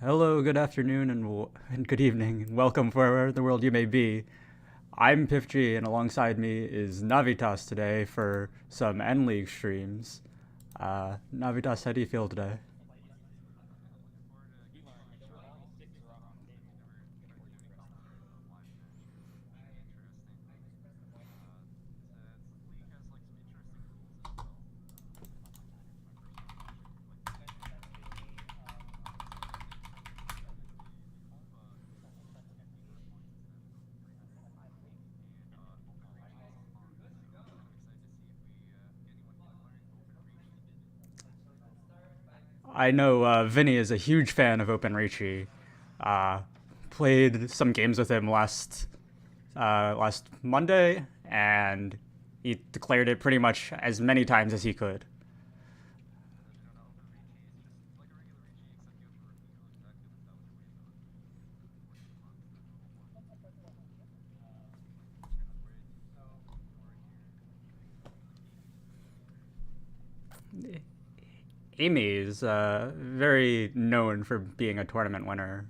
Hello, good afternoon, and good evening, and welcome wherever the world you may be. I'm Pifg, and alongside me is Navitas today for some N League streams. Navitas, how do you feel today? I know Vinny is a huge fan of Open Riichi. Uh, Played some games with him last Monday, and he declared it pretty much as many times as he could. Amy is very known for being a tournament winner.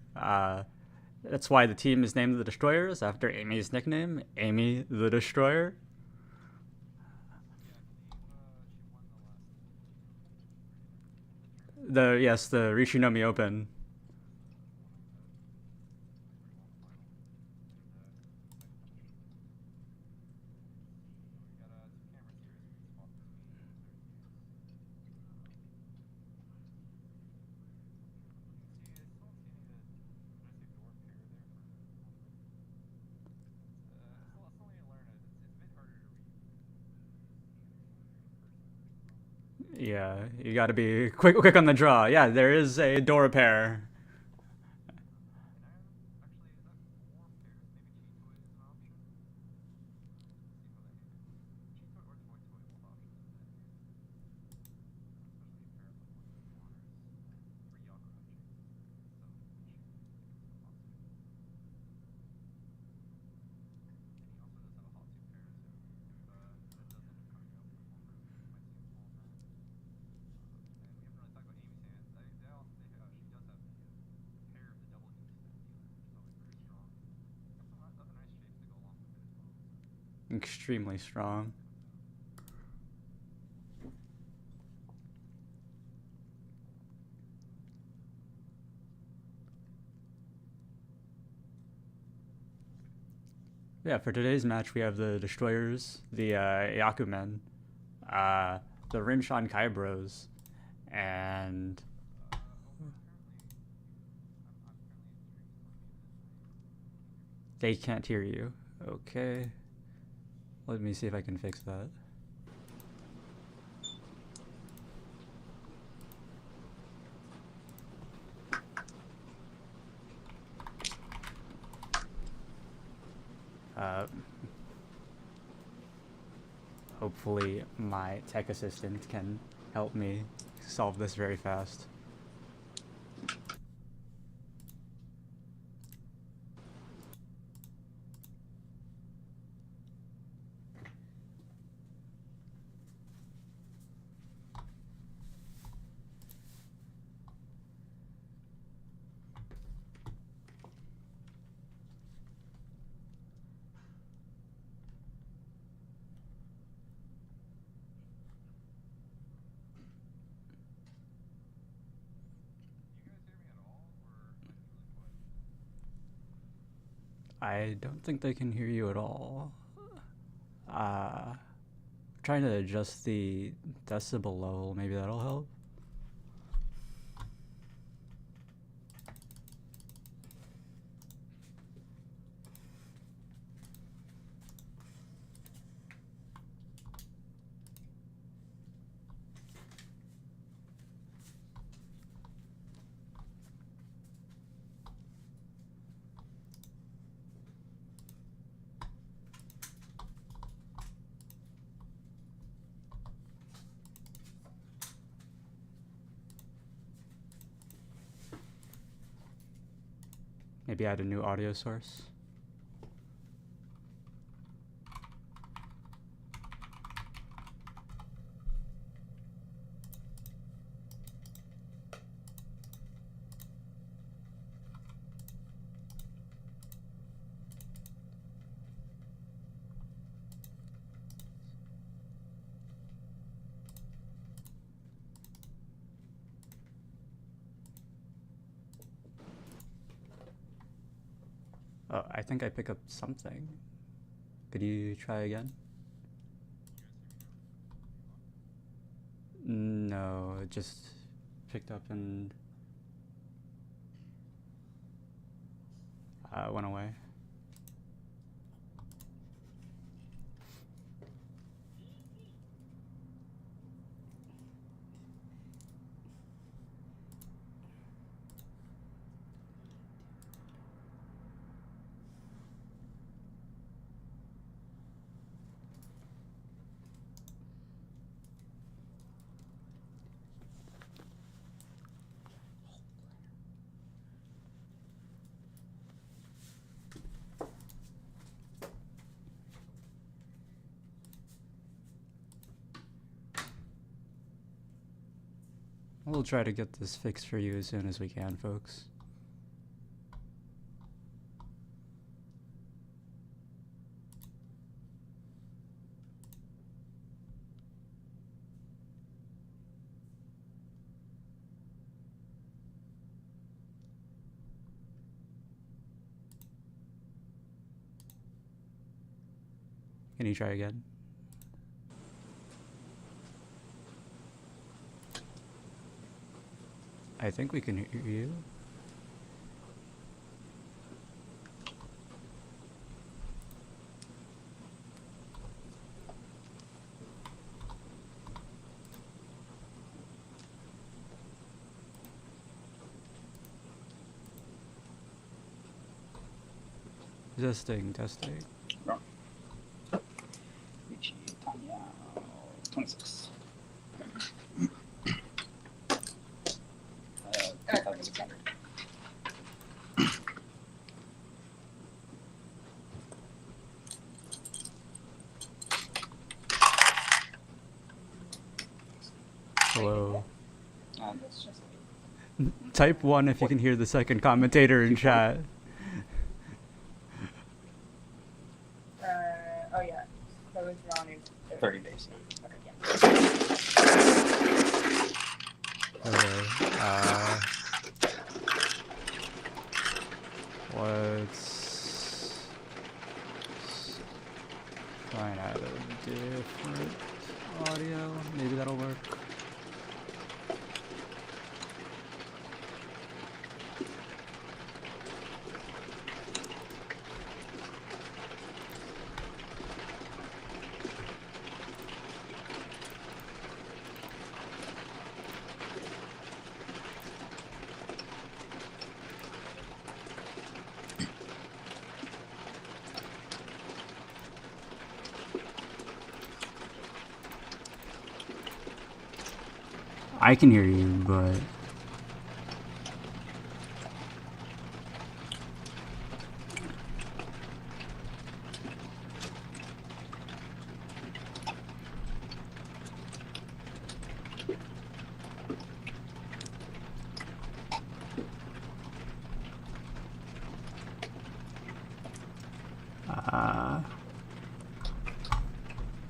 That's why the team is named the Destroyers after Amy's nickname, Amy the Destroyer. The Riichi Nomi Open. Yeah, you got to be quick on the draw. Yeah, there is a door pair. Extremely strong. Yeah, for today's match, we have the Destroyers, the Yakumen, uh, the Rinshan Kaibros, and they can't hear you. Okay. Let me see if I can fix that. Uh, Hopefully, my tech assistant can help me solve this very fast. I don't think they can hear you at all. Uh, Trying to adjust the decibel level, maybe that'll help. Maybe add a new audio source. Oh, I think I pick up something. Could you try again? No, it just picked up and went away. We'll try to get this fixed for you as soon as we can, folks. Can you try again? I think we can hear you. Testing. Riichi, Tanya, 26. $10,600. Hello. That's just Type 1 if you can hear the second commentator in chat. Oh yeah, that was wrong. 30 days. Okay, yeah. Okay. Let's try and add a different audio. Maybe that'll work. I can hear you, but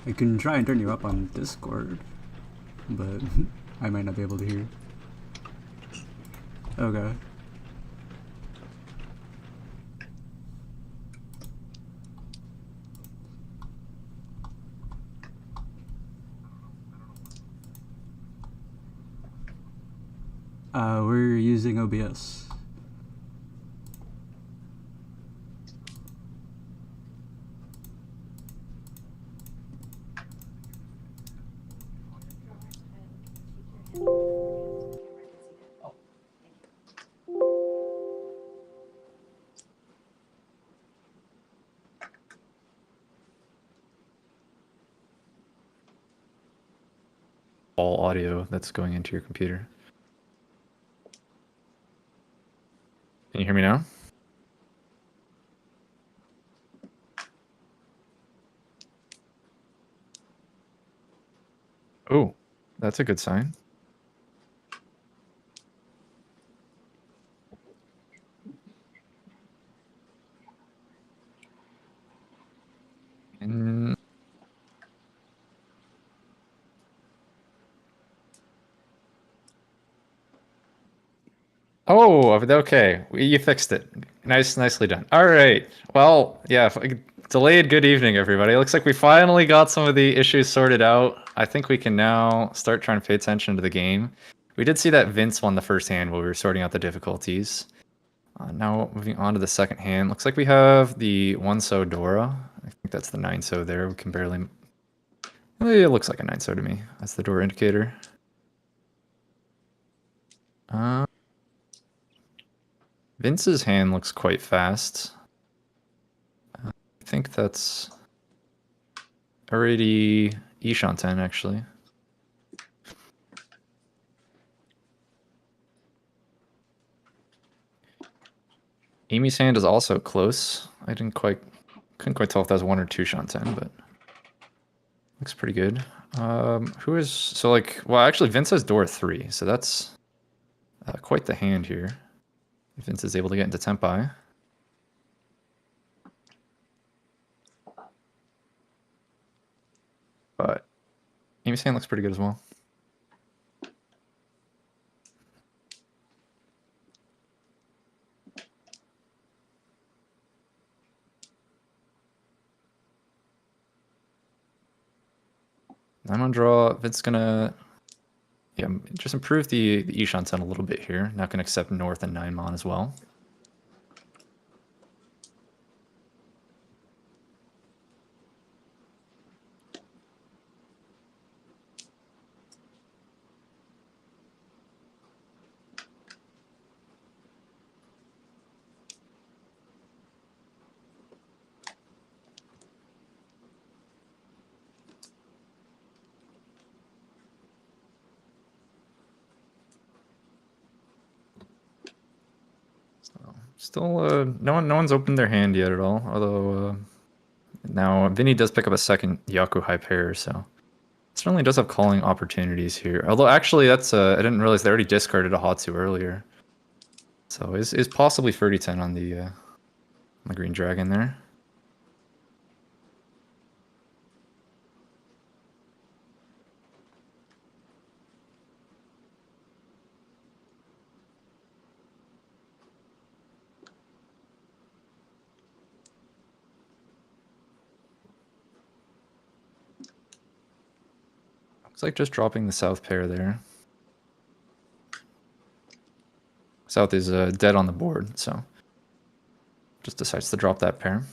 I can try and turn you up on Discord, but I might not be able to hear. Okay. We're using OBS. All audio that's going into your computer. Can you hear me now? Oh, that's a good sign. And oh, okay. You fixed it. Nicely done. All right. Well, yeah. Delayed good evening, everybody. It looks like we finally got some of the issues sorted out. I think we can now start trying to pay attention to the game. We did see that Vince won the first hand while we were sorting out the difficulties. Now moving on to the second hand. Looks like we have the 1-so Dora. I think that's the 9-so there. We can barely... It looks like a 9-so to me. That's the Dora indicator. Vince's hand looks quite fast. I think that's already Ishanten, actually. Amy's hand is also close. I couldn't quite tell if that was 1 or 2 Shanten, but looks pretty good. Well, actually Vince has Dora 3, so that's quite the hand here. If Vince is able to get into Tenpai. But Amy's hand looks pretty good as well. I'm on draw. Vince's gonna just improve the Ishanten a little bit here. Not gonna accept North and 9-mon as well. Still, no one's opened their hand yet at all. Although now Vinny does pick up a second Yaku high pair, so certainly does have calling opportunities here. Although actually, that's I didn't realize they already discarded a Hatsu earlier, so is possibly 30-10 on the green dragon there. Looks like just dropping the south pair there. South is dead on the board, so just decides to drop that pair.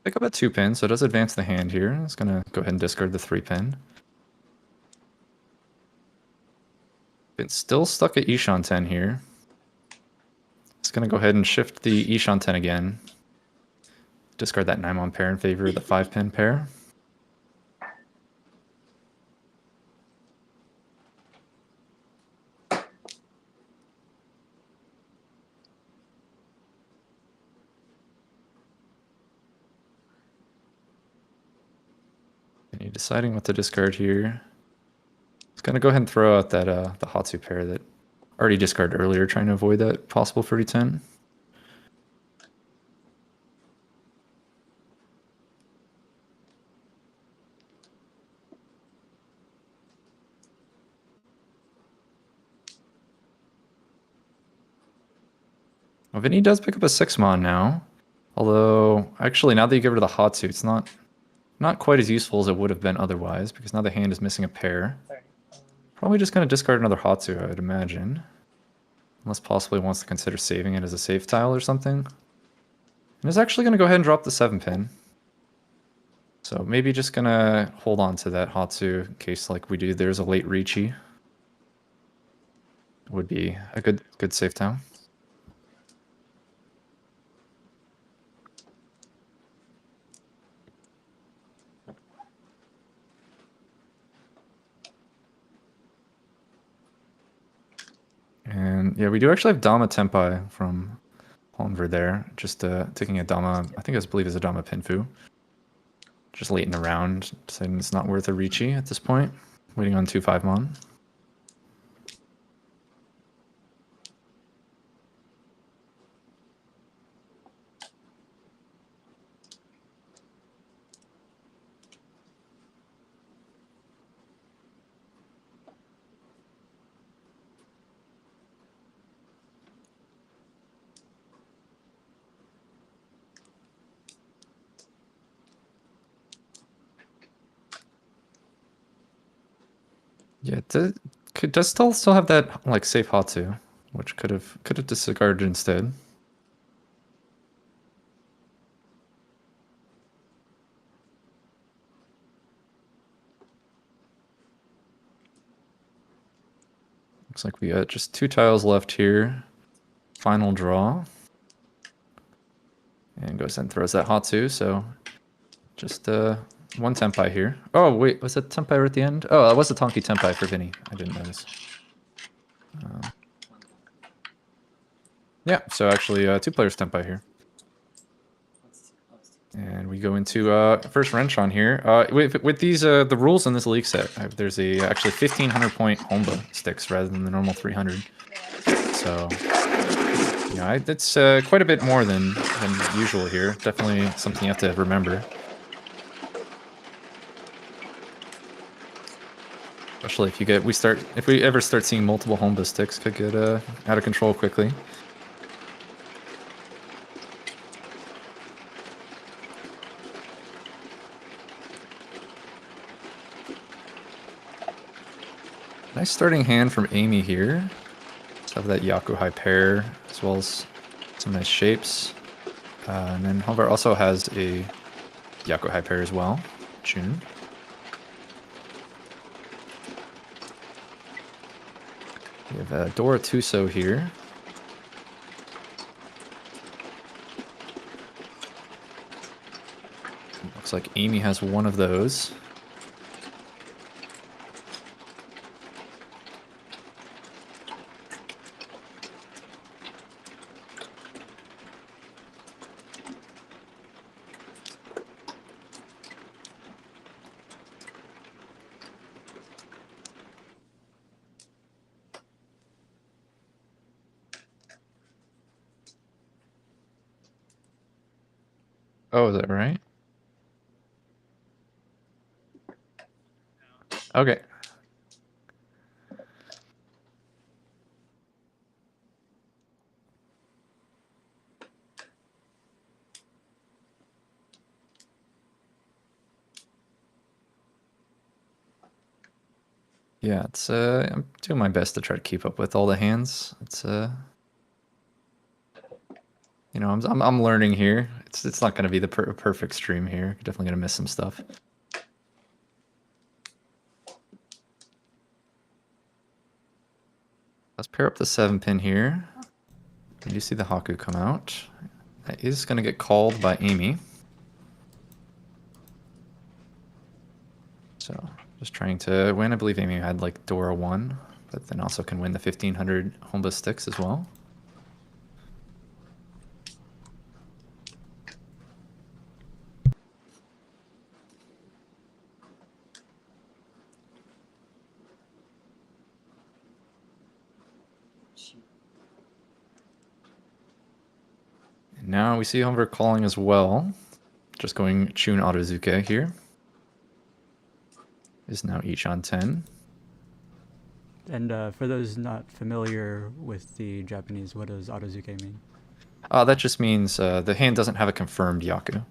Pick up a 2-pin, so it does advance the hand here. It's gonna go ahead and discard the 3-pin. It's still stuck at Ishanten here. It's gonna go ahead and shift the Ishanten again. Discard that 9-mon pair in favor of the 5-pin pair. Deciding what to discard here. It's gonna go ahead and throw out that the Hatsu pair that already discarded earlier, trying to avoid that possible 30-10. Well, Vinny does pick up a 6-mon now. Although, actually, now that you give her the Hatsu, it's not quite as useful as it would have been otherwise, because now the hand is missing a pair. Probably just going to discard another Hatsu, I would imagine. Unless possibly wants to consider saving it as a save tile or something. And is actually going to go ahead and drop the 7-pin. So maybe just going to hold on to that Hatsu in case, like we do, there's a late Riichi. Would be a good save tile. And yeah, we do actually have Dama Tenpai from Honver there. Just taking a Dama, I believe is a Dama Pinfu. Just late in the round, deciding it's not worth a Riichi at this point. Waiting on 2 5-mon. Yeah, does still have that like safe Hatsu, which could have discarded instead. Looks like we got just 2 tiles left here. Final draw. And goes and throws that Hatsu, so just 1 Tenpai here. Oh, wait, was that Tenpai right at the end? Oh, that was a Tonki Tenpai for Vinny. I didn't notice. Yeah, so actually 2 players Tenpai here. And we go into first Rinshan here. With these the rules in this league set, there's actually 1,500 point Honba sticks rather than the normal 300. So it's quite a bit more than usual here. Definitely something you have to remember. Especially if we ever start seeing multiple Honba sticks, could get out of control quickly. Nice starting hand from Amy here. Let's have that Yaku high pair, as well as some nice shapes. And then Honver also has a Yaku high pair as well. June. We have Dora Tuso here. Looks like Amy has one of those. Oh, is that right? Okay. Yeah, it's I'm doing my best to try to keep up with all the hands. It's I'm learning here. It's not going to be the perfect stream here. Definitely going to miss some stuff. Let's pair up the 7-pin here. You do see the Haku come out. That is going to get called by Amy. So just trying to win. I believe Amy had like Dora 1, but then also can win the 1,500 Honba sticks as well. And now we see Honver calling as well. Just going Chun Autozuke here. Is now each on 10. And for those not familiar with the Japanese, what does Autozuke mean? That just means the hand doesn't have a confirmed Yaku.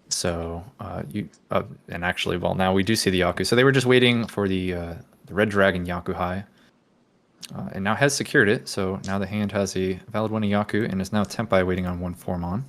So and actually, well, now we do see the Yaku. So they were just waiting for the Red Dragon Yaku High. And now has secured it, so now the hand has a valid 1 Yaku and is now Tenpai waiting on 1 Formon.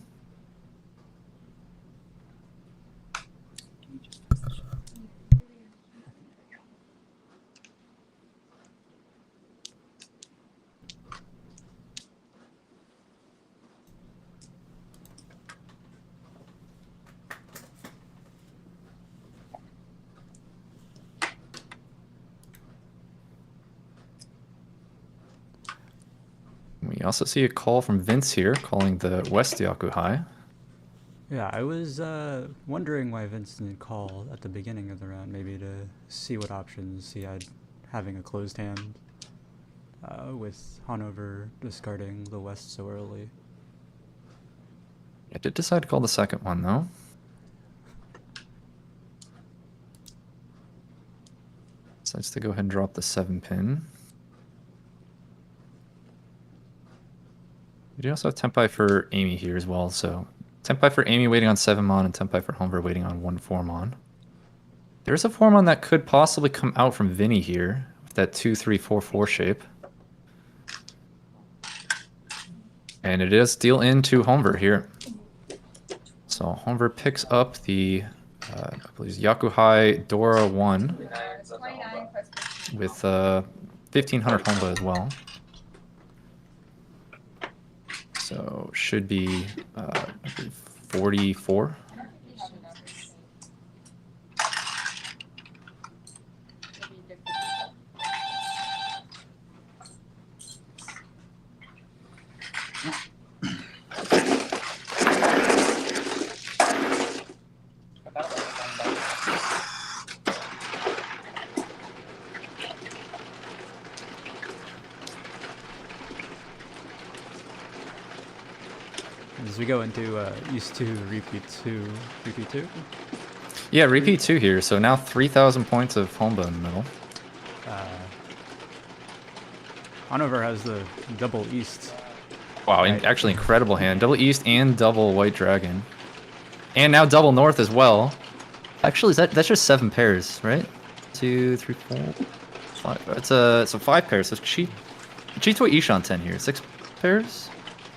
We also see a call from Vince here, calling the West Yaku High. Yeah, I was wondering why Vince didn't call at the beginning of the round, maybe to see what options he had having a closed hand with Honver discarding the West so early. I did decide to call the second one, though. Decides to go ahead and drop the 7-pin. We do also have Tenpai for Amy here as well, so Tenpai for Amy waiting on 7 Mon and Tenpai for Honver waiting on 1 4 Mon. There's a four mon that could possibly come out from Vinny here with that 2-3-4-4 shape. And it is deal into Honver here. So Honver picks up the I believe it's Yakuhai Dora 1 29 plus 15. with 1500 Honba as well. So should be I believe 44. As we go into East 2, Repeat 2, Repeat 2. Yeah, repeat 2 here. So now 3,000 points of Honba in the middle. Honver has the double East. Wow, Right. actually incredible hand. Double East and double White Dragon. And now double North as well. Actually, that's just 7 pairs, right? 2, 3, 4, 5. It's a 5 pairs. So Chito Ishan 10 here. 6 pairs?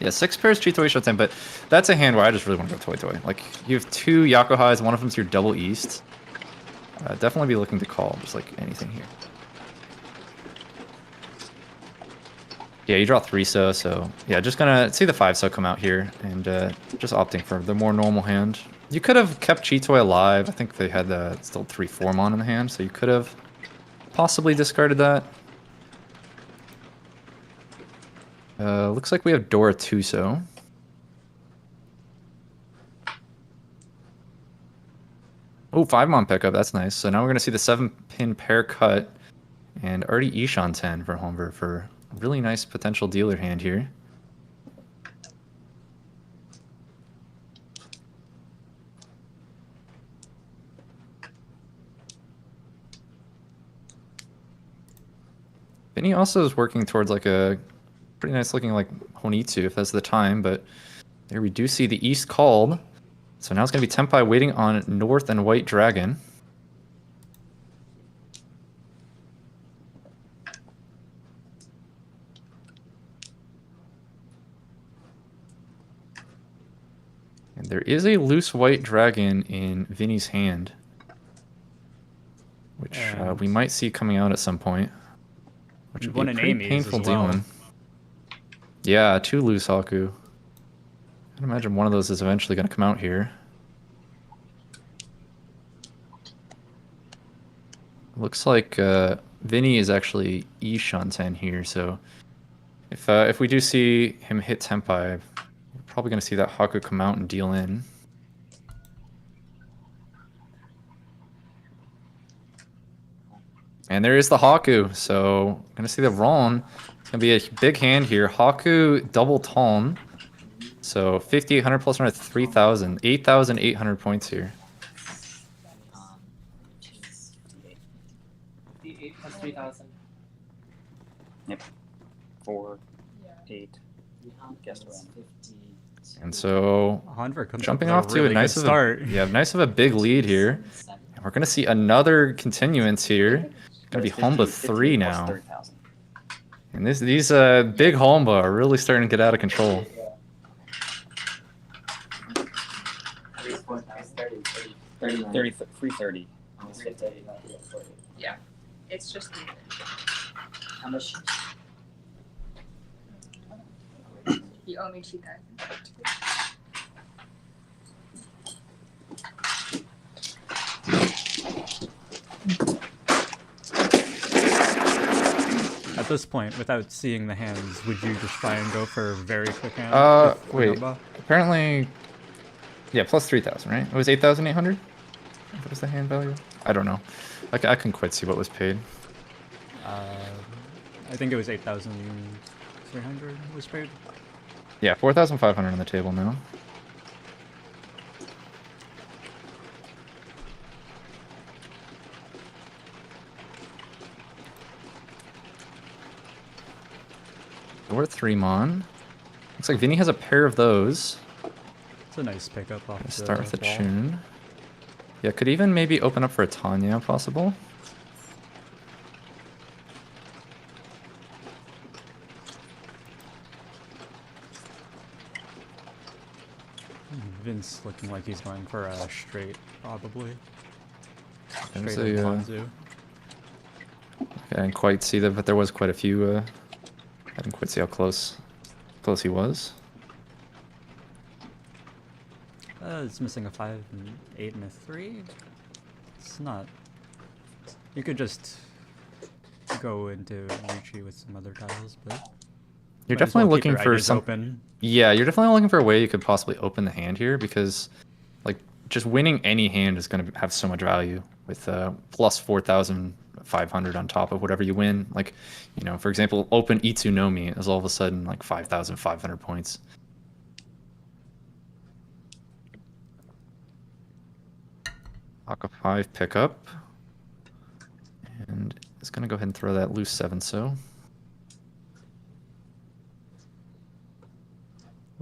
Yeah, 6 pairs Chito Ishan 10, but that's a hand where I just really want to go Toy. Like, you have 2 Yakuhais, one of them's your double East. Definitely be looking to call, just like anything here. Yeah, you draw 3 so yeah, just gonna see the 5 come out here and just opting for the more normal hand. You could have kept Chitoy alive. I think they had still 3-4 mon in the hand, so you could have possibly discarded that. Looks like we have Dora 2 so. Oh, 5 mon pickup, that's nice. So now we're gonna see the 7-pin pair cut and already Ishan 10 for Honver for really nice potential dealer hand here. Vinny also is working towards like a pretty nice looking like Honitsu if that's the time, but there we do see the East called. So now it's going to be Tenpai waiting on North and White Dragon. And there is a loose White Dragon in Vinny's hand, which we might see coming out at some point. Which would be One a in pretty Amy's painful as well. dealing. Yeah, 2 loose Haku. I'd imagine one of those is eventually going to come out here. Looks like Vinny is actually Ishan 10 here, so if we do see him hit Tenpai, we're probably going to see that Haku come out and deal in. And there is the Haku, so I'm going to see the Ron. It's going to be a big hand here. Haku double Ton. So 5,800 plus another 3,000. 8,800 points here. 8 plus 3,000. Yep. 4, 8. Guessed around. And so Honver comes jumping up off with to really a nice good of start. nice of a big lead here. And we're going to see another continuance here. Going to be Honba 3 now. 30,000. And these big Honba are really starting to get out of control. 330. Yeah. It's just even. How much? You owe me 2,000. At this point, without seeing the hands, would you just try and go for very quick hand? with Wait. Honba? Apparently, yeah, plus 3,000, right? It was 8,800? What was the hand value? I don't know. I couldn't quite see what was paid. I think it was 8,300 was paid. Yeah, 4,500 on the table now. We're at 3 mon. Looks like Vinny has a pair of those. It's a nice pickup off the Let's start with the wall. tune. Yeah, could even maybe open up for a Tanya, possible. Vince looking like he's going for a straight, probably. There's Straight a, Ponzu. I didn't quite see that, but there was quite a few. I didn't quite see how close he was. It's missing a 5, and 8, and a 3. It's not. You could just go into Riichi with some other tiles, but You're might as well definitely keep your looking for ideas some. open. Yeah, you're definitely looking for a way you could possibly open the hand here, because like just winning any hand is going to have so much value with plus 4,500 on top of whatever you win. Like, you know, for example, open Itsu Nomi is all of a sudden like 5,500 points. Haka 5 pickup. And it's going to go ahead and throw that loose 7 so.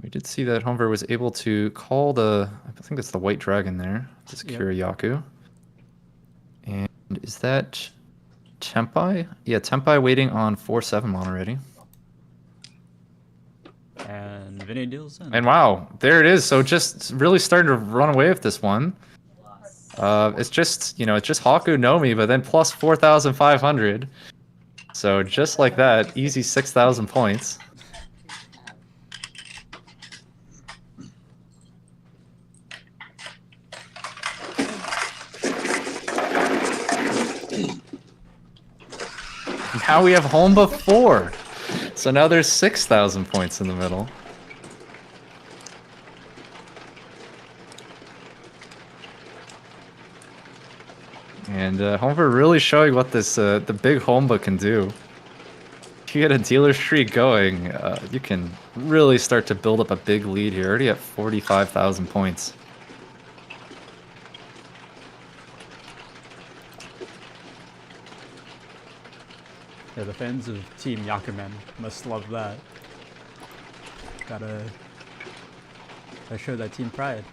We did see that Honver was able to call the, I think that's the white dragon there, to secure Yaku. And is that Tempai? Yeah, Tempai waiting on 4-7 mon already. And Vinny deals in. And wow, there it is. So just really starting to run away with this one. It's just, you know, it's just Haku Nomi, but then plus 4,500. So just like that, easy 6,000 points. Now we have Honba 4. So now there's 6,000 points in the middle. And Honver really showing what this the big Honba can do. If you get a dealer streak going, you can really start to build up a big lead here. Already at 45,000 points. Yeah, the fans of Team Yakumen must love that. Gotta show that team pride.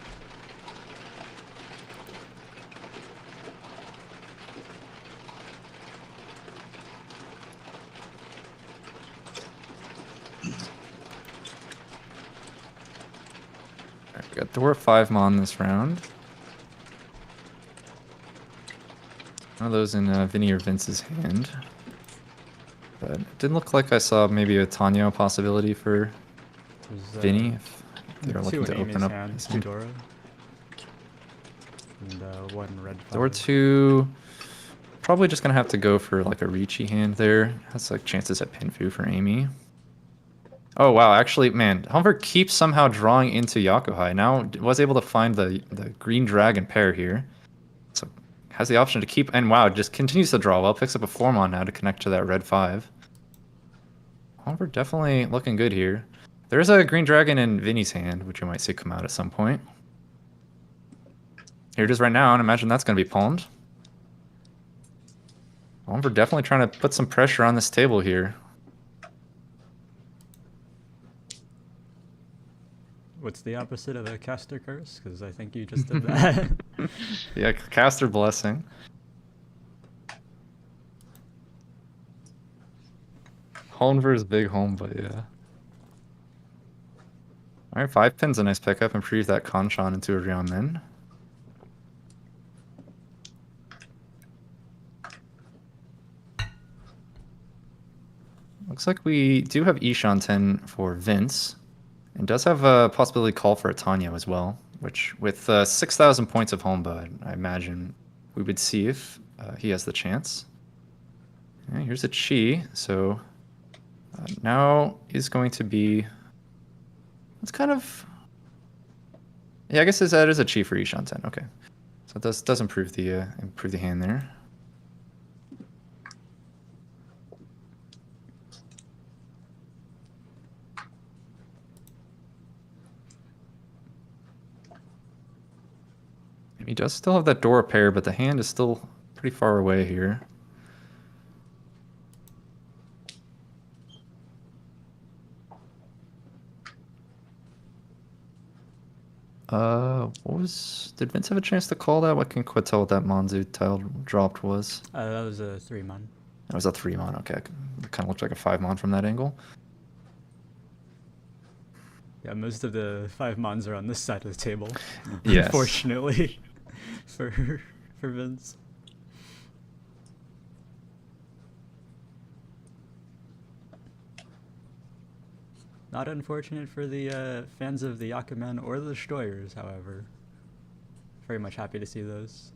Alright, got Dwarf 5 mon this round. One of those in Vinny or Vince's hand. But it didn't look like I saw maybe a Tanyo possibility for Vinny if they're looking to open up. Hand, 2 Dora. And 1 red 5. Door 2, probably just gonna have to go for like a Riichi hand there. Has like chances at Pinfu for Amy. Oh wow, actually, man, Honver keeps somehow drawing into Yakuhai. Now was able to find the green dragon pair here. So has the option to keep, and wow, just continues to draw well. Picks up a 4-mon now to connect to that red 5. Honver definitely looking good here. There's a green dragon in Vinny's hand, which you might see come out at some point. Here it is right now, and imagine that's going to be pawned. Honver definitely trying to put some pressure on this table here. What's the opposite of a caster curse? Because I think you just did that. Yeah, caster blessing. Honver's big home, but yeah. Alright, 5 pins, a nice pickup. Improve that Kanchan into a Ryomen. Looks like we do have Ishan 10 for Vince. And does have a possibility call for a Tanyo as well, which with 6,000 points of Honba, I imagine we would see if he has the chance. Yeah, here's a Chi, so now is going to be... It's kind of... Yeah, I guess that is a Chi for Ishan 10, okay. So it does improve the hand there. He does still have that Dora pair, but the hand is still pretty far away here. What was? Did Vince have a chance to call that? I can't quite tell what that Monzu tile dropped was. That was a 3-mon. That was a 3-mon. Okay, it kind of looked like a 5-mon from that angle. Yeah, most of the 5-mons are on this side of the table. Yes. Unfortunately, for Vince. Not unfortunate for the fans of the Yakumen or the Destroyers, however. Very much happy to see those.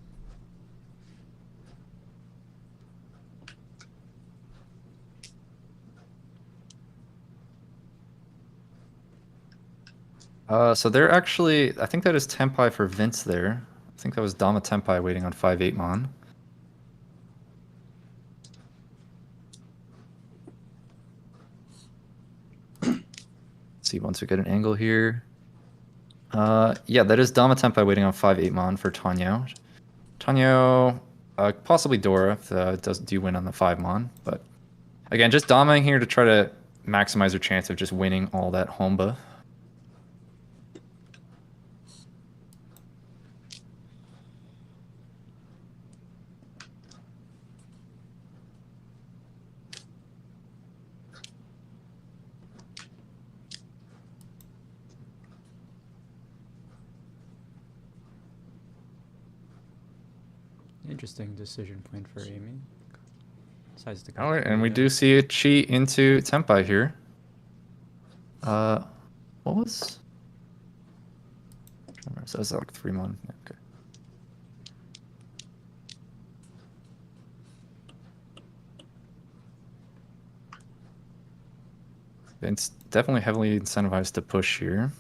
So they're actually, I think that is Tempai for Vince there. I think that was Dama Tempai waiting on 5-8-mon. See once we get an angle here. Yeah, that is Dama Tempai waiting on 5-8-mon for Tanyo. Tanyo, possibly Dora if do win on the 5-mon, but again, just Damaing here to try to maximize her chance of just winning all that Honba. Interesting decision point for Amy. Decides to go All right, for and we the, do see a cheat into Tempai here. What was? So that was like 3-mon. Yeah, okay. It's definitely heavily incentivized to push here.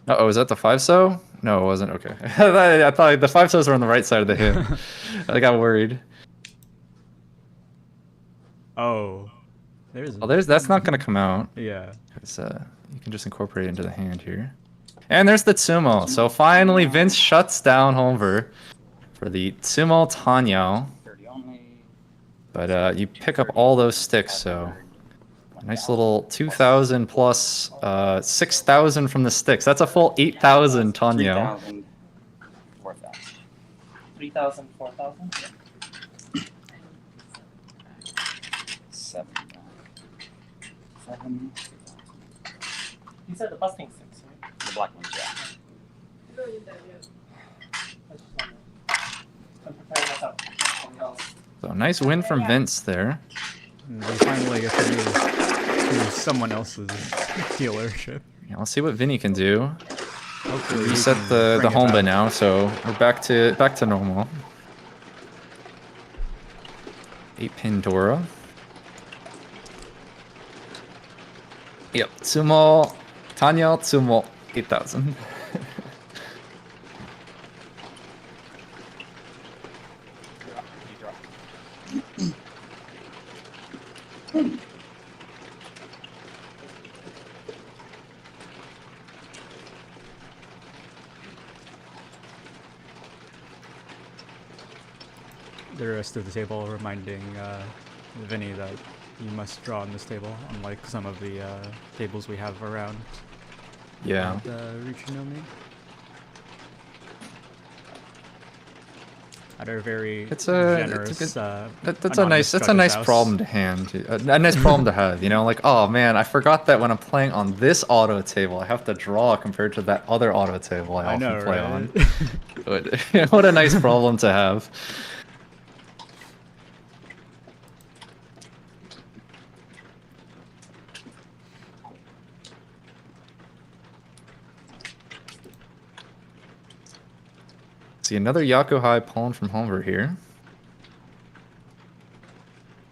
Uh-oh, is that the 5-so? No, it wasn't. Okay. I thought the 5-sos were on the right side of the hip. I got worried. Oh. That's not going to come out. Yeah. You can just incorporate it into the hand here. And there's the Tsumo. So finally, Vince shuts down Honver for the Tsumo Tanyo. 30 only. But you pick up all those sticks, so nice little 2,000 plus 6,000 from the sticks. That's a full 8,000 Tanyo. 3,000. 4,000. 3,000, 4,000? 7. 7. These are the busting sticks, right? The black ones, yeah. I'm preparing myself. Something else. So nice win from Vince there. And we finally get to move to someone else's dealership. Yeah, let's see what Vinny can do. Hopefully he Reset can the bring it Honba back. now, so we're back to normal. 8-pin Dora. Yep, Tsumo, Tanyo, Tsumo, 8,000. The rest of the table reminding Vinny that you must draw on this table, unlike some of the tables we have around Yeah. Riichi Nomi. That are very generous. That's a nice problem to hand. A nice problem to have, you know, like, oh man, I forgot that when I'm playing on this auto table, I have to draw compared to that other auto table I often know, play right? on. What a nice problem to have. See another Yakuhai pawn from Honver here.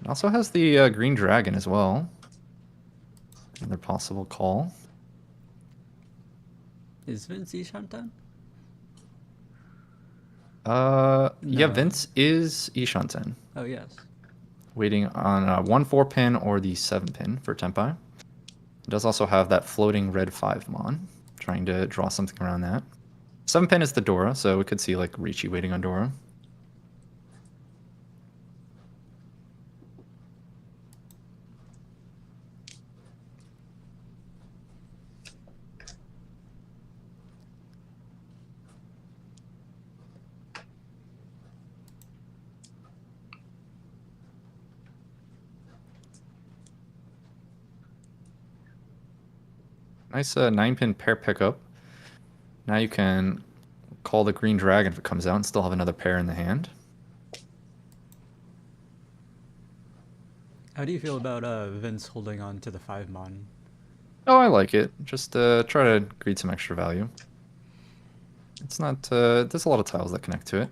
It also has the green dragon as well. Another possible call. Is Vince Ishantan? Yeah, No. Vince is Ishanten. Oh, yes. Waiting on a 1-4 pin or the 7 pin for Tempai. It does also have that floating red 5-mon. Trying to draw something around that. 7 pin is the Dora, so we could see like Riichi waiting on Dora. Nice 9-pin pair pickup. Now you can call the green dragon if it comes out and still have another pair in the hand. How do you feel about Vince holding on to the 5-mon? Oh, I like it. Just try to greed some extra value. It's not... there's a lot of tiles that connect to it.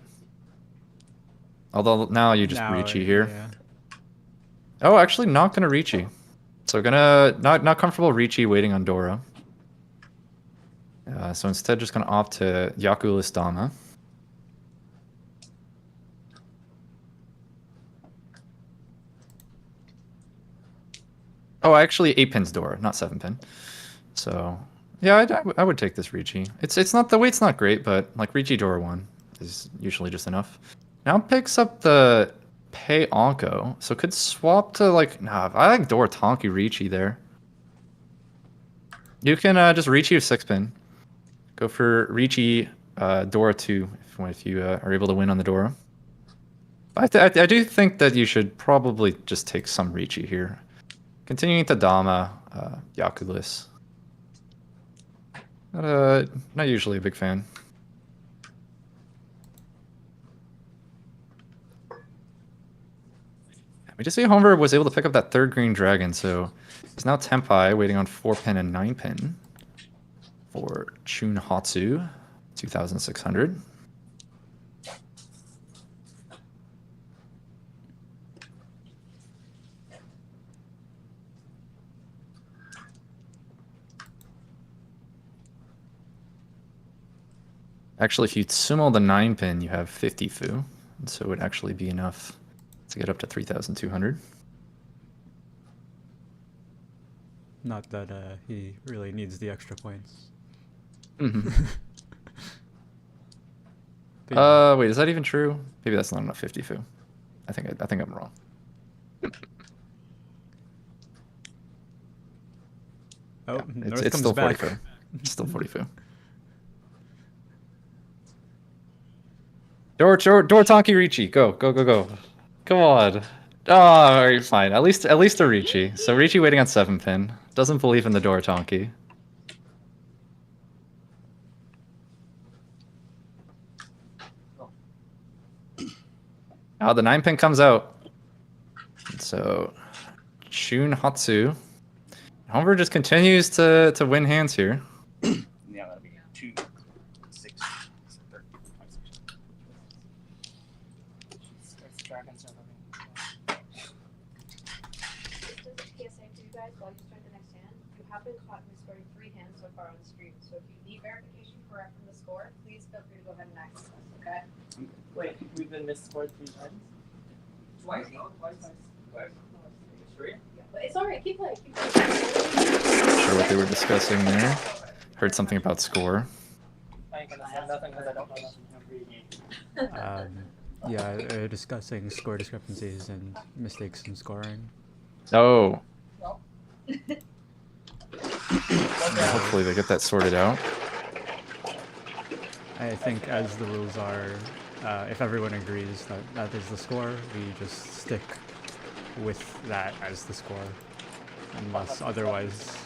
Although now you just Riichi here. Yeah. Oh, actually not gonna Riichi. So gonna... Not comfortable Riichi waiting on Dora. So instead just gonna opt to Yakumen Dama. Oh, actually 8-pin's Dora, not 7-pin. So yeah, I would take this Riichi. It's not, the weight's not great, but like Riichi Dora 1 is usually just enough. Now picks up the Pei Onko, so could swap to like, nah, I like Dora Tonki Riichi there. You can just Riichi with 6-pin. Go for Riichi Dora 2 if you are able to win on the Dora. I do think that you should probably just take some Riichi here. Continuing to Dama, Yakulis. Not usually a big fan. We just see Honver was able to pick up that 3rd green dragon, so he's now Tenpai waiting on 4-pin and 9-pin for Chun Hatsu, 2,600. Actually, if you sumo the 9-pin, you have 50 fu, and so it would actually be enough to get up to 3,200. Not that he really needs the extra points. Mm-hmm. But wait, is that even true? Maybe that's not enough 50 fu. I think I'm wrong. oh, Yeah, North it's comes still back. 40 fu. It's still 40 fu. Door Tonki Riichi, go. Come on. Oh, alright, fine. At least a Riichi. So Riichi waiting on 7-pin. Doesn't believe in the door Tonki. Oh, the 9-pin comes out. So Chun Hatsu. Honver just continues to win hands here. Yeah, that'd be 2, 6, 13, 26. Dragons are living. Just a PSA for you guys while you start the next hand. You have been caught misquoting 3 hands so far on the stream. So if you need verification correct from the score, please feel free to go ahead and access us, okay? Wait, we've been misscored 3 times? Twice? No, twice. Three? Yeah, but it's alright, keep playing, keep playing. Not sure what they were discussing there. Heard something about score. I ain't gonna say nothing because I don't know nothing. Yeah, discussing score discrepancies and mistakes in scoring. Oh. Well. Hopefully they get that sorted out. I think as the rules are, if everyone agrees that that is the score, we just stick with that as the score, unless otherwise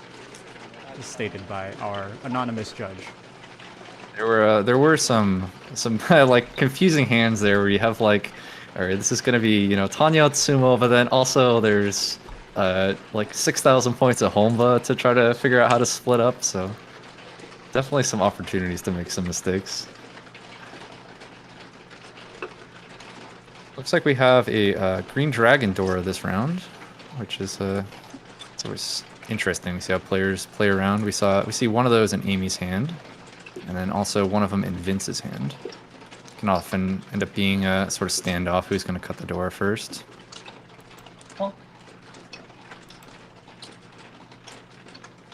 stated by our anonymous judge. There were some like confusing hands there where you have like, all right, this is gonna be, you know, Tanya Tsumo, but then also there's like 6,000 points at Honva to try to figure out how to split up. So definitely some opportunities to make some mistakes. Looks like we have a green dragon Dora this round, which is it's always interesting to see how players play around. We see one of those in Amy's hand, and then also one of them in Vince's hand. Can often end up being a sort of standoff who's going to cut the Dora first. Oh.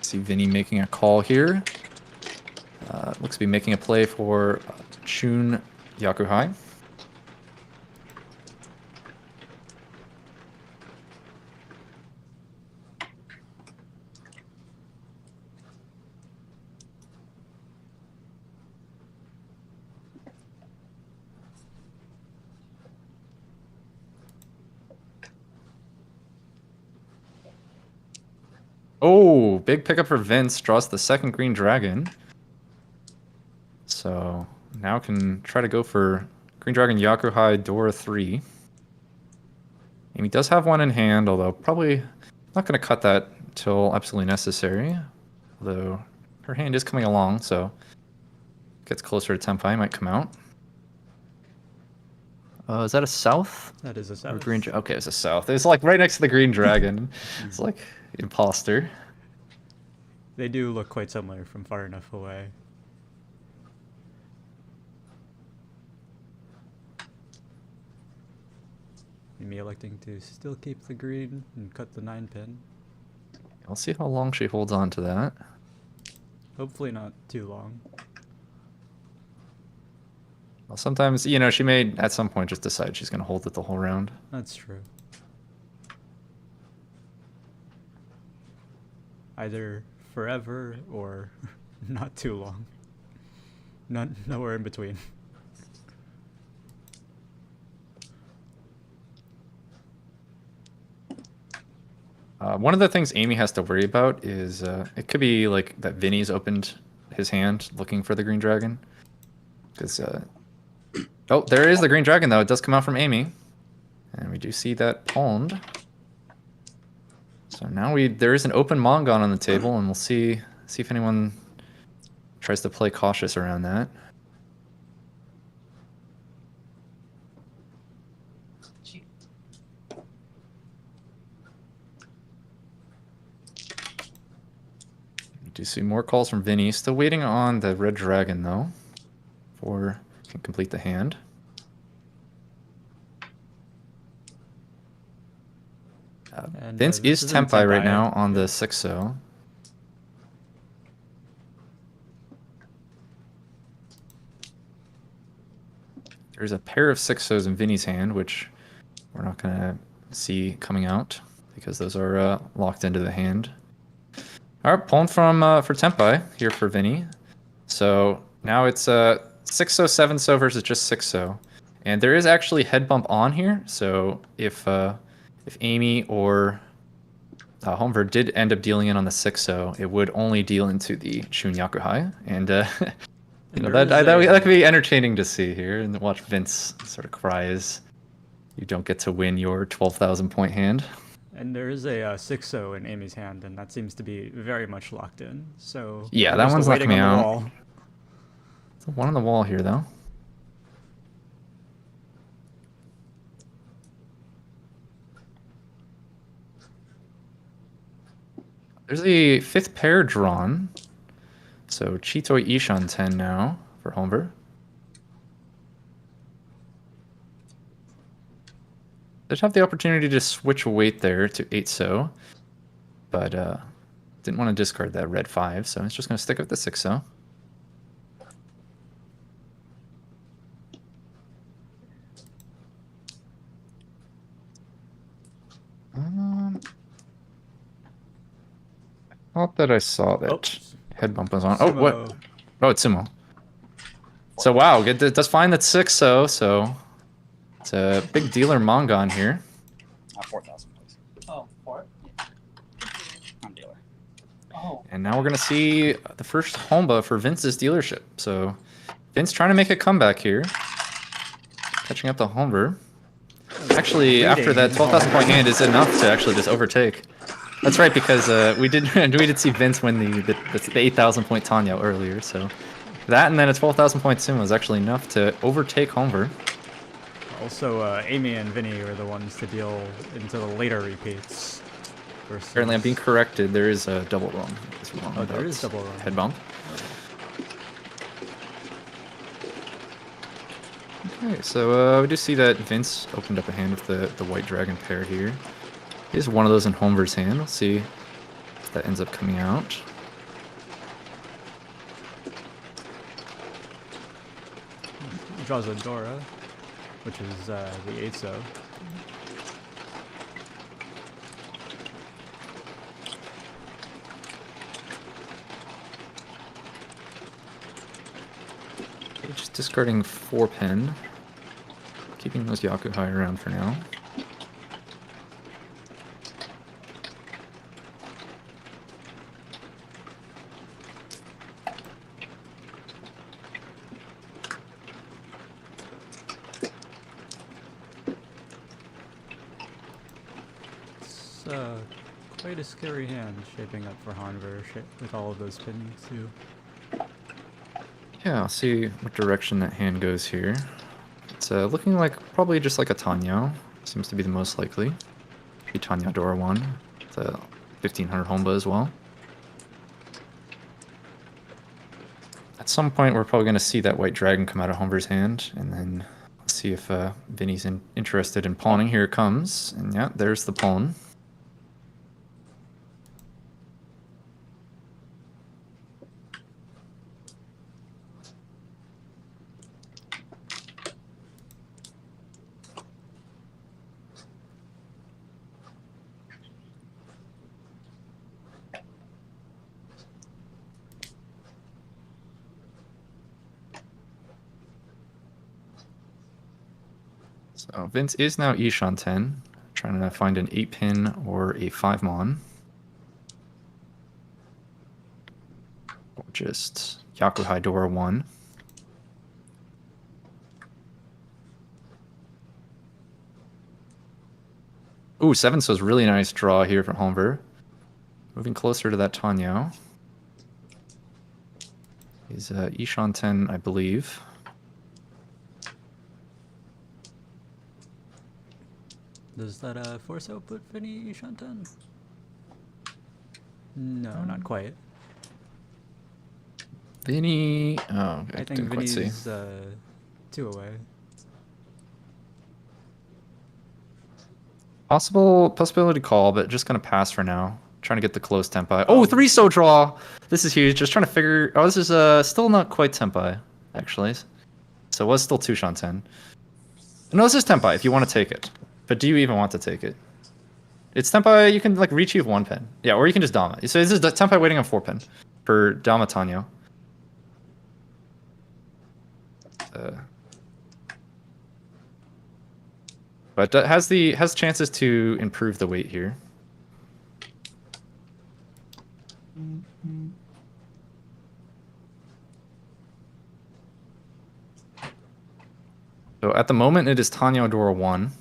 See Vinny making a call here. Looks to be making a play for Chun Yakuhai. Oh, big pickup for Vince. Draws the second green dragon. So now can try to go for green dragon Yakuhai Dora 3. Amy does have one in hand, although probably not going to cut that until absolutely necessary. Although her hand is coming along, so gets closer to Tenpai, might come out. Is that a south? That is a Or south. green? Okay, it's a south. It's like right next to the green dragon. It's like imposter. They do look quite similar from far enough away. Me electing to still keep the green and cut the 9-pin. I'll see how long she holds on to that. Hopefully not too long. Well, sometimes, you know, she may at some point just decide she's going to hold it the whole round. That's true. Either forever or not too long. Nowhere in between. One of the things Amy has to worry about is it could be like that Vinny's opened his hand looking for the green dragon. Because, oh, there is the green dragon though. It does come out from Amy. And we do see that pawned. So now there is an open Mongon on the table, and we'll see if anyone tries to play cautious around that. We do see more calls from Vinny. Still waiting on the red dragon though, before he can complete the hand. Vince is Tenpai right now on the 6-0. There's a pair of 6-0s in Vinny's hand, which we're not going to see coming out because those are locked into the hand. All right, pawn for Tenpai here for Vinny. So now it's 6-0, 7-0 versus just 6-0. And there is actually head bump on here, so if Amy or Honver did end up dealing in on the 6-0, it would only deal into the Shun Yakuhai. And you know, that could be entertaining to see here and watch Vince sort of cry as you don't get to win your 12,000 point hand. And there is a 6-0 in Amy's hand, and that seems to be very much locked in. So yeah, that one's not coming out. So one on the wall here, though. There's a fifth pair drawn. So Chitoi Ishan 10 now for Honver. Did have the opportunity to switch weight there to 8-0, but didn't want to discard that red 5, so it's just going to stick with the 6-0. I thought that I saw that head bump was on. Sumo. Oh, what? Oh, it's Sumo. So wow, it does find that 6-0, so it's a big dealer Mongon here. 4,000, please. Oh, 4? I'm dealer. Oh. And now we're going to see the first Honba for Vince's dealership. So Vince trying to make a comeback here. Catching up to Honver. Actually, after that 12,000 point hand is enough to actually just overtake. That's right, because we did see Vince win the 8,000 point Tanya earlier. So that and then a 12,000 point Sumo is actually enough to overtake Honver. Also, Amy and Vinny are the ones to deal into the later repeats. Apparently, I'm being corrected. There is a double wrong. Oh, there is double wrong. Head bump. Okay, so we do see that Vince opened up a hand with the white dragon pair here. Here's one of those in Honver's hand. Let's see if that ends up coming out. Draws a Dora, which is the 8-0. Just discarding 4 pen. Keeping those Yakuhai around for now. quite a scary hand shaping up for Honver with all of those pins too. Yeah, I'll see what direction that hand goes here. It's looking like probably just like a Tanyo. Seems to be the most likely. Be Tanyo Dora 1. It's a 1500 Honba as well. At some point, we're probably going to see that white dragon come out of Honver's hand, and then see if Vinny's interested in pawning. Here it comes, and yeah, there's the pawn. So Vince is now Ishan 10, trying to find an 8-pin or a 5-mon. Or just Yakuhai Dora 1. Ooh, 7, so it's really nice draw here from Honver. Moving closer to that Tanyo. He's Ishan 10, I believe. Does that force output Vinny Shantan? No, not quite. Vinny... Oh, I think didn't quite see. Vinny's 2 away. Possibility call, but just gonna pass for now. Trying to get the close tempi. Oh, 3-so draw! This is huge. Just trying to figure... Oh, this is still not quite tempi, actually. So it was still 2 Shanten. No, this is tempi if you want to take it. But do you even want to take it? It's tempi, you can like Riichi with 1 pin. Yeah, or you can just Dama. So this is the tempi waiting on 4 pin for Dama Tanyo. But has chances to improve the weight here. So at the moment it is Tanyo Dora 1.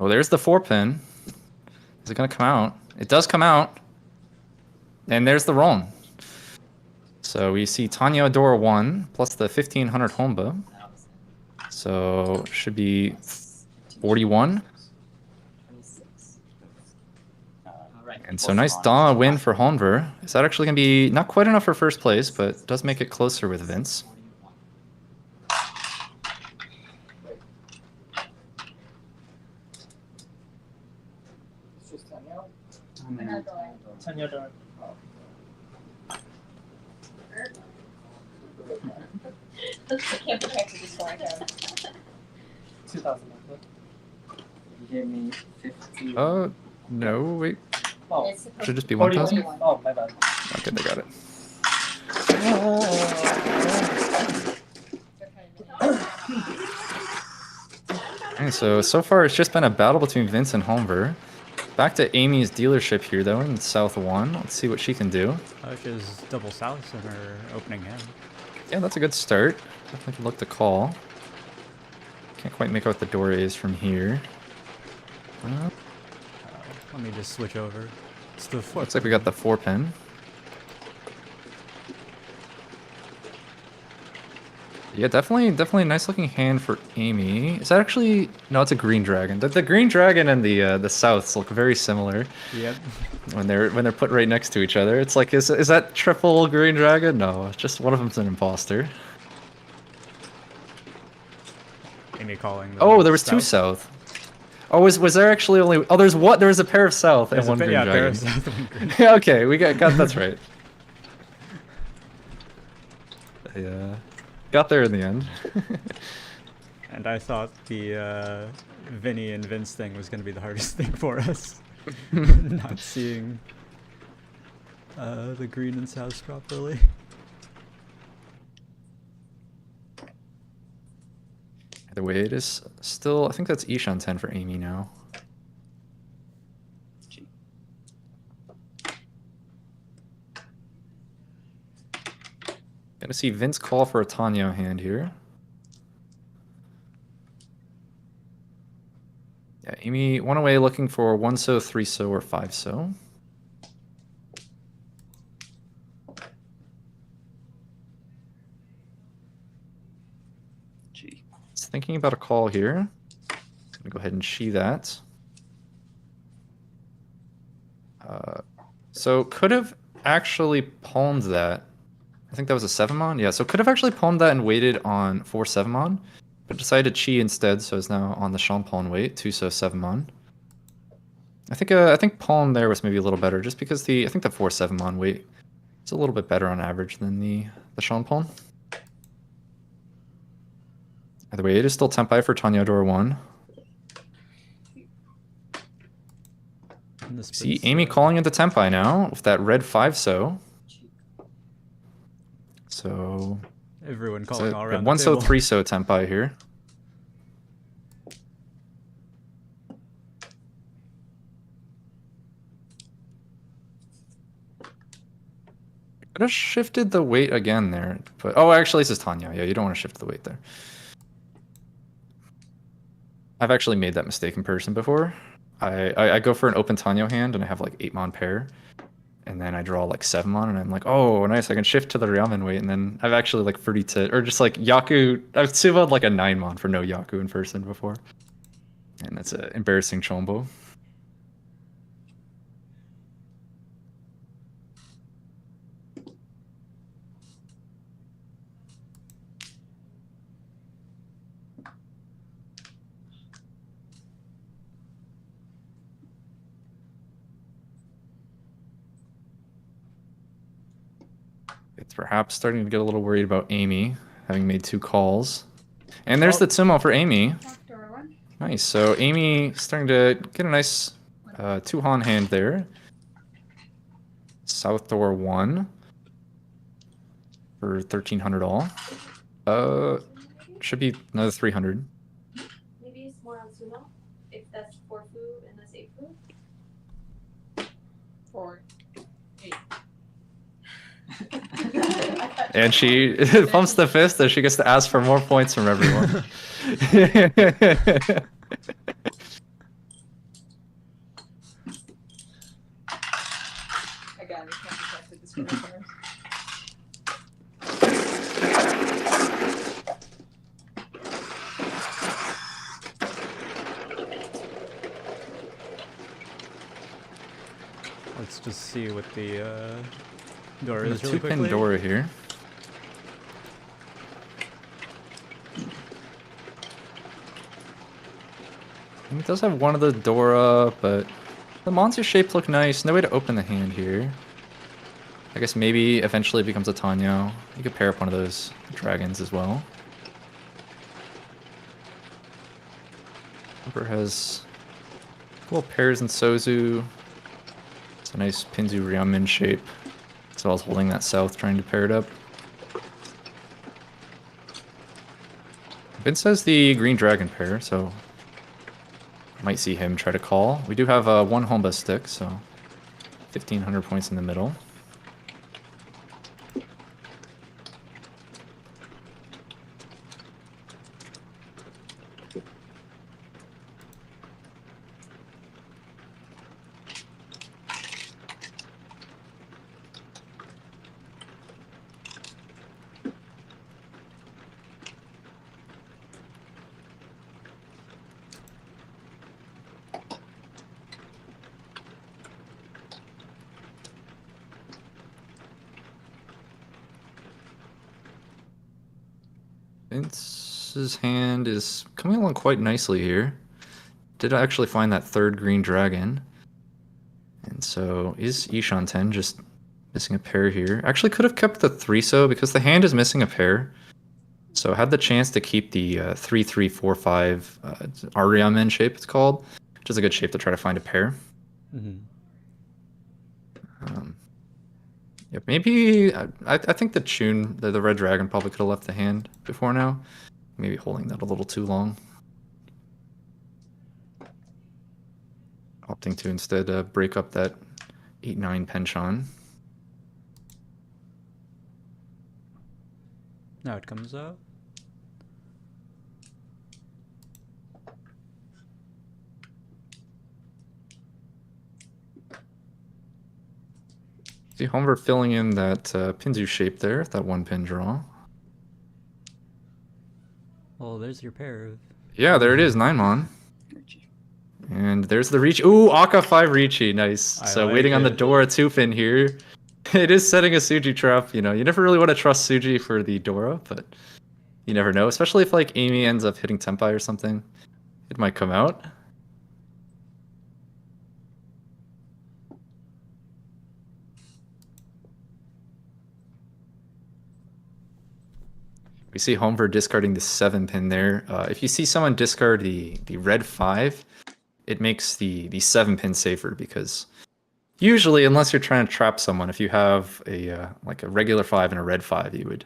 Oh, there's the 4 pin. Is it gonna come out? It does come out. And there's the roam. So we see Tanyo Dora 1 plus the 1500 Honba. So should be 41. And so nice Dama win for Honver. Is that actually gonna be not quite enough for first place, but does make it closer with Vince. Tanyo Dora. I can't protect you before I go. 2000. You gave me 50. No, wait. Oh, It's supposed Should just be 41. 1000? Oh, my bad. Okay, they got it. Okay, so far it's just been a battle between Vince and Honver. Back to Amy's dealership here though in South 1. Let's see what she can do. She has double south in her opening hand. Yeah, that's a good start. Definitely could look to call. Can't quite make out what the door is from here. Let me just switch over. It's the 4. Looks like we got the 4 pin. Yeah, definitely a nice looking hand for Amy. Is that actually... No, it's a green dragon. The green dragon and the souths look very similar. Yep. When they're put right next to each other. It's like, is that triple green dragon? No, it's just one of them's an imposter. Amy calling. Oh, there was 2 south. Oh, was there actually only... Oh, there's what? There was a pair of south and 1 green pair dragon. of south and 1 green. Yeah, okay, we got that's right. Yeah. Got there in the end. And I thought the Vinny and Vince thing was going to be the hardest thing for us. Not seeing the green and south properly. Either way, it is still, I think that's Ishan 10 for Amy now. G. Gonna see Vince call for a Tanyo hand here. Yeah, Amy one away looking for 1-so, 3-so, or 5-so. G. It's thinking about a call here. Gonna go ahead and she that. So could have actually palmed that. I think that was a 7-mon? Yeah, so could have actually palmed that and waited on 4-7-mon, but decided to chi instead, so is now on the Champon wait, 2-so 7-mon. I think palm there was maybe a little better, just because I think the 4-7-mon wait is a little bit better on average than the Champon. Either way, it is still Tempai for Tanya Door 1. See Amy calling into Tempai now with that red 5-so. So Everyone calling all around. 1-so, the table. 3-so Tempai here. Could have shifted the weight again there, but oh, actually, this is Tanya. Yeah, you don't want to shift the weight there. I've actually made that mistake in person before. I go for an open Tanyo hand and I have like 8-mon pair, and then I draw like 7-mon and I'm like, oh, nice, I can shift to the Ryamen weight, and then I've actually like 30 or just like Yaku. I've suvoed like a 9-mon for no Yaku in person before, and that's an embarrassing chombo. It's perhaps starting to get a little worried about Amy, having made 2 calls. And there's the Tsumo for Amy. Nice. So Amy starting to get a nice 2-han hand there. South door 1 for 1,300 all. Should be another 300. Maybe it's more on sumo, if that's 4 food and that's 8 food. 4, 8. And she pumps the fist that she gets to ask for more points from everyone. Again, we can't detect the discriminators. Let's just see what the door The is really 2-pin quickly. door here. And it does have one of the Dora, but the monster shape look nice. No way to open the hand here. I guess maybe eventually it becomes a Tanyo. You could pair up one of those dragons as well. Honver has cool pairs in Sozu. It's a nice Pinzu Ryamen shape. So I was holding that south, trying to pair it up. Vince has the green dragon pair, so might see him try to call. We do have a 1 Honba stick, so 1,500 points in the middle. Vince's hand is coming along quite nicely here. Did actually find that 3rd green dragon. And so is Ishan 10 just missing a pair here? Actually could have kept the 3-so because the hand is missing a pair. So had the chance to keep the 3-3-4-5 Aryamen shape, it's called, which is a good shape to try to find a pair. Mm-hmm. Maybe I think the Chun, the red dragon, probably could have left the hand before now. maybe holding that a little too long. Opting to instead break up that 8-9 penchant. Now it comes out. See Honver filling in that Pinzu shape there, that 1-pin draw. Well, there's your pair of. Yeah, there it is, 9-mon. And there's the Riichi. Ooh, Aka 5 Riichi, nice. I So like waiting on the it. Dora 2-pin here. It is setting a Suji trap, you know. You never really want to trust Suji for the Dora, but you never know. Especially if like Amy ends up hitting Tenpai or something. It might come out. We see Honver discarding the 7-pin there. If you see someone discard the red 5, it makes the 7-pin safer because usually, unless you're trying to trap someone, if you have a like a regular 5 and a red 5, you would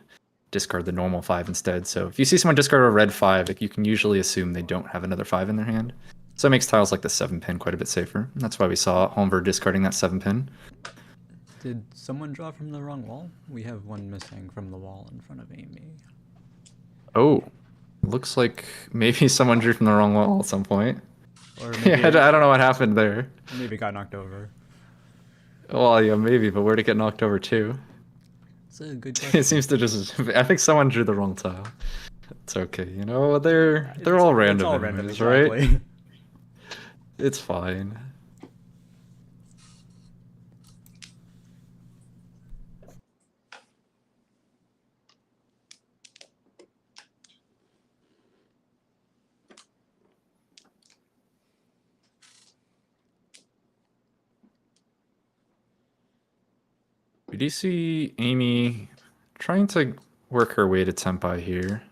discard the normal 5 instead. So if you see someone discard a red 5, you can usually assume they don't have another 5 in their hand. So it makes tiles like the 7-pin quite a bit safer. And that's why we saw Honver discarding that 7-pin. Did someone draw from the wrong wall? We have one missing from the wall in front of Amy. Oh, looks like maybe someone drew from the wrong wall at some point. Or maybe Yeah, I don't know what happened there. maybe it got knocked over. Well, yeah, maybe, but where'd it get knocked over to? It's a good question. It seems to just. I think someone drew the wrong tile. It's okay, you know. They're all random, It's all random, anyways, right? exactly. It's fine. We do see Amy trying to work her way to Tenpai here.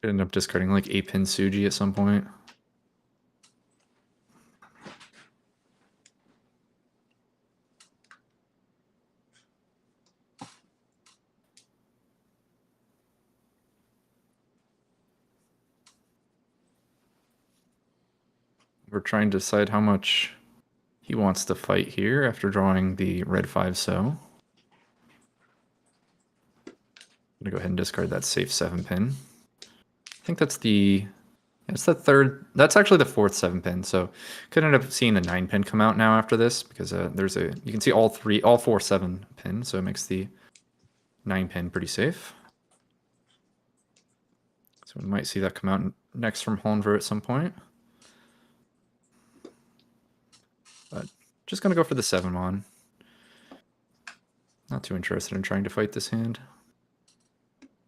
End up discarding like 8-pin Suji at some point. We're trying to decide how much he wants to fight here after drawing the red 5 so. I'm gonna go ahead and discard that safe 7-pin. I think that's it's the third, that's actually the fourth 7-pin, so could end up seeing the 9-pin come out now after this, because you can see all 4 7-pin, so it makes the 9-pin pretty safe. So we might see that come out next from Honver at some point. But just gonna go for the 7-mon. Not too interested in trying to fight this hand.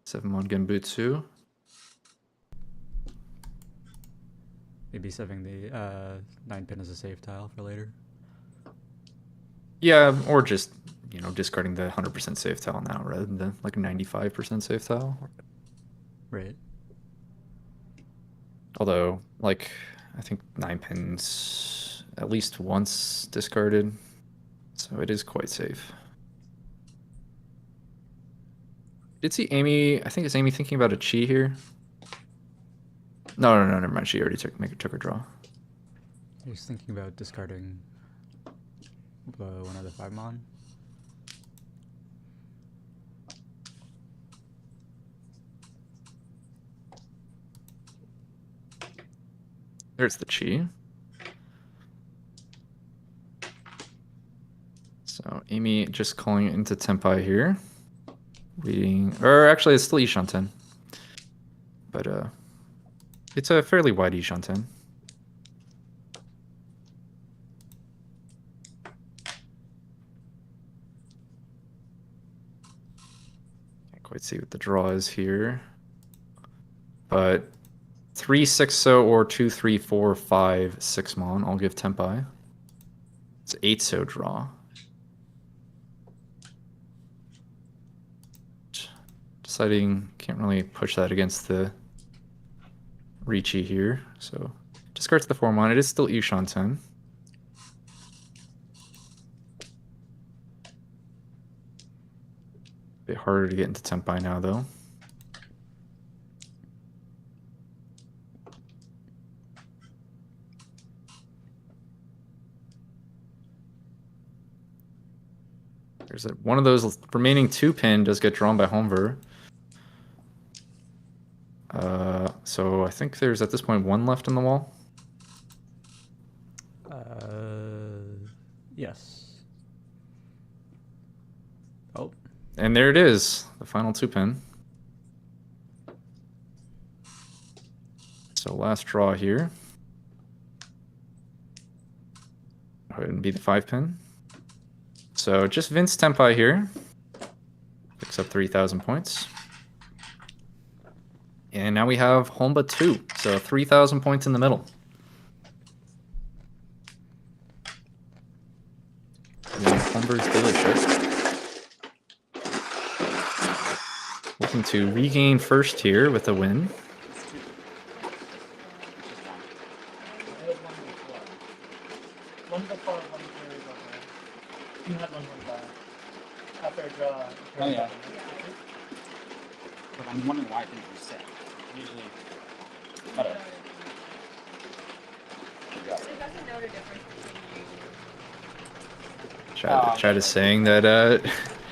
7-mon Genbutsu. Maybe saving the 9-pin as a save tile for later. Yeah, or just, you know, discarding the 100% safe tile now rather than like a 95% safe tile. Right. Although, like, I think 9-pin's at least once discarded, so it is quite safe. Did see Amy, I think it's Amy thinking about a chi here. No, never mind. She already took her draw. I was thinking about discarding one of the 5-mon. There's the chi. So Amy just calling it into Tenpai here. Waiting, or actually it's still Ishanten. But it's a fairly wide Ishanten. Can't quite see what the draw is here. But 3-6-0 or 2-3-4-5 6-mon, I'll give Tenpai. It's 8-so draw. Deciding, can't really push that against the Riichi here, so discards the 4-mon. It is still Ishanten. Bit harder to get into Tenpai now, though. There's one of those remaining 2 pin does get drawn by Honver. So I think there's at this point 1 left in the wall. Yes. Oh. And there it is, the final 2 pin. So last draw here. Go ahead and be the 5 pin. So just Vince Tempai here. Picks up 3,000 points. And now we have Honba 2. So 3,000 points in the middle. And then Honver's dealership. Looking to regain first here with a win. One before, one carries over. You had one back. After a draw. Oh, yeah. But I'm wondering why I didn't reset. Usually. I don't know. It doesn't note a difference between you. Chat is saying that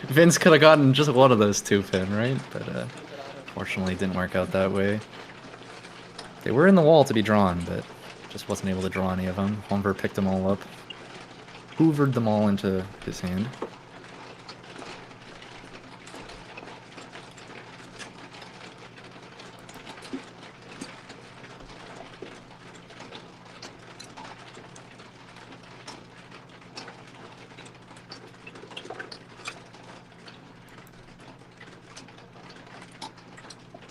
Vince could have gotten just one of those 2 pin, right? But fortunately it didn't work out that way. They were in the wall to be drawn, but just wasn't able to draw any of them. Honver picked them all up. Hoovered them all into his hand.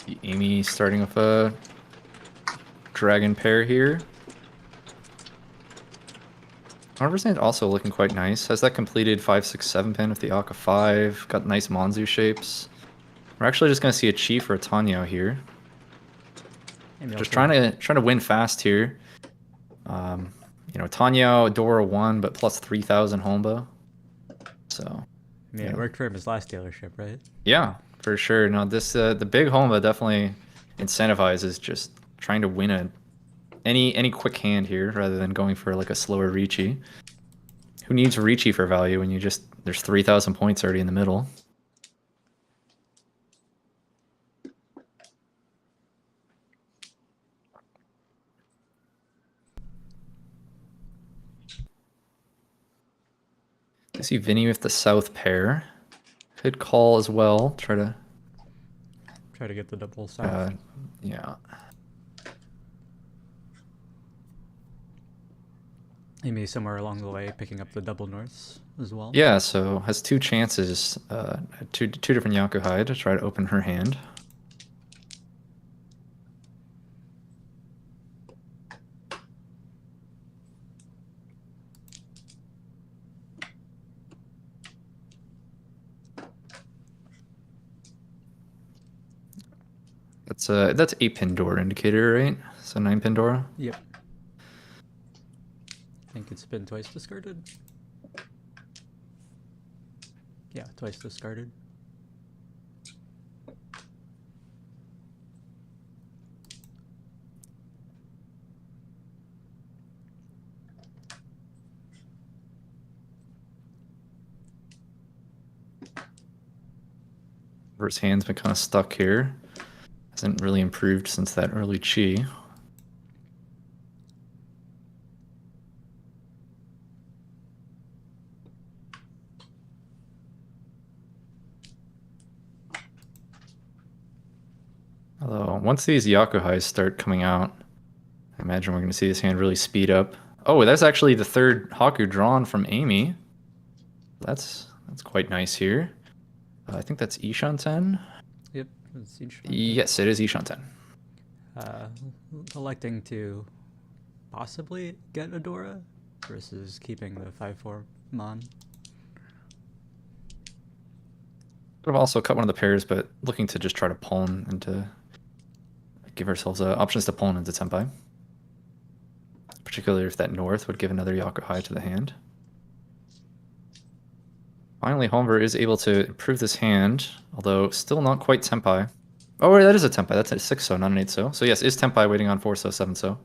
See Amy starting with a dragon pair here. Honver's hand also looking quite nice. Has that completed 5, 6, 7 pin with the Aka 5. Got nice Monzu shapes. We're actually just gonna see a Chief or a Tanyo here. Just trying to win fast here. You know, Tanyo, Dora 1, but plus 3,000 Honba. So Yeah, it worked for him his last dealership, right? yeah, for sure. No, this the big Honba definitely incentivizes just trying to win any quick hand here rather than going for like a slower Riichi. Who needs Riichi for value when there's 3,000 points already in the middle? I see Vinny with the south pair. Could call as well. Try to get the double south. Yeah. Amy somewhere along the way picking up the double norths as well. Yeah, so has 2 chances, two different Yakuhai to try to open her hand. That's 8-pin door indicator, right? So 9-pin door. Yep. I think it's been twice discarded. Yeah, twice discarded. His hand's been kind of stuck here. Hasn't really improved since that early Chi. Although, once these Yakuhais start coming out, I imagine we're going to see this hand really speed up. Oh, that's actually the 3rd Haku drawn from Amy. That's quite nice here. I think that's Ishanten. Yep, it's Ishanten. Yes, it is Ishanten. Electing to possibly get Adora versus keeping the 5-4 Mon. Could have also cut one of the pairs, but looking to just try to pawn and to give ourselves options to pawn into Senpai. Particularly if that north would give another Yakuhai to the hand. Finally, Honver is able to improve this hand, although still not quite Senpai. Oh, wait, that is a Senpai. That's a 6-so, not an 8-so. So yes, is Senpai waiting on 4-so, 7-so.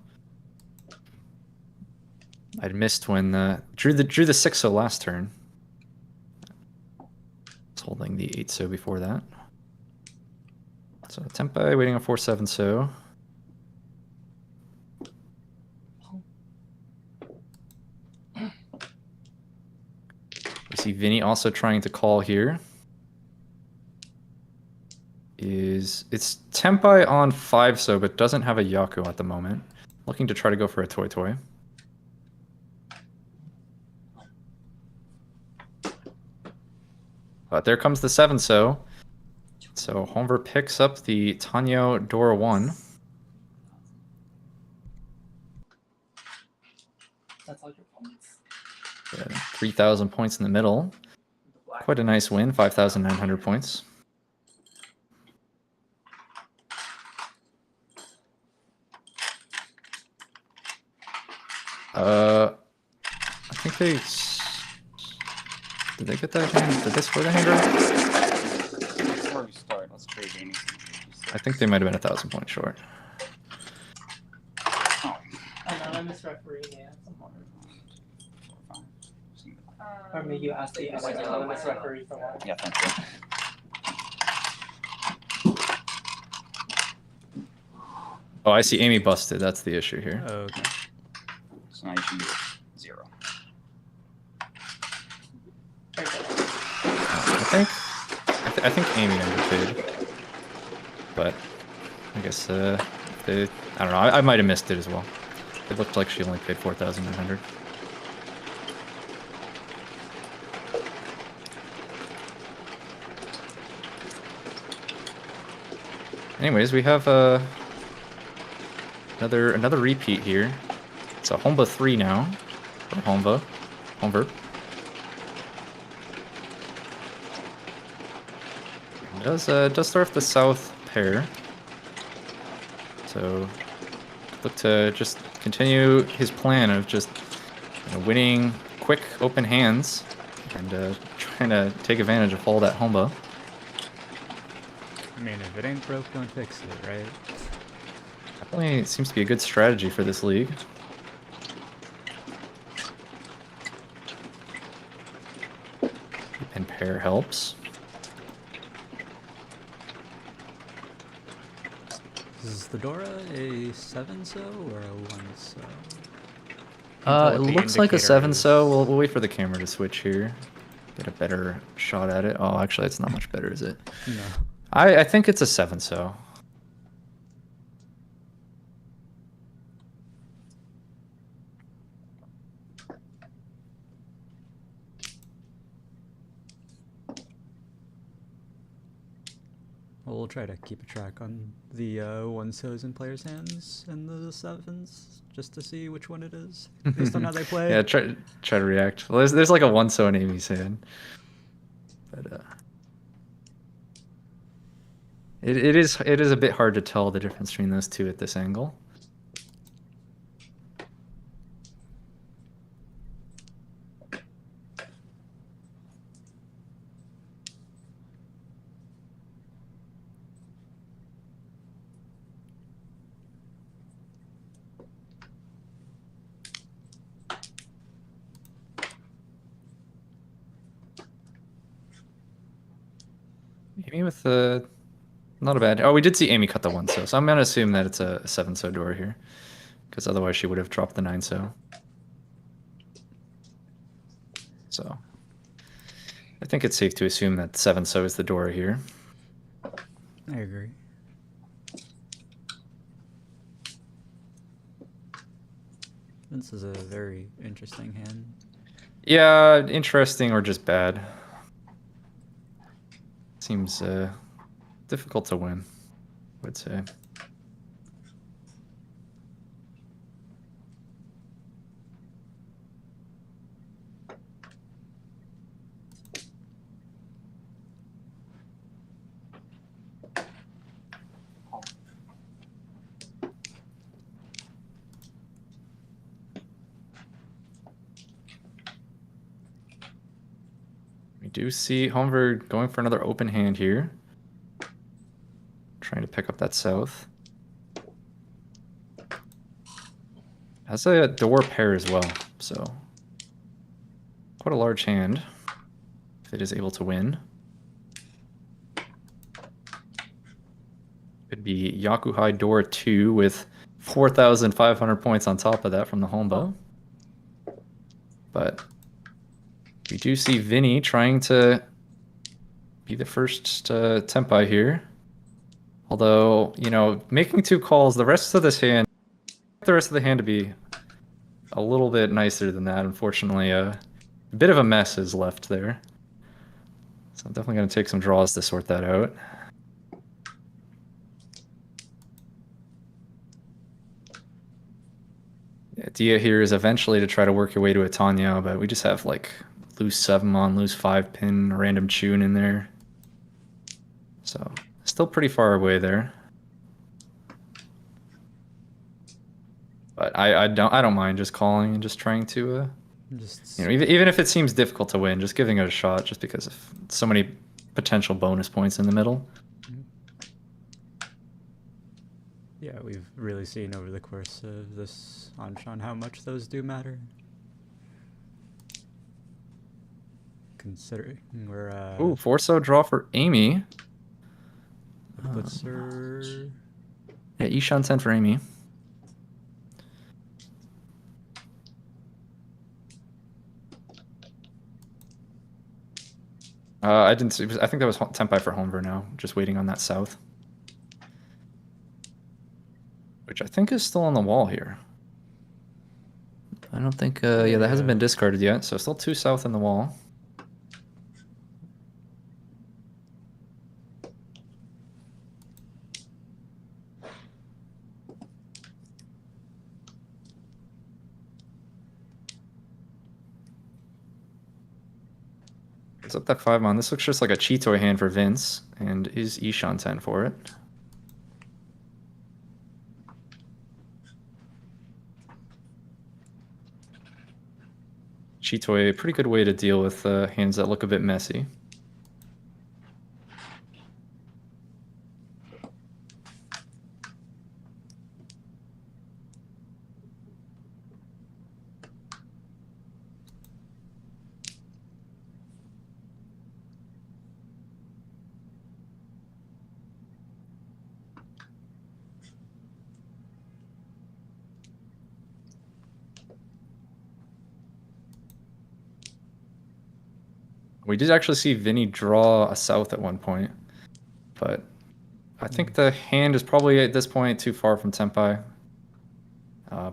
I'd missed when drew the 6-so last turn. It's holding the 8-so before that. So Tempai waiting on 4-7-so. We see Vinny also trying to call here. It's Tempai on 5-so, but doesn't have a Yaku at the moment. Looking to try to go for a Toy Toy. But there comes the 7-so. So Honver picks up the Tanyo Dora 1. That's all your points. 3,000 points in the middle. Quite a nice win, 5,900 points. I think they... Did they get that hand? Did they score the hand right? Before we start, let's trade Vinny. I think they might have been 1,000 points short. Oh, I know, I miss refereeing, yeah. 1, 2, 3, 4, 5. Or maybe you asked the other miss referee for one. Yeah, thank you. Oh, I see Amy busted. That's the issue here. Okay. So now you should do 0. I think Amy underpaid. But I guess I don't know. I might have missed it as well. It looked like she only paid 4,900. Anyways, we have another repeat here. It's a Honva 3 now. Or Honver. Does start with the south pair. So look to just continue his plan of just winning quick open hands and trying to take advantage of all that Honva. I mean, if it ain't broke, don't fix it, right? Definitely seems to be a good strategy for this league. And pair helps. Is the Dora a 7-so or a 1-so? It looks like a 7-so. We'll wait for the camera to switch here. Get a better shot at it. Oh, actually, it's not much better, is it? No. I think it's a 7-so. We'll try to keep a track on the 1-sos in players' hands and the 7s, just to see which one it is, based on how they play. Yeah, try to react. Well, there's like a 1-so in Amy's hand. But it is a bit hard to tell the difference between those two at this angle. Amy with the... Not a bad... Oh, we did see Amy cut the 1-so, so I'm going to assume that it's a 7-so door here. Because otherwise she would have dropped the 9-so. So... I think it's safe to assume that 7-so is the door here. I agree. This is a very interesting hand. Yeah, interesting or just bad. Seems difficult to win, I would say. We do see Honver going for another open hand here. Trying to pick up that south. Has a door pair as well, so quite a large hand if it is able to win. the Yakuhai Door 2 with 4,500 points on top of that from the Honba. But we do see Vinny trying to be the first Tenpai here. Although, you know, making 2 calls, the rest of this hand, the rest of the hand to be a little bit nicer than that. Unfortunately, a bit of a mess is left there. So I'm definitely going to take some draws to sort that out. The idea here is eventually to try to work your way to a Tanya, but we just have like loose 7-mon, loose 5-pin, random tune in there. So still pretty far away there. But I don't mind just calling and just trying to you know, even if it seems difficult to win, just giving it a shot just because of so many potential bonus points in the middle. Yeah, we've really seen over the course of this Anshan how much those do matter. Considering we're Ooh, 4-so draw for Amy. Blitzer. Yeah, Ishan 10 for Amy. I didn't see. I think that was Tenpai for Honver now. Just waiting on that south, which I think is still on the wall here. I don't think. Yeah, that hasn't been discarded yet. So still 2 south in the wall. It's up that 5-mon. This looks just like a Chitoy hand for Vince, and is Ishan 10 for it. Chitoy, a pretty good way to deal with hands that look a bit messy. We did actually see Vinny draw a south at one point, but I think the hand is probably at this point too far from Tenpai.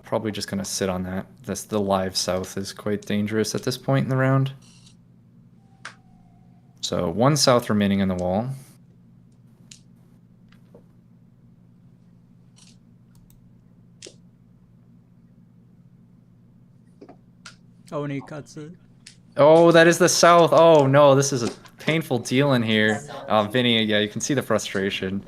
Probably just going to sit on that. The live south is quite dangerous at this point in the round. So 1 south remaining in the wall. Oh, and he cuts it. Oh, that is the south. Oh no, this is a painful deal in here. Vinny, yeah, you can see the frustration.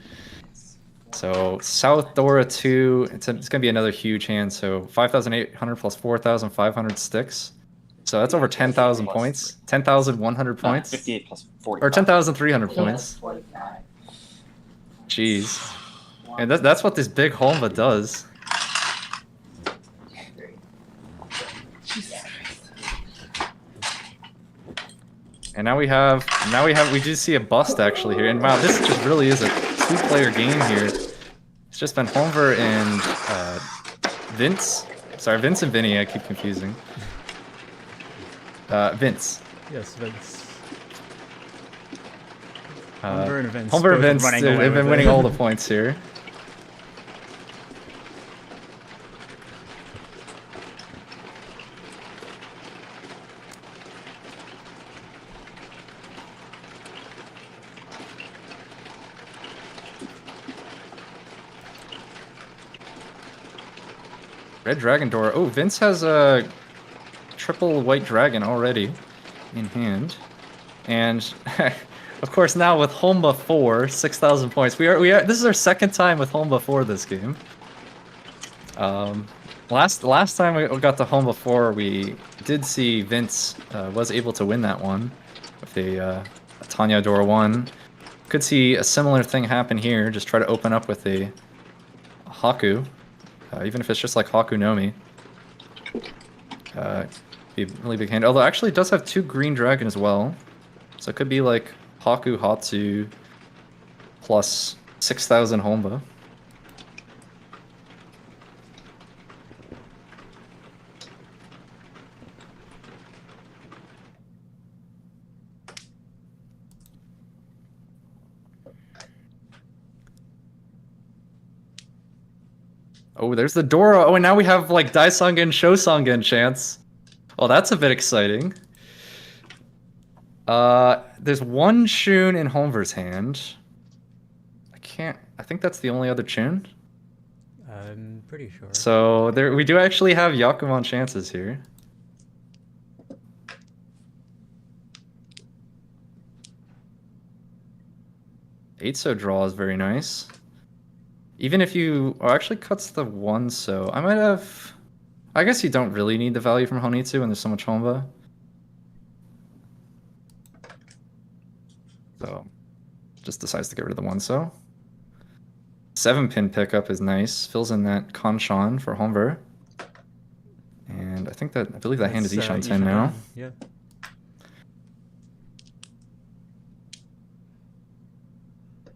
So south Dora 2, it's going to be another huge hand. So 5,800 plus 4,500 sticks. So that's over 10,000 points. 10,100 points. 58 plus 40. Or 10,300 points. Jeez. And that's what this big Honva does. And now we do see a bust actually here. And wow, this just really is a 2-player game here. It's just been Honver and Vince. Sorry, Vince and Vinny, I keep confusing. Vince. Yes, Vince. Honver and Vince. Honver and Vince, running they've away been with winning it. all the points here. Red Dragon Door. Oh, Vince has a triple white dragon already in hand. And of course now with Honba 4, 6,000 points. We are this is our second time with Honba 4 this game. Last time we got to Honba 4, we did see Vince was able to win that one with a Tanya Door 1. Could see a similar thing happen here. Just try to open up with a Haku. Even if it's just like Haku Nomi. Be a really big hand. Although actually it does have 2 green dragon as well. So it could be like Haku Hatsu plus 6,000 Honba. Oh, there's the Dora. Oh, and now we have like Daisongen, Shosongen chance. Oh, that's a bit exciting. There's one Shun in Honver's hand. I think that's the only other Chun. I'm pretty sure. So there, we do actually have Yakumen chances here. Eight-so draw is very nice. Even if you... Oh, actually cuts the one-so. I might have... I guess you don't really need the value from Honitsu when there's so much Honva. So, just decides to get rid of the one-so. 7-pin pickup is nice. Fills in that Kanshan for Honver. And I believe that hand is Ishan 10 now. Yeah.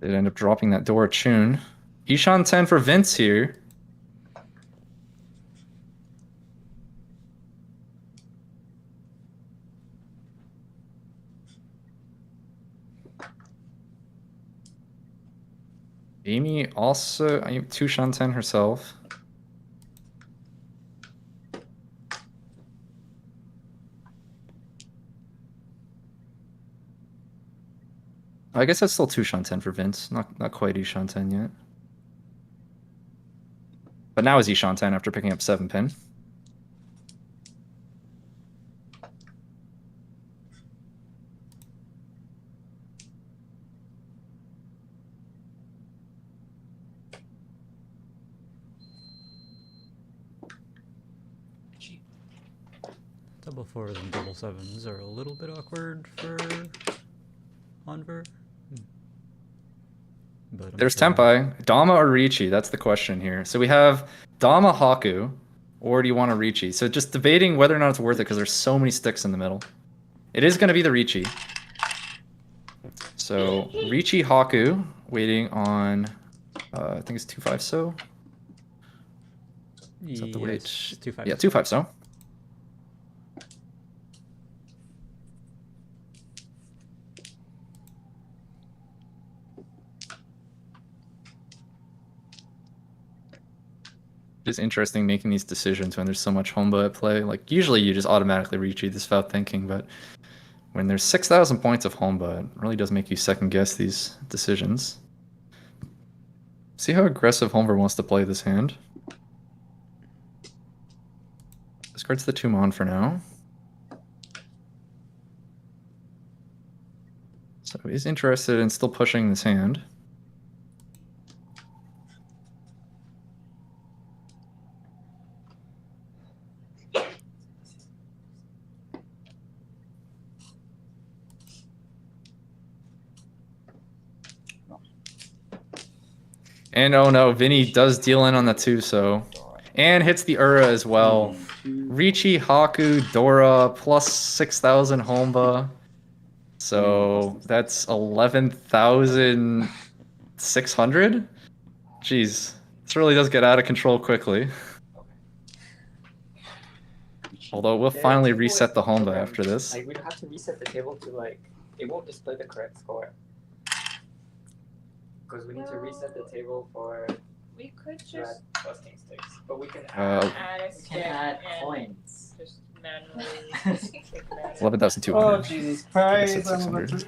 They'd end up dropping that Dora Chun. Ishan 10 for Vince here. Amy also, I mean, 2 Shanten herself. I guess that's still 2 Shanten for Vince. Not quite Ishanten yet. But now is Ishanten after picking up 7-pin. Double fours and double sevens are a little bit awkward for Honver. But There's Tenpai. Dama or Riichi? That's the question here. So we have Dama Haku, or do you want a Riichi? So just debating whether or not it's worth it because there's so many sticks in the middle. It is going to be the Riichi. So Riichi Haku, waiting on, I think it's 2-5-so. Is that the weight? 2-5. Yeah, 2-5-so. It's interesting making these decisions when there's so much Honba at play. Like, usually you just automatically retreat this without thinking, but when there's 6,000 points of Honba, it really does make you second guess these decisions. See how aggressive Honver wants to play this hand. Discards the 2-mon for now. So he's interested in still pushing this hand. And oh no, Vinny does deal in on the 2-so. And hits the Ura as well. Riichi, Haku, Dora, plus 6,000 Honba. So that's 11,600? Jeez, this really does get out of control quickly. Although we'll finally reset the Honba after this. Like, we'd have to reset the table to, like, it won't display the correct score. Because we need to reset the table for We could red just plus king sticks. But we can Uh, add a we stick can add and coins. just manually click that. 11,200. Oh, Jesus Christ. Guess it's 600.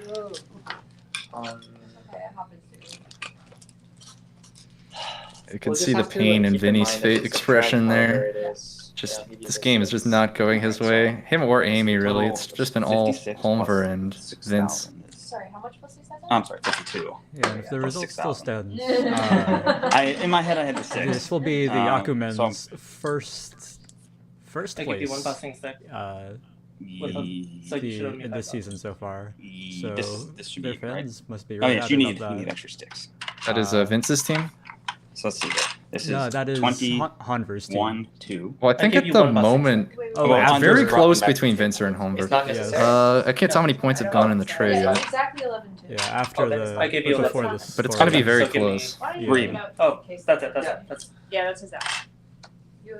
Um, Okay, it happens to me. You can we'll see just the have to, pain like, in keep Vinny's mind that it's expression however there. it is. Just Yeah, he this uses game is just not going his way. Him or Amy, really. It's just been all 56 Honver plus and 6,000 Vince. is- Sorry, how much was he said? I'm sorry, 52. Yeah, if the plus result still 6,000. stands, In my head, I had the 6. this will be the Yakumen's so- first I give you one place passing stick. With a- so you should only in have this season that. so far. So This should their be right. fans must be Oh really yes, happy you need about that. extra sticks. That is Vince's team? So let's see here. This No, is that is 21, Honver's team. 2. Well, I think give at you the one passing moment, Wait, wait, Oh, wait. wait, it's Honver's very dropping close back. between Vincer and It's Honver. not Yes. necessary. I can't tell how many points have gone in the trade Yeah, yet. it's exactly 11-2. Yeah, after then it's the fine. I give you before 11. this. But it's score. gonna be very So give me- close. Why don't you Read. think about Oh, case that's it. study? That's it. That's Yeah, that's his app. You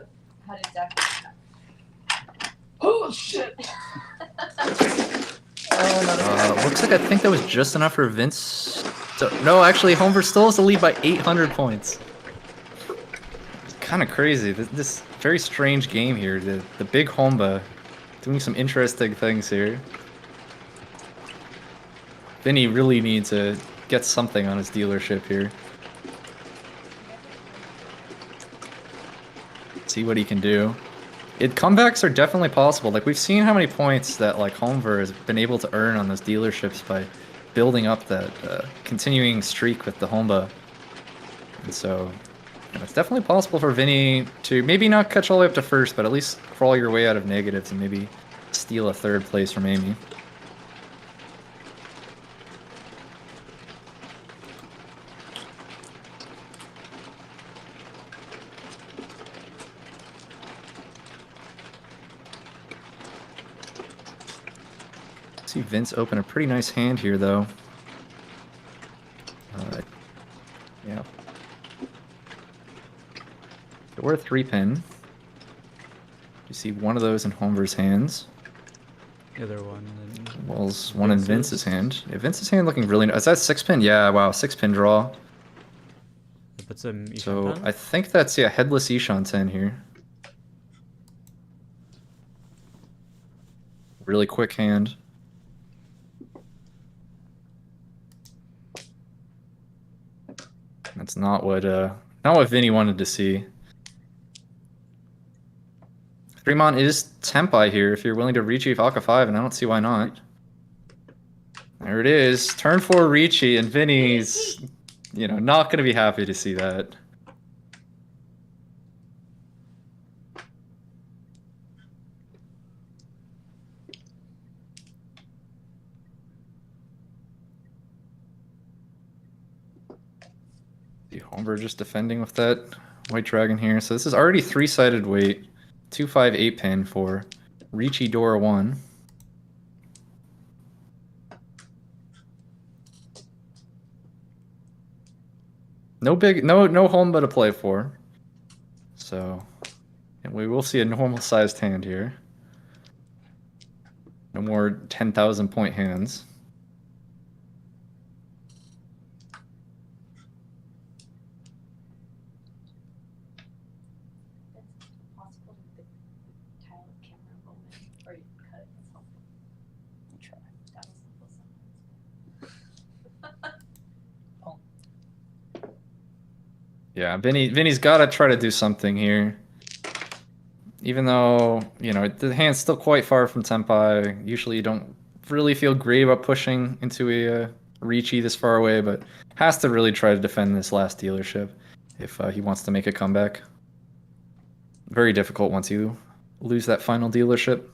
had a deck. Oh shit! Looks like I think that was just enough for Vince. No, actually, Honver still has the lead by 800 points. kind of crazy. This very strange game here. The big Honba doing some interesting things here. Vinny really needs to get something on his dealership here. See what he can do. Comebacks are definitely possible. Like, we've seen how many points that like Honver has been able to earn on those dealerships by building up that continuing streak with the Honba. And so, it's definitely possible for Vinny to maybe not catch all the way up to first, but at least crawl your way out of negatives and maybe steal a third place from Amy. See Vince open a pretty nice hand here, though. Yeah. So we're a 3-pin. You see one of those in Honver's hands. The other one. Well, there's one in Vince's hand. Yeah, Vince's hand looking really nice. Is that 6-pin? Yeah, wow, 6-pin draw. Put some So Ishan I think that's, yeah, headless Ishan 10 here. Really quick hand. That's not what Vinny wanted to see. Fremont is Tempai here if you're willing to Riichi Valka 5, and I don't see why not. There it is. Turn 4 Riichi, and Vinny's, not going to be happy to see that. Honver just defending with that White Dragon here. So this is already 3-sided weight. 2-5-8 pin for Riichi Dora 1. No Honba to play for. So, and we will see a normal sized hand here. No more 10,000 point hands. Yeah, Vinny's got to try to do something here. Even though, the hand's still quite far from Tempai. Usually you don't really feel great about pushing into a Riichi this far away, but has to really try to defend this last dealership if he wants to make a comeback. Very difficult once you lose that final dealership.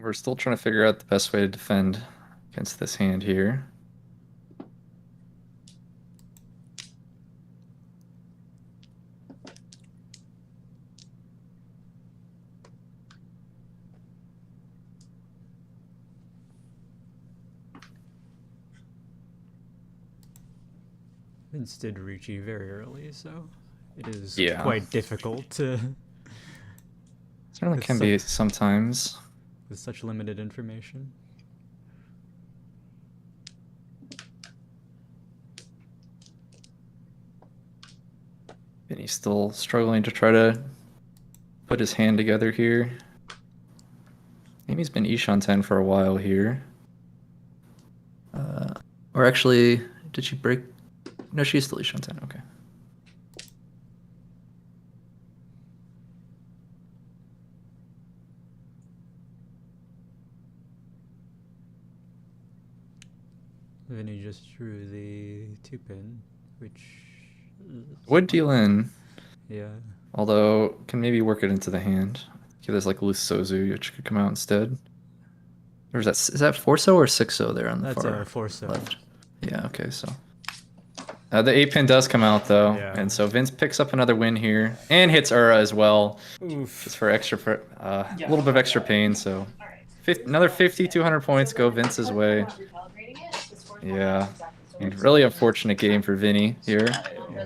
We're still trying to figure out the best way to defend against this hand here. Vince did Riichi very early, so it is Yeah. quite difficult to. Certainly It's can be sometimes. with such limited information. And he's still struggling to try to put his hand together here. Amy's been Ishan 10 for a while here. Or actually, did she break? No, she's still Ishan 10, okay. Vinny just drew the 2-pin, which Would deal in. yeah. Although, can maybe work it into the hand. Okay, there's like loose Sozu, which could come out instead. Or is that 4-so or 6-so there on the That's far a 4-so. left? Yeah, okay, so. The 8-pin does come out though, Yeah. and so Vince picks up another win here, and hits Ura as well, Oof. just for a little bit of extra pain, so. Another 50, 200 points go Vince's way. Yeah, and really unfortunate game for Vinny here. Yeah.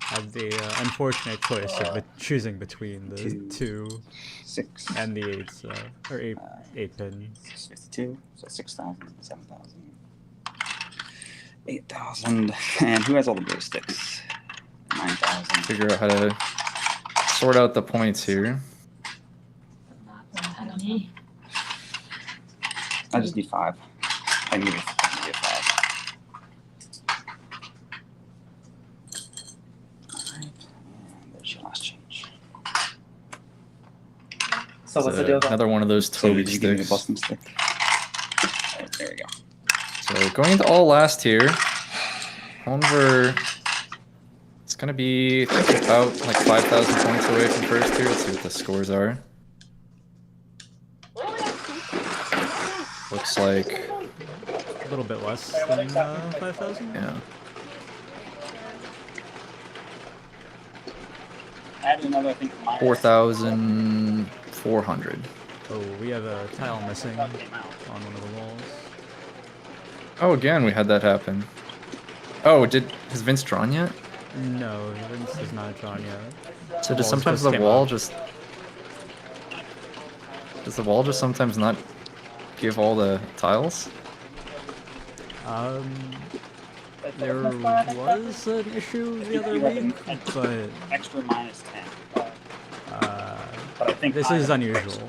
Had the unfortunate choice of choosing between the 2 6. and the 8, or 8 pin. 52. So 6,000, 7,000, 8,000. And who has all the blue sticks? 9,000. Figure out how to sort out the points here. I just need 5. I need a 5. Alright. And there's your last change. So what's the deal? Another one of those So Toby did you give me the sticks. Boston stick? Alright, there you go. So going into all last here, Honver, it's going to be I think about like 5,000 points away from first here. Let's see what the scores are. Looks like, A little bit less than 5,000? yeah. Add another, I think, minus 4,400. Oh, we have a tile missing on one of the walls. Oh, again, we had that happen. Oh, has Vince drawn yet? No, Vince is not drawn yet. So does Walls sometimes just the came wall up. just... Does the wall just sometimes not give all the tiles? There was an issue the other week, but extra minus 10. But I think this is unusual.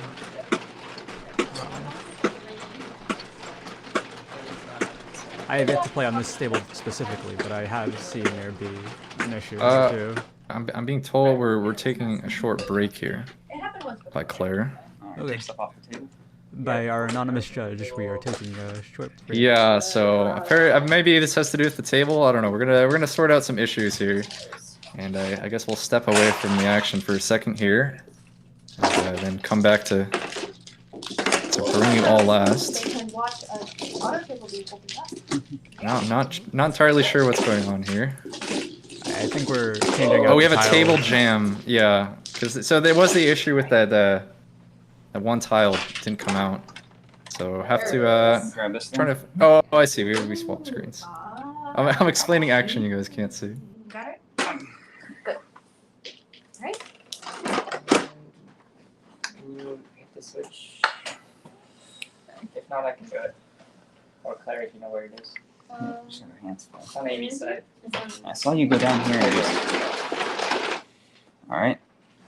I have yet to play on this stable specifically, but I have seen there be an issue too. I'm being told we're taking a short break here by Claire. Alright, take stuff off the table. By our anonymous judge, we are taking a short break. Yeah, so maybe this has to do with the table. I don't know. We're gonna sort out some issues here, and I guess we'll step away from the action for a second here, and then come back to bring you all last. Not entirely sure what's going on here. I think we're changing out Oh, we have the a tile. table jam. Yeah, so there was the issue with that one tile didn't come out. So have to Grab this trying thing. to. Oh, I see. We swapped screens. I'm explaining action. You guys can't see. Got it? Good. Right? Hit the switch. If not, I can do it. Or Claire, if you know where it is. Just have your hands full. It's on Amy's side. I saw you go down here and just. Alright.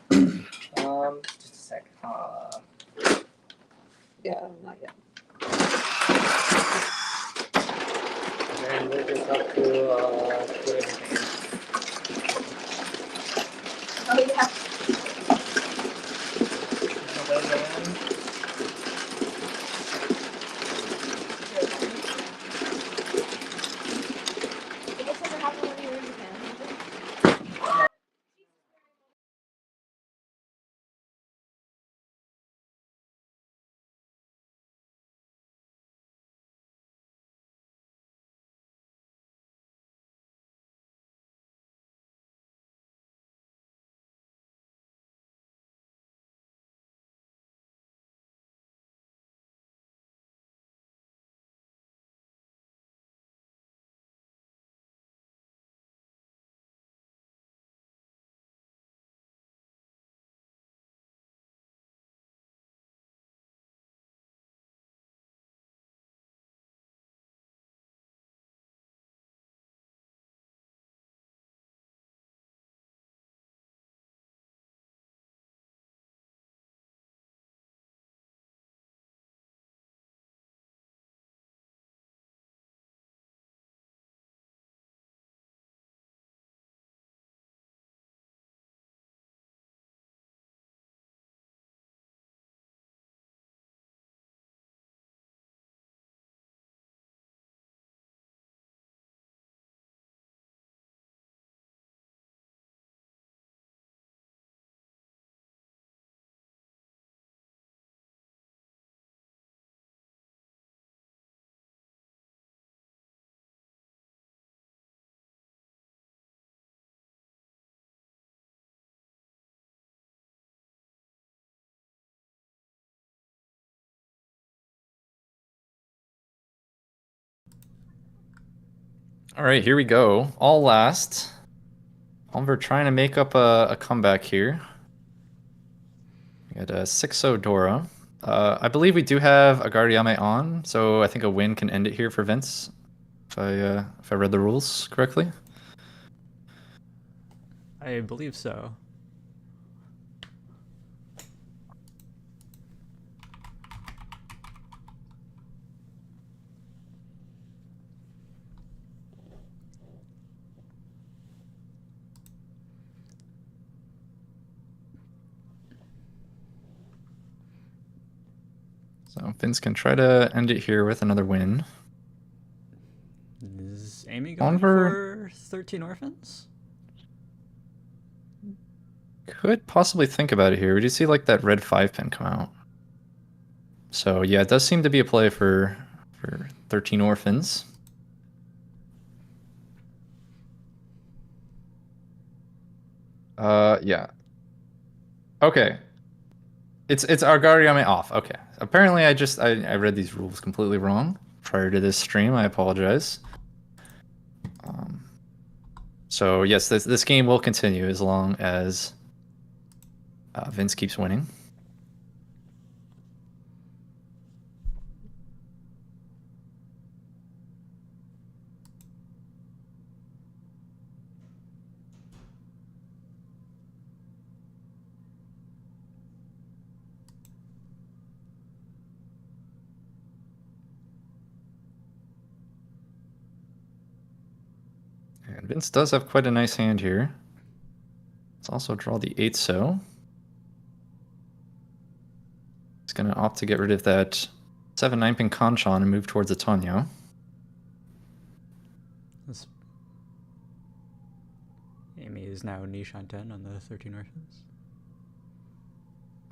Just a sec. Yeah, not yet. Then move this up to everything. Oh, yeah. All right, here we go. All last. Honver trying to make up a comeback here. We got a 6-0 Dora. I believe we do have a Guardiame on, so I think a win can end it here for Vince. If I read the rules correctly. I believe so. So Vince can try to end it here with another win. Is Amy going Honver for 13 orphans? could possibly think about it here. We do see like that red 5-pin come out. So yeah, it does seem to be a play for 13 orphans. Yeah. Okay. It's Argariame off. Okay. Apparently I read these rules completely wrong prior to this stream. I apologize. So yes, this game will continue as long as Vince keeps winning. And Vince does have quite a nice hand here. Let's also draw the 8-so. He's going to opt to get rid of that 7-9 pin Kanchan and move towards a Tonyo. Amy is now Nishan 10 on the 13 orphans.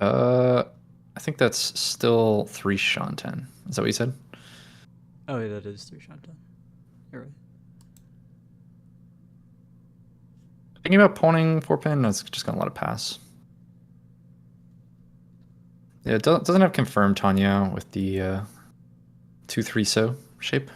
I think that's still 3 Shanten. Is that what you said? Oh, yeah, that is 3 Shan 10. You're right. Thinking about pawning 4-pin, that's just gonna let it pass. Yeah, it doesn't have confirmed Tanya with the 2-3-so shape.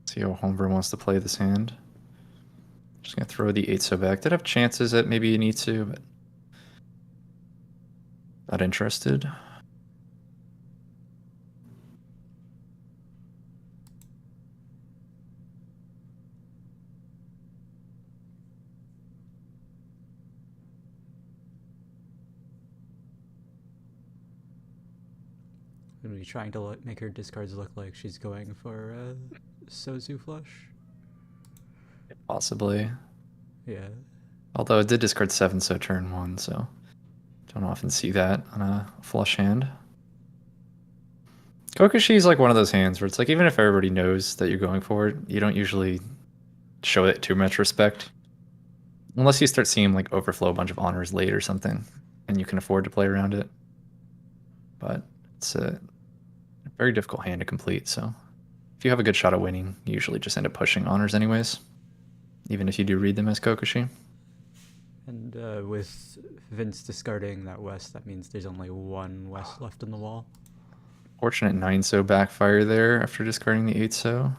See how Honver wants to play this hand. Just gonna throw the 8-so back. Did have chances that maybe you need to, but not interested. Gonna be trying to make her discards look like she's going for Sozu flush. Possibly. Yeah. Although it did discard 7, so turn 1, so don't often see that on a flush hand. Kokushi is like one of those hands where it's like, even if everybody knows that you're going for it, you don't usually show it too much respect. Unless you start seeing like overflow a bunch of honors late or something, and you can afford to play around it. But it's a very difficult hand to complete, so if you have a good shot at winning, you usually just end up pushing honors anyways, even if you do read them as Kokushi. And with Vince discarding that west, that means there's only 1 west left in the wall. Fortunate 9-so backfire there after discarding the 8-so.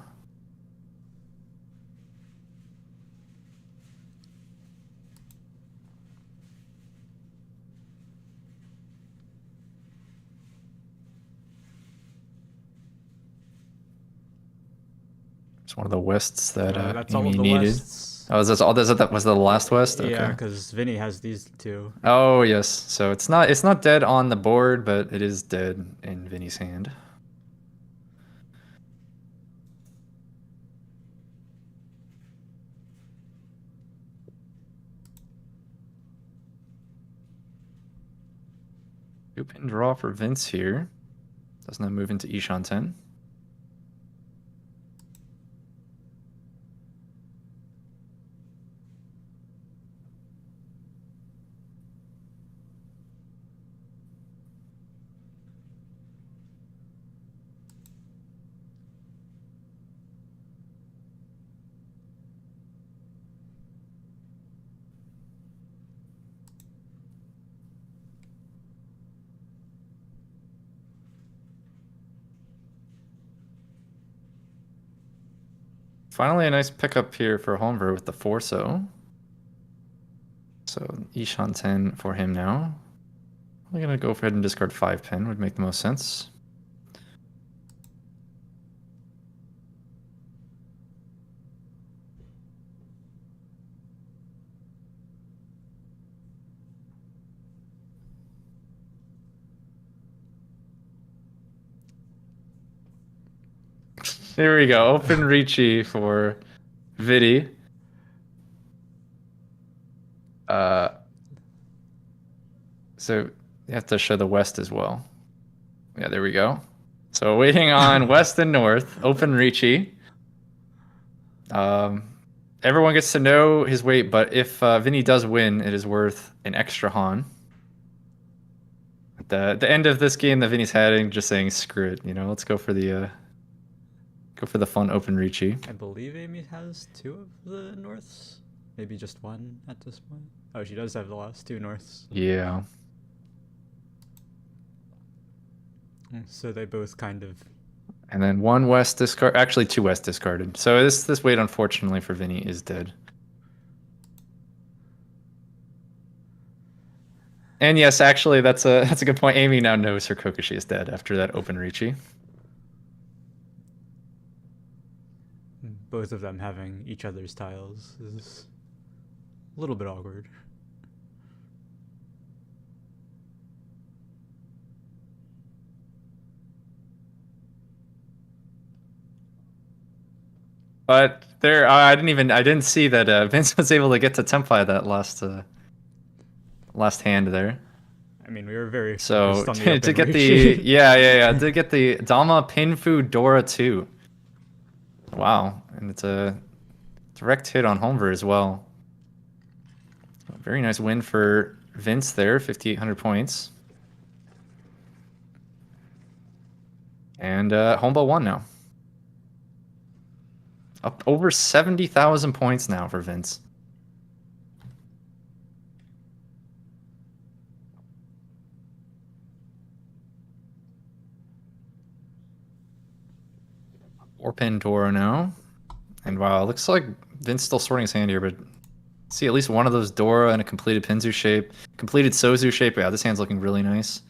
It's one of the wests that That's Amy all of the needed. wests. Oh, is that all? That was the last west? Okay. Yeah, because Vinny has these 2. Oh yes, so it's not dead on the board, but it is dead in Vinny's hand. Two pin draw for Vince here. Doesn't that move into Ishan 10? finally a nice pickup here for Honver with the 4-so. So Ishan 10 for him now. We're gonna go ahead and discard 5 pin, would make the most sense. Here we go. Open Riichi for Vinny. So you have to show the west as well. Yeah, there we go. So waiting on west and north. Open Riichi. Everyone gets to know his weight, but if Vinny does win, it is worth an extra Han. At the end of this game that Vinny's having, just saying screw it. You know, let's go for the fun open Riichi. I believe Amy has 2 of the norths. Maybe just 1 at this point. Oh, she does have the last 2 norths. Yeah. So they both kind of... And then 1 west discard. Actually, 2 west discarded. So this weight, unfortunately for Vinny, is dead. And yes, actually, that's a good point. Amy now knows her Kokushi is dead after that open Riichi. Both of them having each other's tiles is a little bit awkward. But there, I didn't see that Vince was able to get to Tempai that last hand there. I mean, we were very So focused on the to open get Riichi. to get the Dama Pinfu Dora 2. Wow, and it's a direct hit on Honver as well. Very nice win for Vince there, 5,800 points. And Honba won now. Up over 70,000 points now for Vince. Or pin Toro now. And wow, it looks like Vince still sorting his hand here, but see at least one of those Dora and a completed Pinzu shape. Completed Sozu shape. Yeah, this hand's looking really nice.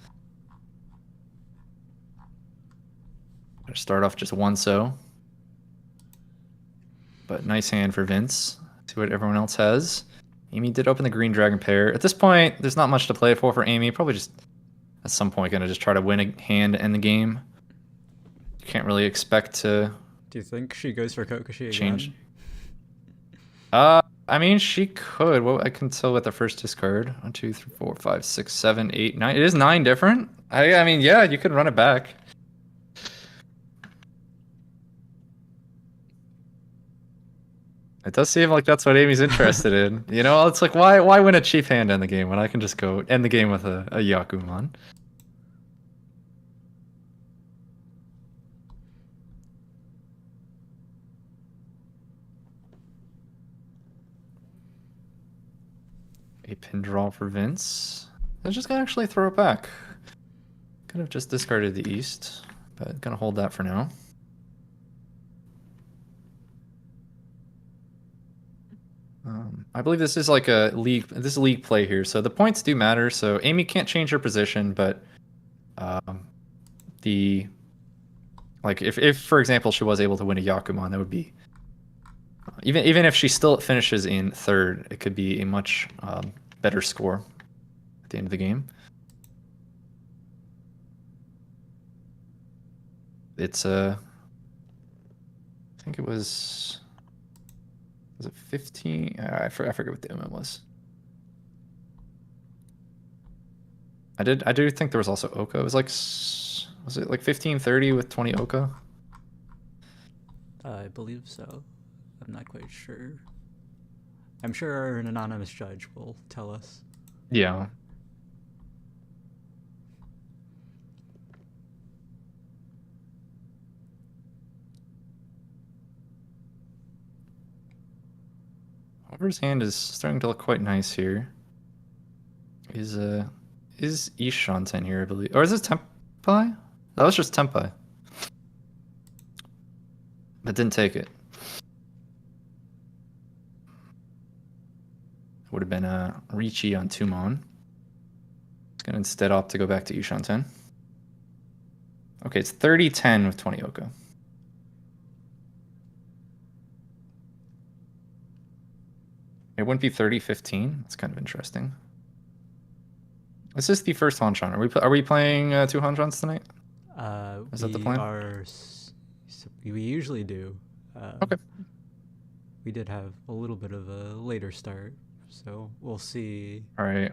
Better start off just 1-so. But nice hand for Vince. See what everyone else has. Amy did open the green dragon pair. At this point, there's not much to play for Amy. Probably just at some point gonna just try to win a hand to end the game. You can't really expect to... Do you think she goes for Kokushi again? Change. I mean, she could. Well, I can tell with the first discard. 1, 2, 3, 4, 5, 6, 7, 8, 9. It is 9 different. I mean, yeah, you could run it back. It does seem like that's what Amy's interested in. You know, it's like, why win a cheap hand in the game when I can just go end the game with a Yakumen? A pin draw for Vince. I'm just gonna actually throw it back. Could have just discarded the east, but gonna hold that for now. I believe this is like a league. This is league play here, so the points do matter. So Amy can't change her position, but if for example she was able to win a Yakumen, that would be even if she still finishes in 3rd, it could be a much better score at the end of the game. It's I think it was it 15? I forget what the MM was. I do think there was also Oka. It was like, was it like 1530 with 20 Oka? I believe so. I'm not quite sure. I'm sure an anonymous judge will tell us. Yeah. Honver's hand is starting to look quite nice here. Is Ishan 10 here, I believe. Or is this Tempai? That was just Tempai. But didn't take it. would have been Riichi on 2 Mon. It's going to instead opt to go back to Ishanten. Okay, it's 30-10 with 20 Oko. It wouldn't be 30-15. That's kind of interesting. This is the first Hanshan. Are we playing 2 Hanshans tonight? Is that the plan? We usually do. Okay. We did have a little bit of a later start, so we'll see. All right.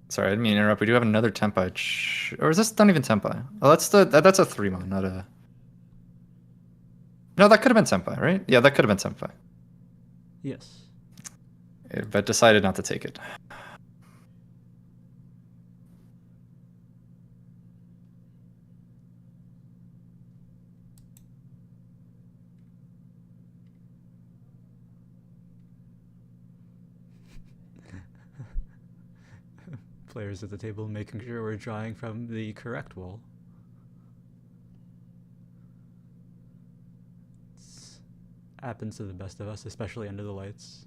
Sorry, I didn't mean to interrupt. We do have another Tenpai. Or is this not even Tenpai? Oh, that's a 3 Mon, not a... No, that could have been Tenpai, right? Yeah, that could have been Tenpai. Yes. But decided not to take it. Players at the table making sure we're drawing from the correct wall. It happens to the best of us, especially under the lights.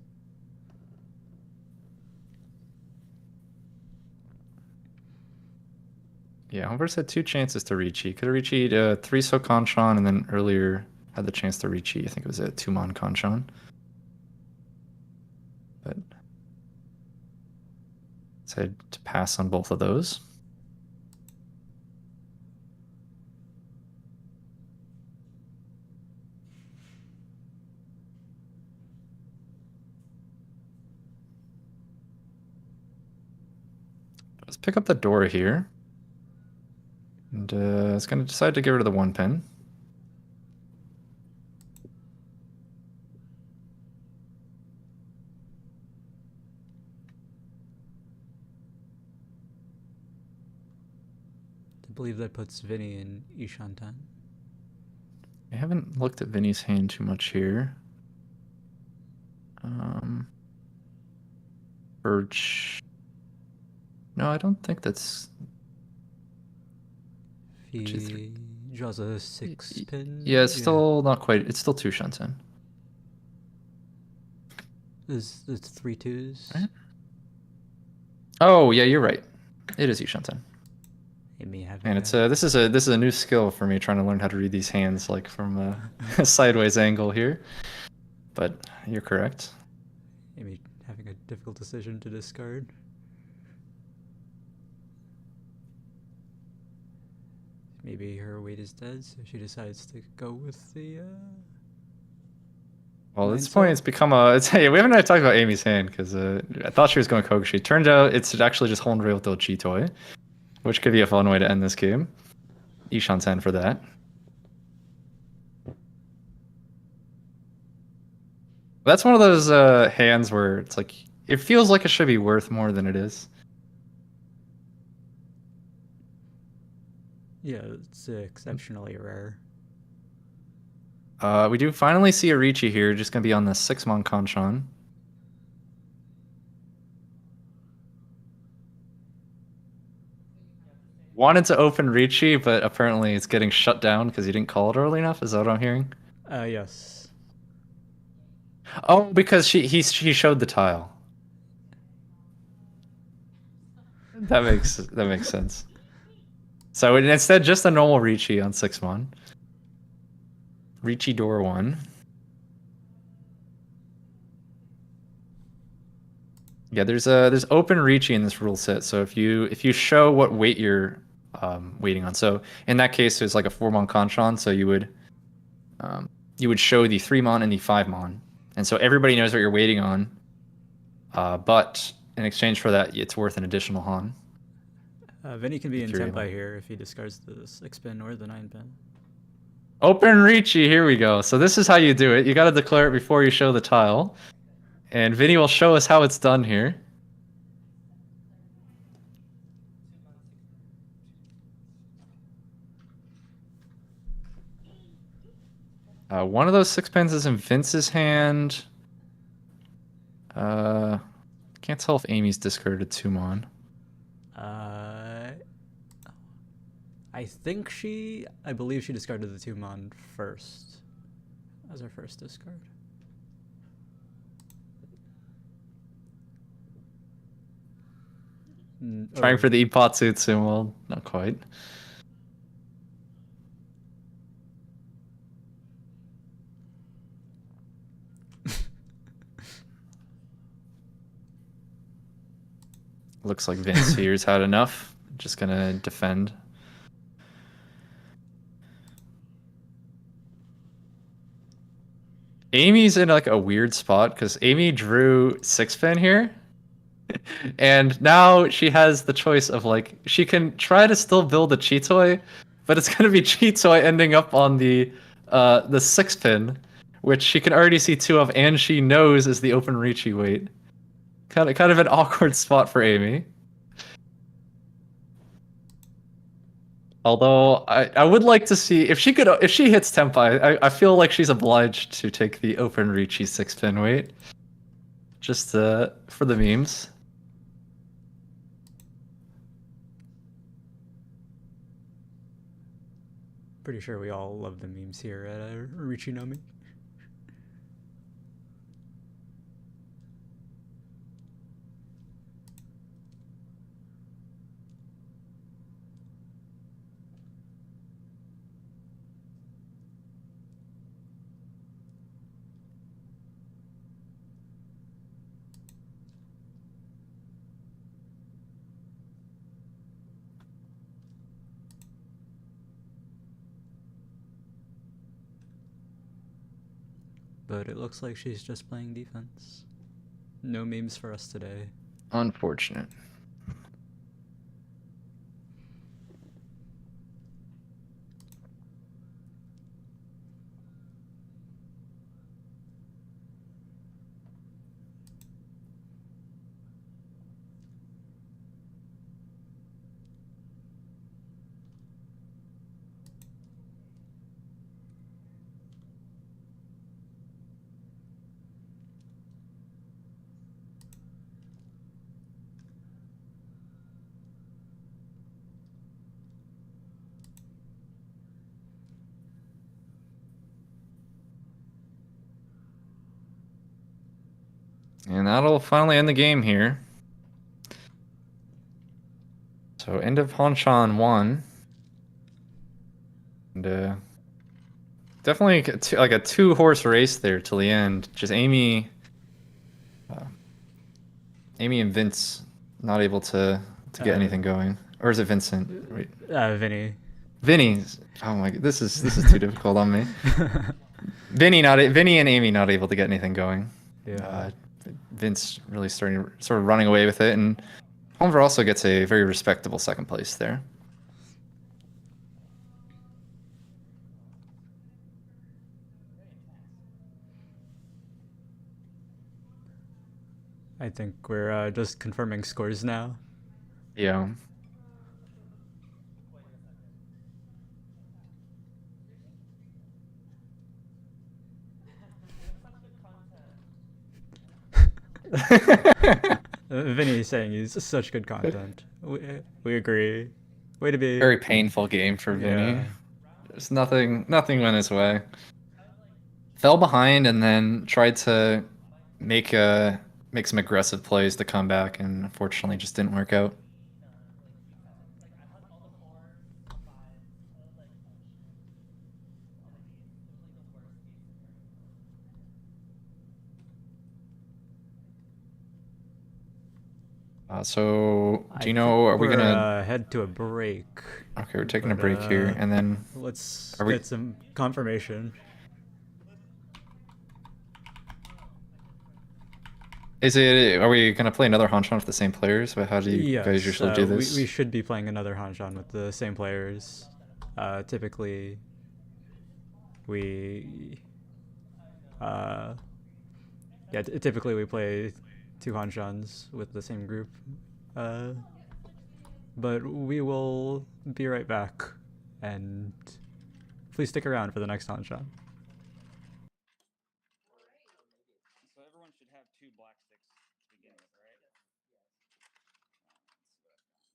Yeah, Honver's had 2 chances to Riichi. Could have Riichi'd 3 So Kanshan, and then earlier had the chance to Riichi. I think it was a 2 Mon Kanshan. But decided to pass on both of those. Let's pick up the door here. And it's going to decide to get rid of the 1 pin. I believe that puts Vinny in Ishanten. I haven't looked at Vinny's hand too much here. Birch. No, I don't think that's... He draws a 6 pin. Yeah, it's still not quite. It's still 2 Shanten. It's 3 2s. Right. Oh yeah, you're right. It is Ishanten. And it's this is a new skill for me, trying to learn how to read these hands like from a sideways angle here. But you're correct. Amy having a difficult decision to discard. Maybe her weight is dead, so she decides to go with the. Well, at this point, it's become a. Hey, we haven't really talked about Amy's hand because I thought she was going Kokushi. Turns out it's actually just Honver with Chitoi, which could be a fun way to end this game. Ishanten for that. That's one of those hands where it's like it feels like it should be worth more than it is. Yeah, it's exceptionally rare. We do finally see a Riichi here, just gonna be on the 6 Mon Kanshan. Wanted to open Riichi, but apparently it's getting shut down because he didn't call it early enough. Is that what I'm hearing? Yes. Oh, because he showed the tile. That makes sense. So instead, just a normal Riichi on 6 Mon. Riichi door 1. Yeah, there's open Riichi in this rule set. So if you show what weight you're waiting on, so in that case it's like a 4 Mon Kanshan, so you would show the 3 Mon and the 5 Mon, and so everybody knows what you're waiting on. But in exchange for that, it's worth an additional Han. Vinny can be in Tenpai here if he discards the 6 pin or the 9 pin. Open Riichi, here we go. So this is how you do it. You got to declare it before you show the tile. And Vinny will show us how it's done here. One of those 6 pins is in Vince's hand. Can't tell if Amy's discarded 2 Mon. I believe she discarded the 2 Mon first as her first discard. Trying for the Ipatsutsu, well, not quite. Looks like Vince here's had enough. Just gonna defend. Amy's in like a weird spot because Amy drew 6-pin here. And now she has the choice of like she can try to still build a Chitoi, but it's gonna be Chitoi ending up on the 6-pin, which she can already see 2 of, and she knows is the open Riichi weight. Kind of an awkward spot for Amy. Although I would like to see if she hits Tenpai, I feel like she's obliged to take the open Riichi 6-pin weight. Just for the memes. Pretty sure we all love the memes here at Riichi Nomi. But it looks like she's just playing defense. No memes for us today. Unfortunate. And that'll finally end the game here. So end of Hanshan 1. And definitely like a 2-horse race there till the end. Just Amy and Vince not able to get anything going. Or is it Vincent? Wait. Vinny. Vinny. Oh my god, this is too difficult on me. Vinny and Amy not able to get anything going. Yeah. Vince really sort of running away with it, and Honver also gets a very respectable 2nd place there. I think we're just confirming scores now. Yeah. Vinny is saying he's such good content. We agree. Way to be. Very painful game for Vinny. Yeah. There's nothing went his way. Fell behind and then tried to make some aggressive plays to come back, and unfortunately just didn't work out. So do you know? Are we gonna head to a break? Okay, we're taking a break here, and then let's we... get some confirmation. Are we gonna play another Hanshan with the same players? But how do you guys usually do this? We should be playing another Hanshan with the same players. Typically, typically we play 2 Hanshans with the same group. But we will be right back, and please stick around for the next Hanshan. So everyone should have 2 black sticks to begin with, right?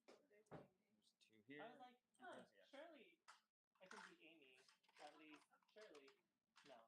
There's 2 here. I was like, surely I could be Amy, at least. Surely. No.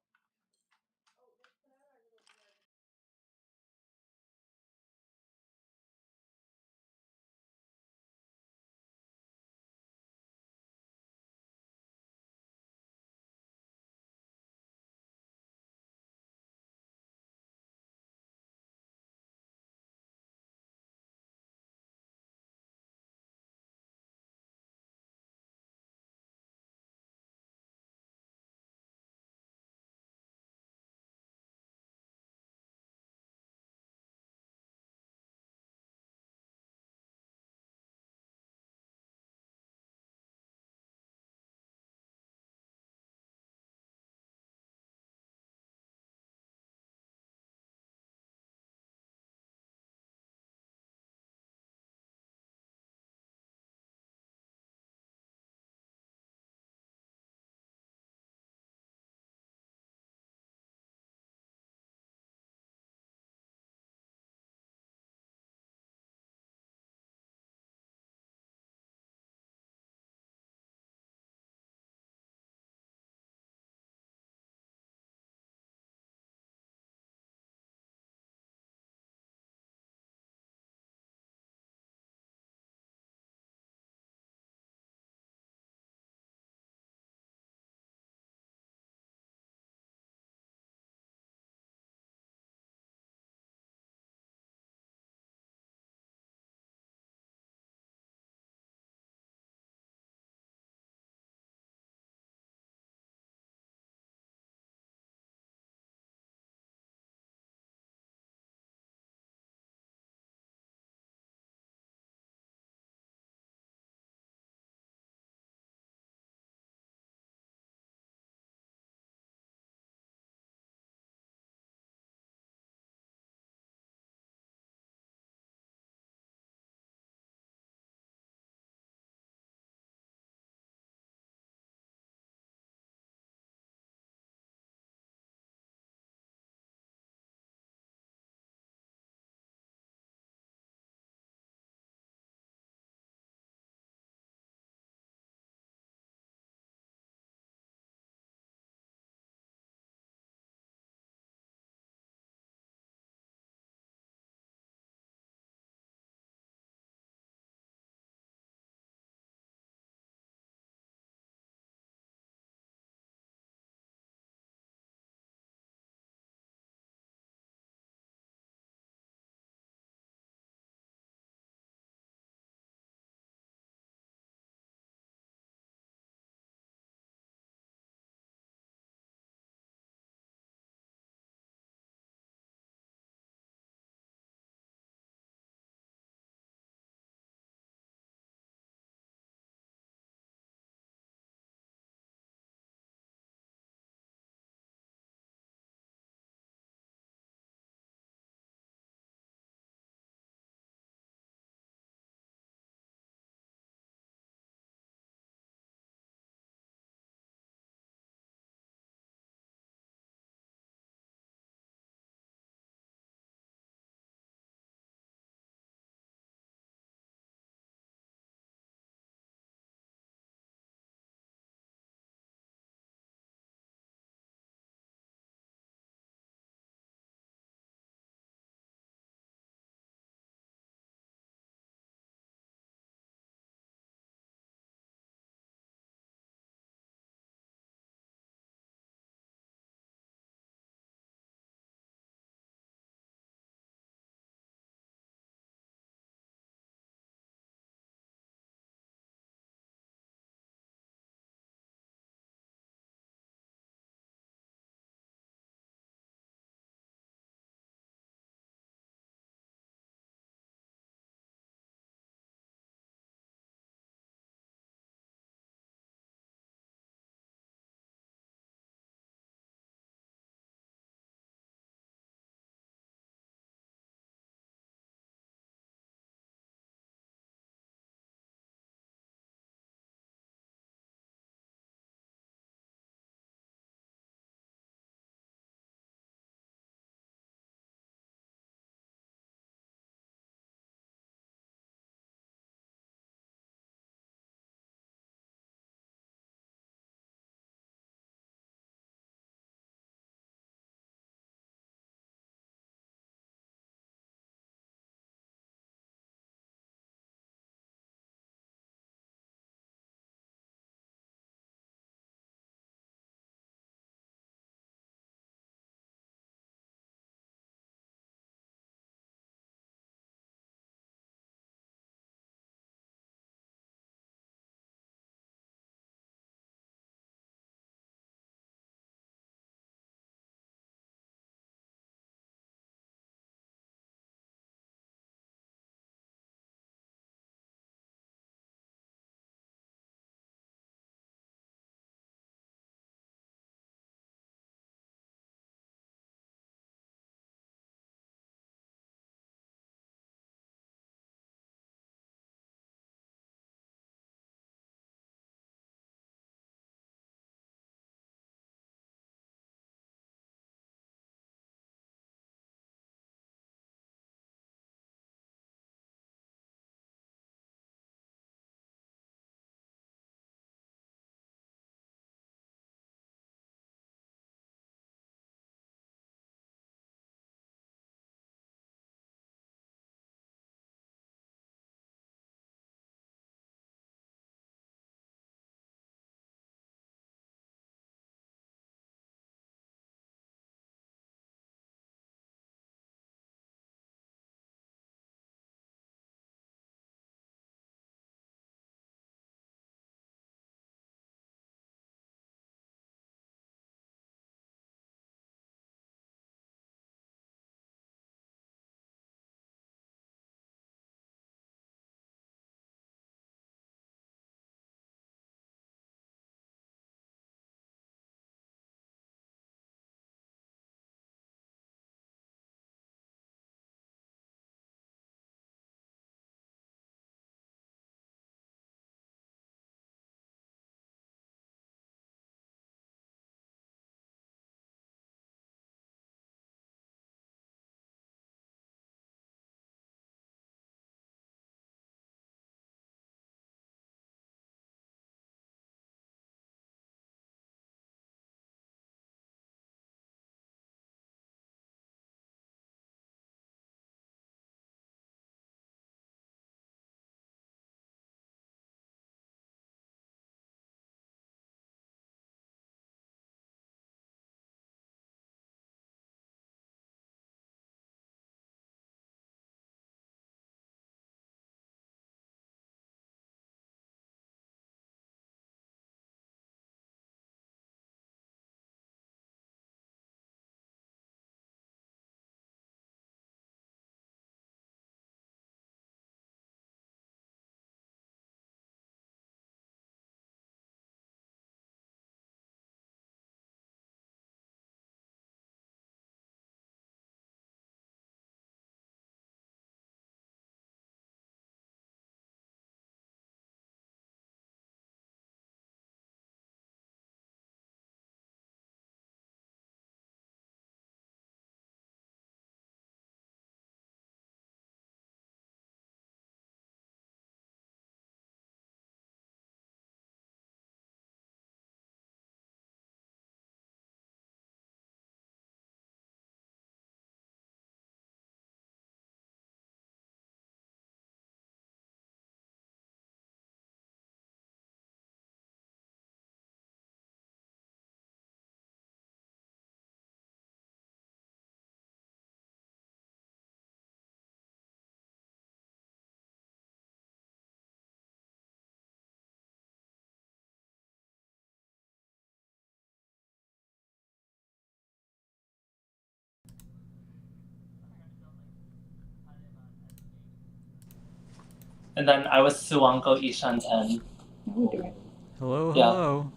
And then I was Suwanko Ishan 10. We'll do it. Hello, Yeah. hello.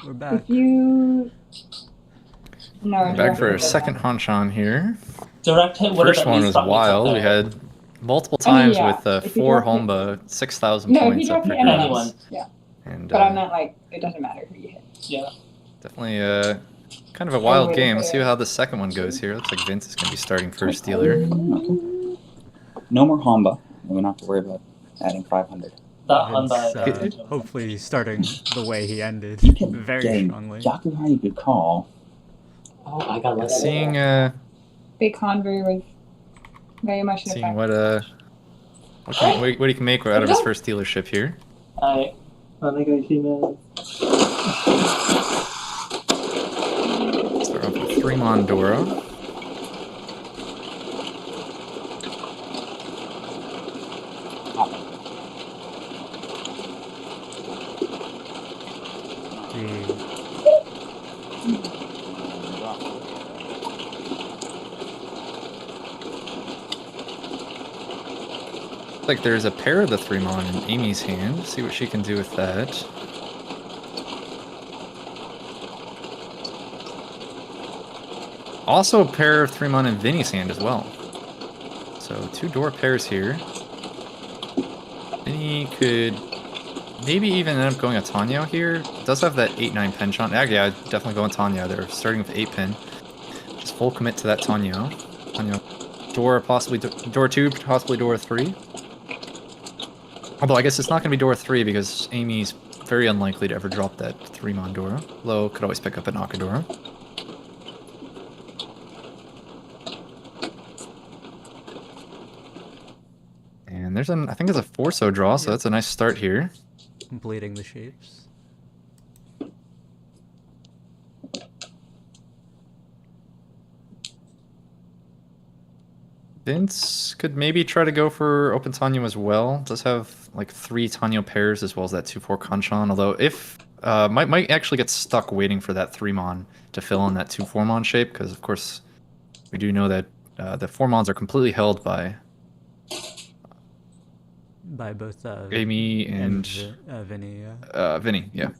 We're back. If you. No, We're back for a direct hit second doesn't. Hanshan here. Direct hit would have First at one least was brought me to wild. We third. had multiple I mean, times yeah, with if you 4 direct hit- Homba, 6,000 No, if points you up direct for hit anyone. Anyone. Yeah. And But I meant like, it doesn't matter who you hit. Yeah. definitely kind of a wild wait, game. wait, Let's see wait. how the second one goes here. Looks like Vince is going to be starting first dealer. No more Honba. We don't have to worry about adding 500. That Vince, Honda. hopefully starting the way he ended. You can Very getting strongly. Yakumen, good call. Oh, I got lucky. Seeing Big Honver was very much an seeing effect. what he can make out of his first dealership here. I go female. Start off with 3 Mondora. Like there's a pair of the 3 Mon in Amy's hand. See what she can do with that. Also a pair of 3 Mon in Vinny's hand as well. So 2 door pairs here. Vinny could maybe even end up going a Tanyo here. Does have that 8-9 penchant. Yeah, I'd definitely go on Tanyo. They're starting with 8 pin. Just full commit to that Tanyo. Tanyo. Door possibly door 2, possibly door 3. Although I guess it's not going to be door 3 because Amy's very unlikely to ever drop that 3 Mondora. Low could always pick up an Akadora. And there's I think there's a 4-so draw, so that's a nice start here. Completing the shapes. Vince could maybe try to go for open Tanyo as well. Does have like 3 Tanyo pairs as well as that 2-4 Kanchan. Although if might actually get stuck waiting for that 3 Mon to fill in that 2-4 Mon shape, because of course we do know that the 4 Mons are completely held by both Amy and Vinny. Vinny. Yeah.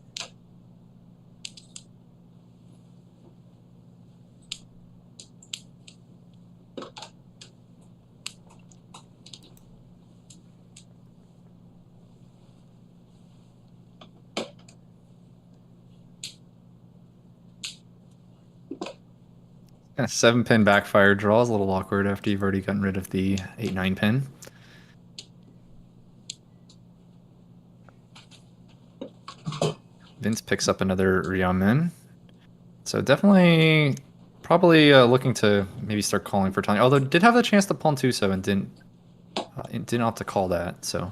Yeah, 7-pin backfire draw is a little awkward after you've already gotten rid of the 8-9 pin. Vince picks up another Yakumen. So definitely, probably looking to maybe start calling for Tanya. Although did have the chance to pawn 2-so and didn't opt to call that. So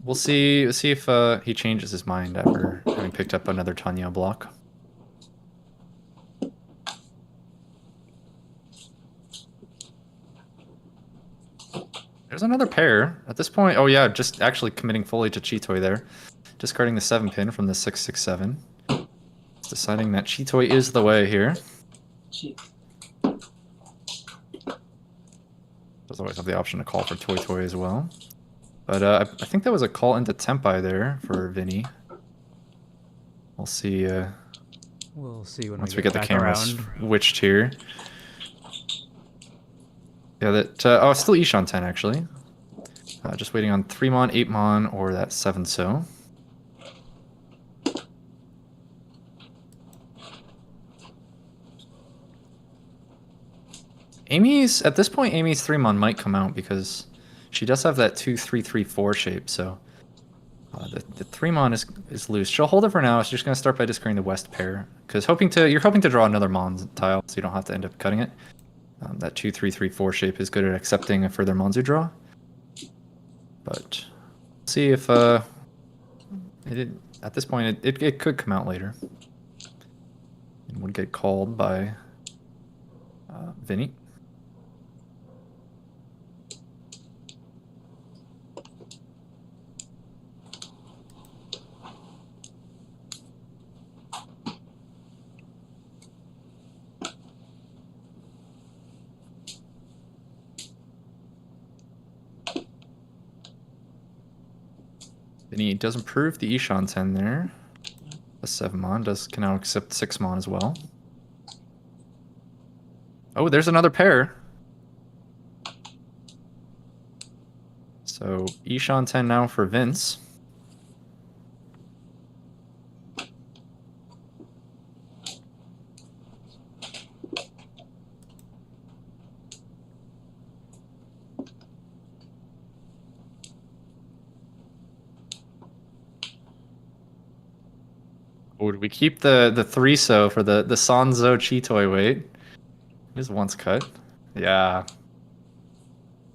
we'll see if he changes his mind after having picked up another Tanya block. There's another pair. At this point, oh yeah, just actually committing fully to Chitoi there. Discarding the 7-pin from the 6-6-7. Deciding that Chitoi is the way here. Does always have the option to call for Toy Toy as well. But I think that was a call into Tempai there for Vinny. We'll see. We'll see when once we get the back cameras around. switched here. Yeah, that oh, still Ishan 10 actually. Just waiting on 3 Mon, 8 Mon, or that 7-so. At this point, Amy's 3 Mon might come out because she does have that 2-3-3-4 shape, so the 3 Mon is loose. She'll hold it for now. She's just gonna start by discarding the west pair because you're hoping to draw another Mon tile, so you don't have to end up cutting it. That 2-3-3-4 shape is good at accepting a further Monzu draw, but see if at this point it could come out later and would get called by Vinny. Vinny does improve the Ishan 10 there. The 7 mon can now accept 6 mon as well. Oh, there's another pair. So Ishan 10 now for Vince. Would we keep the 3-so for the Sanzo Chitoi weight? Is once cut. Yeah.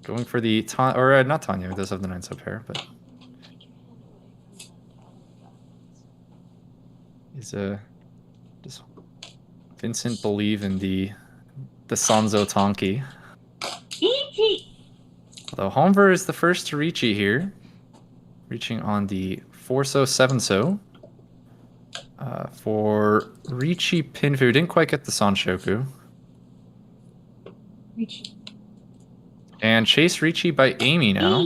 Going for the not Tanya, it does have the 9-so pair, but is does Vincent believe in the Sanzo Tonki? Although Honver is the first to Riichi here, reaching on the 4-so 7-so. For Riichi Pinfu, didn't quite get the Sanshoku. Riichi. And Chase Riichi by Amy now.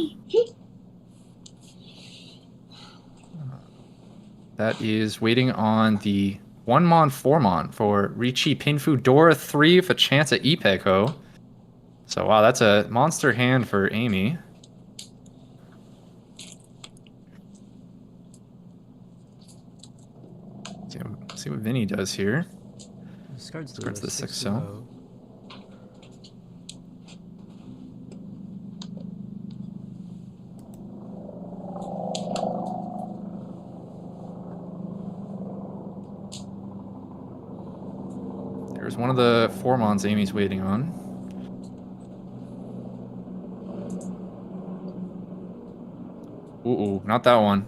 That is waiting on the 1-mon 4-mon for Riichi Pinfu Dora 3 with a chance at Ipeko. So wow, that's a monster hand for Amy. See what Vinny does here. Discards the Discards the 6-so. 6-0. There's one of the 4-mons Amy's waiting on. Ooh, not that one.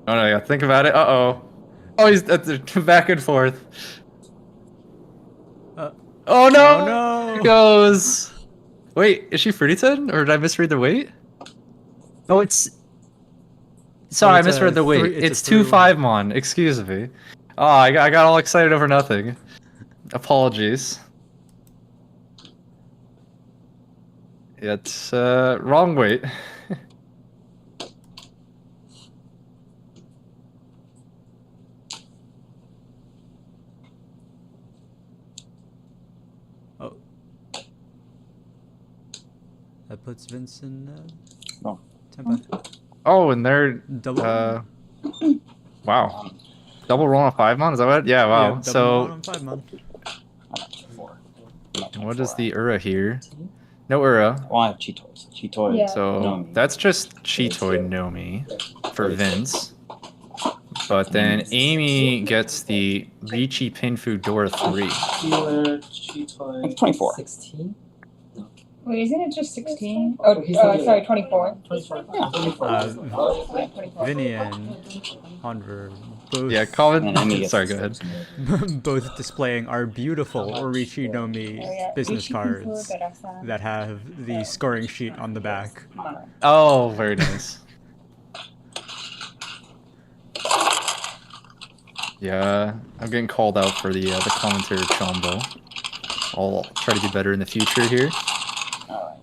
Oh no, yeah, think about it. Uh-oh. Oh, he's back and forth. Oh no! Oh no! Here goes. Wait, is she fruity 10? Or did I misread the weight? Oh, it's... Sorry, I it's misread the weight. three- it's a It's 2 3-1. 5-mon. Excuse me. Oh, I got all excited over nothing. Apologies. It's wrong weight. Oh. That puts Vince in No. tempo. Oh, and they're Double. wow. Double roll on a 5-mon? Is that what? Yeah, wow. Yeah, double So on 5-mon. Four. and what is the Ura here? No Ura. Well, I have Chitoys. Chitoys. Yeah. So Nomi. that's just Chitoi Nomi for Vince. But then Amy gets the Riichi Pinfu Dora 3. Healer, Chitoy. It's 24. 16? Wait, isn't it just 16? Oh, sorry, 24. 24. Yeah. 24. Vinny and Honver both, Yeah, comment. And Amy gets Sorry, go ahead. both displaying our beautiful Riichi Nomi Oh, yeah. business Riichi cards Pinfu Dora-san. that have the scoring sheet on the back. Oh, very nice. Yeah, I'm getting called out for the commentator combo. I'll try to do better in the future here. Alright.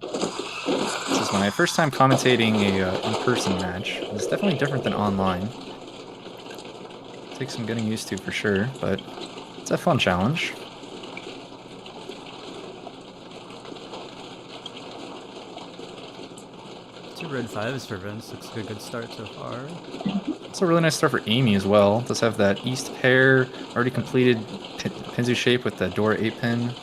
This is my first time commentating a in-person match. It's definitely different than online. Takes some getting used to for sure, but it's a fun challenge. 2 red 5s for Vince. Looks like a good start so far. It's a really nice start for Amy as well. Does have that east pair, already completed Pinzu shape with the Dora 8-pin.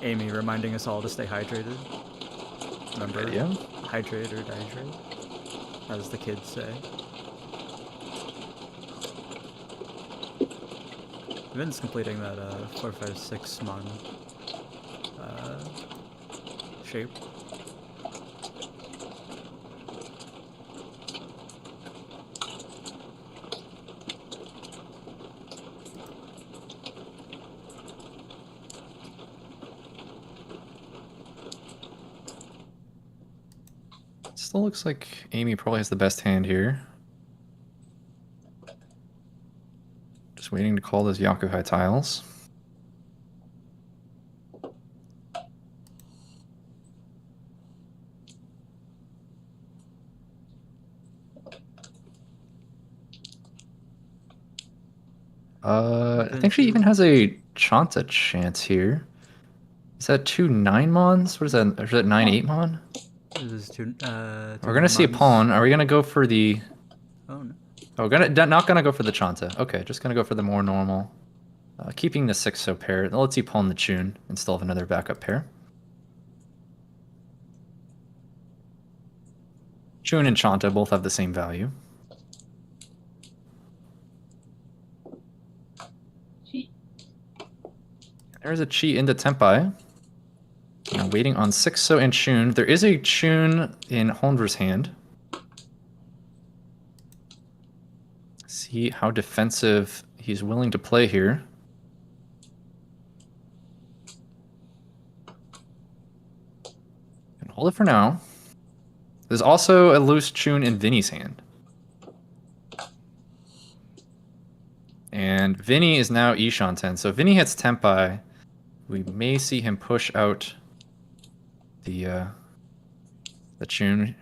Amy reminding us all to stay hydrated. Remember, Yeah. hydrate or dehydrate, as the kids say. Vince completing that 4-5-6 mon shape. Still looks like Amy probably has the best hand here. Just waiting to call those Yakuhai tiles. I think she even has a Chanta chance here. Is that 2 9-mons? What is that? Or is that 9 8-mon? This is two, We're gonna see a pawn. Are we gonna go for the... Oh, no. Oh, we're not gonna go for the Chanta. Okay, just gonna go for the more normal. Keeping the 6-so pair. Let's see pawn the Chun and still have another backup pair. Chun and Chanta both have the same value. There's a cheat into Tempai. Now waiting on 6-so and Chun. There is a Chun in Honver's hand. See how defensive he's willing to play here. And hold it for now. There's also a loose Chun in Vinny's hand. And Vinny is now Ishan 10. So Vinny hits Tempai. We may see him push out the Chun.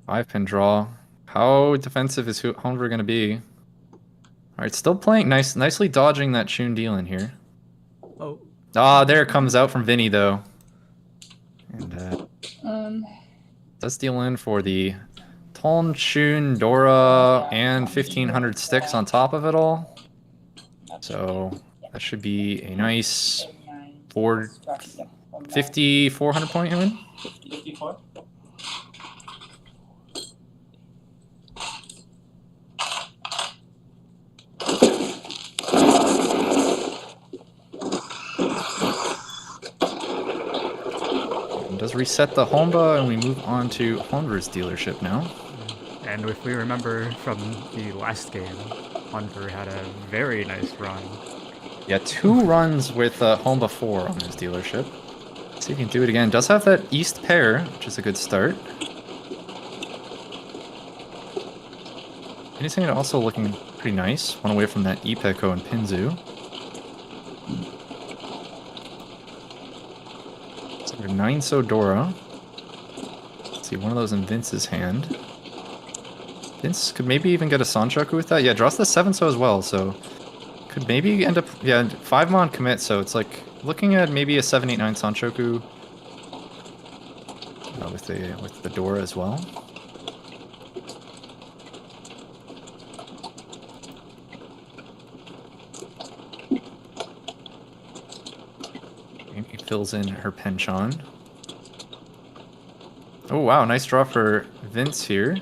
Five-pin draw. How defensive is Honver going to be? All right, still playing nicely dodging that Chun deal in here. Oh. Ah, there it comes out from Vinny though. And does deal in for the Ton, Chun, Dora, and 1500 sticks on top of it all. So that should be a nice 400 point win. 54. Does reset the Honba, and we move on to Honver's dealership now. And if we remember from the last game, Honver had a very nice run. Yeah, 2 runs with Honba 4 on his dealership. Let's see if he can do it again. Does have that East pair, which is a good start. Anything also looking pretty nice. One away from that Ipeko and Pinzu. So we have 9-so Dora. Let's see, one of those in Vince's hand. Vince could maybe even get a Sanchoku with that. Yeah, draws the 7-so as well, so could maybe end up... Yeah, 5-mon commit, so it's like looking at maybe a 7-8-9 Sanchoku with the Dora as well. Amy fills in her penchant. Oh wow, nice draw for Vince here.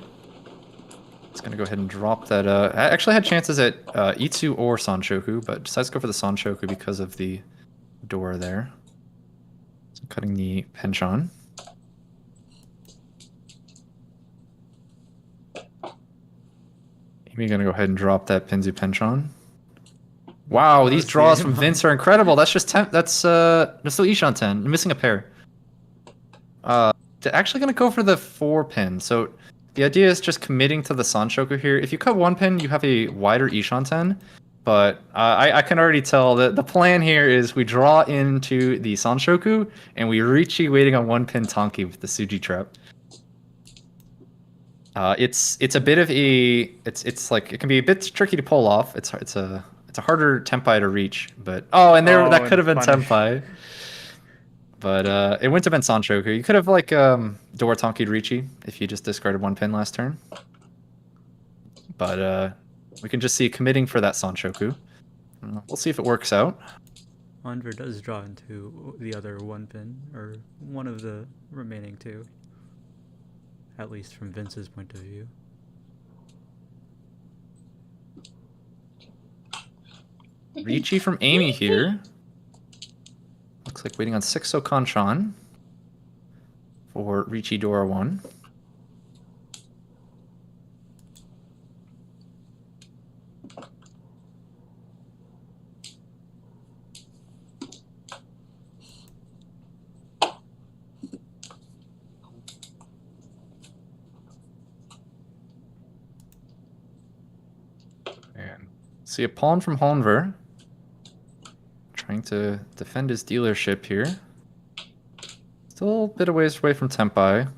It's gonna go ahead and drop that. I actually had chances at Itsu or Sanchoku, but decides to go for the Sanchoku because of the Dora there. So cutting the penchant. Amy gonna go ahead and drop that Pinzu penchant. Wow, these draws from Vince are incredible. That's just 10. That's still Ishan 10. I'm missing a pair. They're actually gonna go for the 4-pin. So the idea is just committing to the Sanchoku here. If you cut 1 pin, you have a wider Ishan 10. But I can already tell that the plan here is we draw into the Sanchoku and we Riichi waiting on 1-pin Tonki with the Suji trap. It's a bit of a it's like it can be a bit tricky to pull off. It's a harder Tempai to reach, but that could have been Tempai. But it wouldn't have been Sanchoku. You could have like Dora Tonki'd Riichi if you just discarded 1 pin last turn. But we can just see committing for that Sanchoku. We'll see if it works out. Honver does draw into the other 1-pin, or one of the remaining 2. At least from Vince's point of view. Riichi from Amy here. Looks like waiting on 6-0 Kanchan for Riichi Dora 1. And see a pawn from Honver. Trying to defend his dealership here. Still a bit of ways away from Tempai.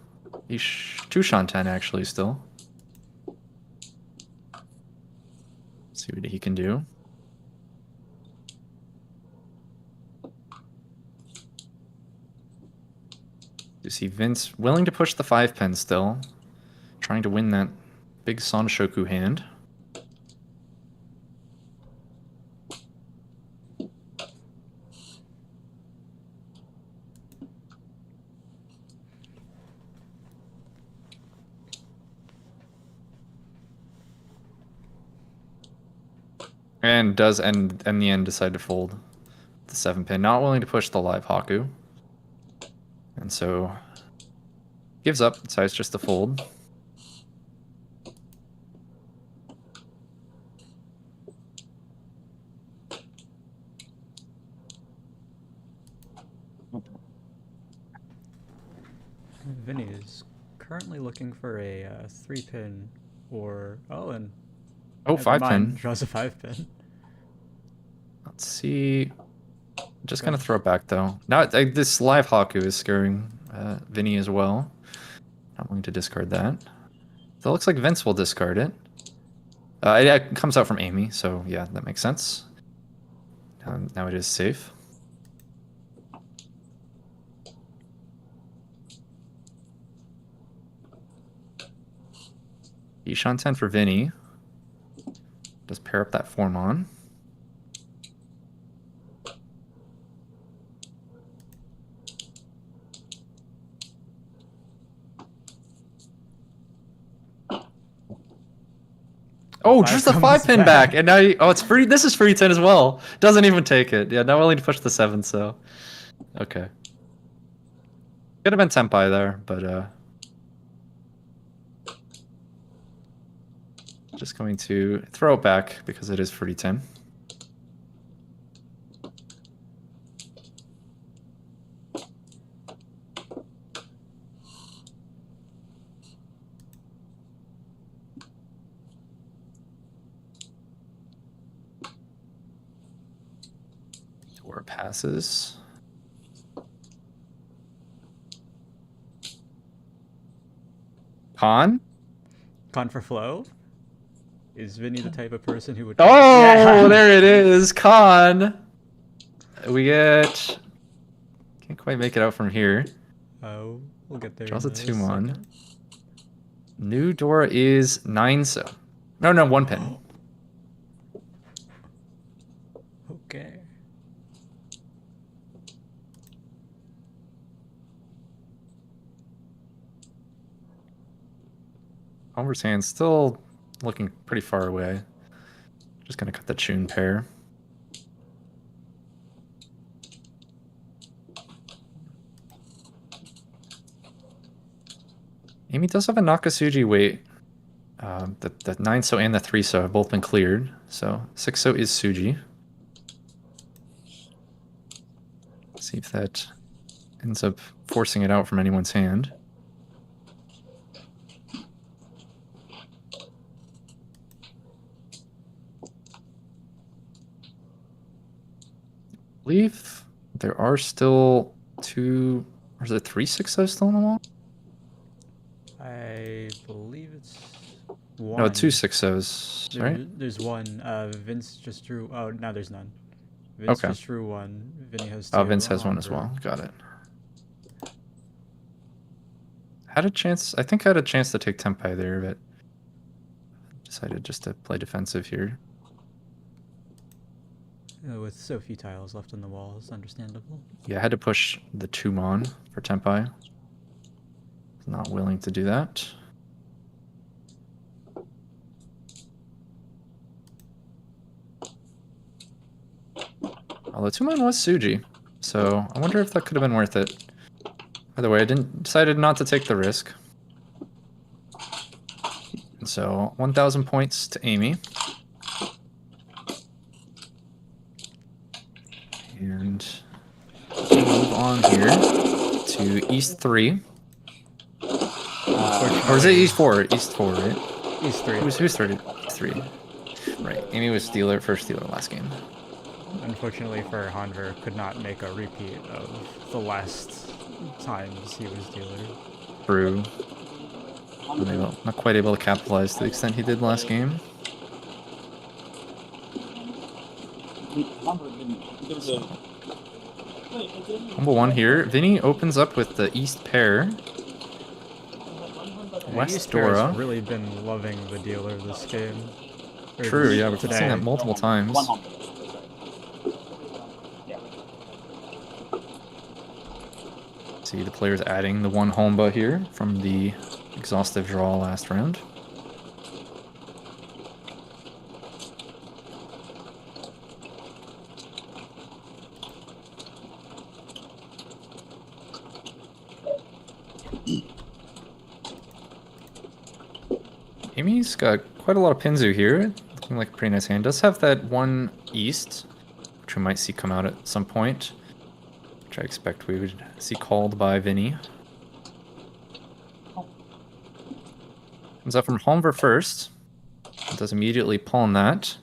He's 2 Shanten actually still. See what he can do. You see Vince willing to push the 5-pin still. Trying to win that big Sanshoku hand. And does in the end decide to fold the 7-pin, not willing to push the live Haku. And so gives up, decides just to fold. Vinny is currently looking for a 3-pin or and Oh, never 5-pin. mind, draws a 5-pin. Let's see. Just gonna throw it back though. Now this live Haku is scaring Vinny as well. Not willing to discard that. So it looks like Vince will discard it. It comes out from Amy, so yeah, that makes sense. Now it is safe. Ishan 10 for Vinny. Does pair up that Formon. Oh, just the 5-pin back, and now it's free. This is free 10 as well. Doesn't even take it. Yeah, not willing to push the 7. So, okay. Could have been Tempai there, but just going to throw it back because it is free 10. Door passes. Con for flow? Is Vinny the type of person who would... Oh, Yeah. there it is. Con. We get... Can't quite make it out from here. Oh, we'll get there. Draws in a a 2-mon. second. New door is 9-so. No, 1-pin. Okay. Honver's hand still looking pretty far away. Just gonna cut the tune pair. Amy does have a Nakasuji weight. The 9-so and the 3-so have both been cleared. So 6-so is Suji. See if that ends up forcing it out from anyone's hand. I believe there are still 2, or is it 3 6-0s still on the wall? I believe it's one. No, 2 6-0s, right? There's one. Vince just drew... Oh, now there's none. Vince Okay. just drew one. Vinny has 2. Oh, Vince has one as well. Got it. Had a chance. I think I had a chance to take Tempai there, but decided just to play defensive here. With so few tiles left on the wall, it's understandable. Yeah, I had to push the 2-mon for Tempai. Not willing to do that. Although 2-mon was Suji, so I wonder if that could have been worth it. Either way, I decided not to take the risk. And so 1,000 points to Amy. And we'll move on here to East 3. Or is it East 4? East 4, right? East 3. Who's 3? Right. Amy was first dealer last game. Unfortunately for Honver, could not make a repeat of the last times he was dealer. True. Not quite able to capitalize to the extent he did last game. Humble 1 here. Vinny opens up with the East pair. West Dora. Really been loving the dealer this game. True, yeah, we've seen that multiple times. See the players adding the 1 Homba here from the exhaustive draw last round. Amy's got quite a lot of Pinzu here. Looking like a pretty nice hand. Does have that 1 East, which we might see come out at some point. Which I expect we would see called by Vinny. Comes up from Honver first. Does immediately pawn that.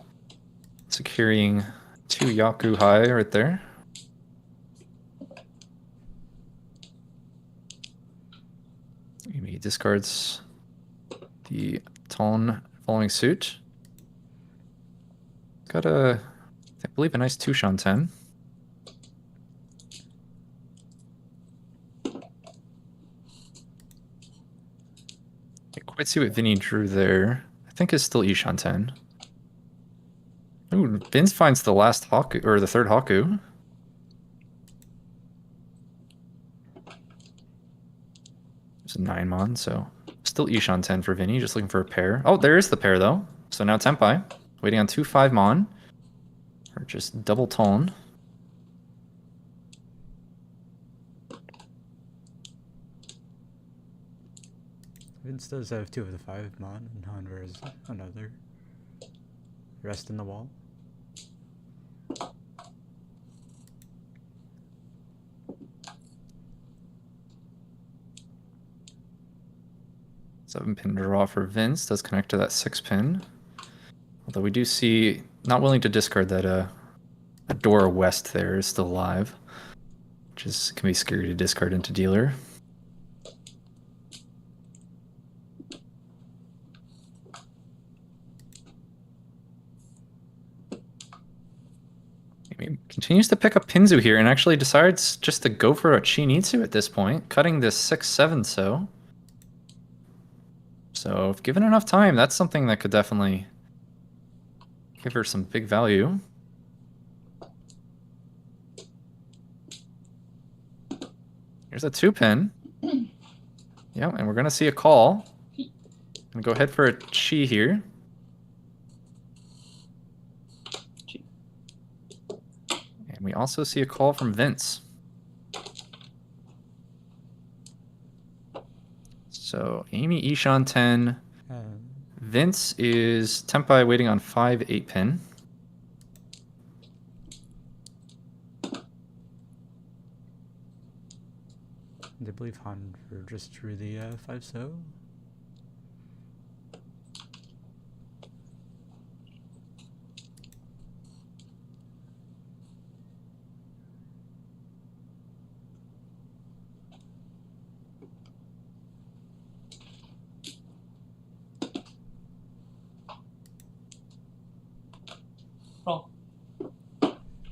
Securing 2 Yaku high right there. Amy discards the Ton following suit. Got I believe, a nice 2 Shanten. Can't quite see what Vinny drew there. I think it's still Ishanten. Ooh, Vince finds the last Haku, or the 3rd Haku. It's a 9-mon, so still Ishanten for Vinny, just looking for a pair. Oh, there is the pair though. So now Tenpai, waiting on 2 5-mon. Or just double tone. Vince does have 2 of the 5-mon, and Honver is another. Rest in the wall. Seven-pin draw for Vince does connect to that 6-pin. Although we do see not willing to discard that Dora West there is still alive, which can be scary to discard into dealer. Amy continues to pick up Pinzu here and actually decides just to go for what she needs to at this point, cutting this 6-7 so. So if given enough time, that's something that could definitely give her some big value. Here's a 2-pin. Yeah, and we're going to see a call. I'm going to go ahead for a Chi here. And we also see a call from Vince. So Amy Ishan 10. Vince is Tenpai waiting on 5 8-pin. I believe Honver just drew the 5-so.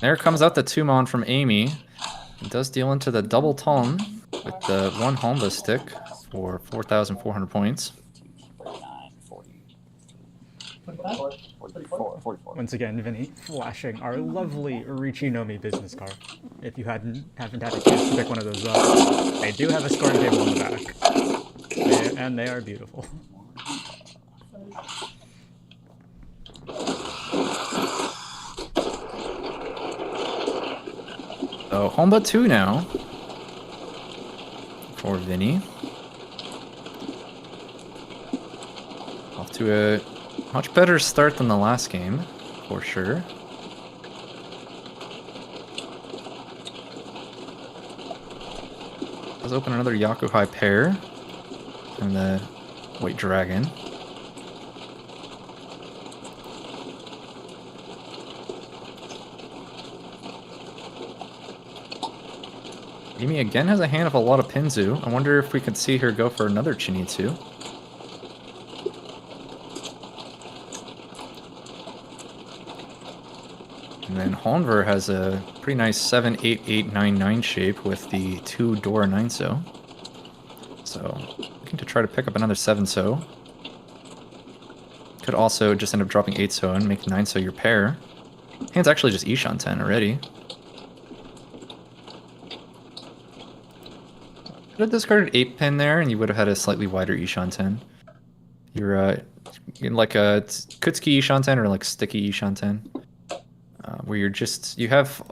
There comes out the 2-mon from Amy. It does deal into the double tone with the 1 Honda stick for 4,400 points. 44. Once again, Vinny flashing our lovely Riichi Nomi business card. If you haven't had a chance to pick one of those up, they do have a scoring table in the back. And they are beautiful. So Honba 2 now for Vinny. Off to a much better start than the last game, for sure. Let's open another Yakuhai pair and the White Dragon. Amy again has a hand of a lot of Pinzu. I wonder if we could see her go for another Chinitsu. And then Honver has a pretty nice 7, 8, 8, 9, 9 shape with the 2 Dora 9-so. So, looking to try to pick up another 7-so. Could also just end up dropping 8-so and make 9-so your pair. Hand's actually just Ishan 10 already. Could have discarded 8-pin there, and you would have had a slightly wider Ishan 10. You're in like a Kutsuki Ishan 10 or like sticky Ishan 10, where you have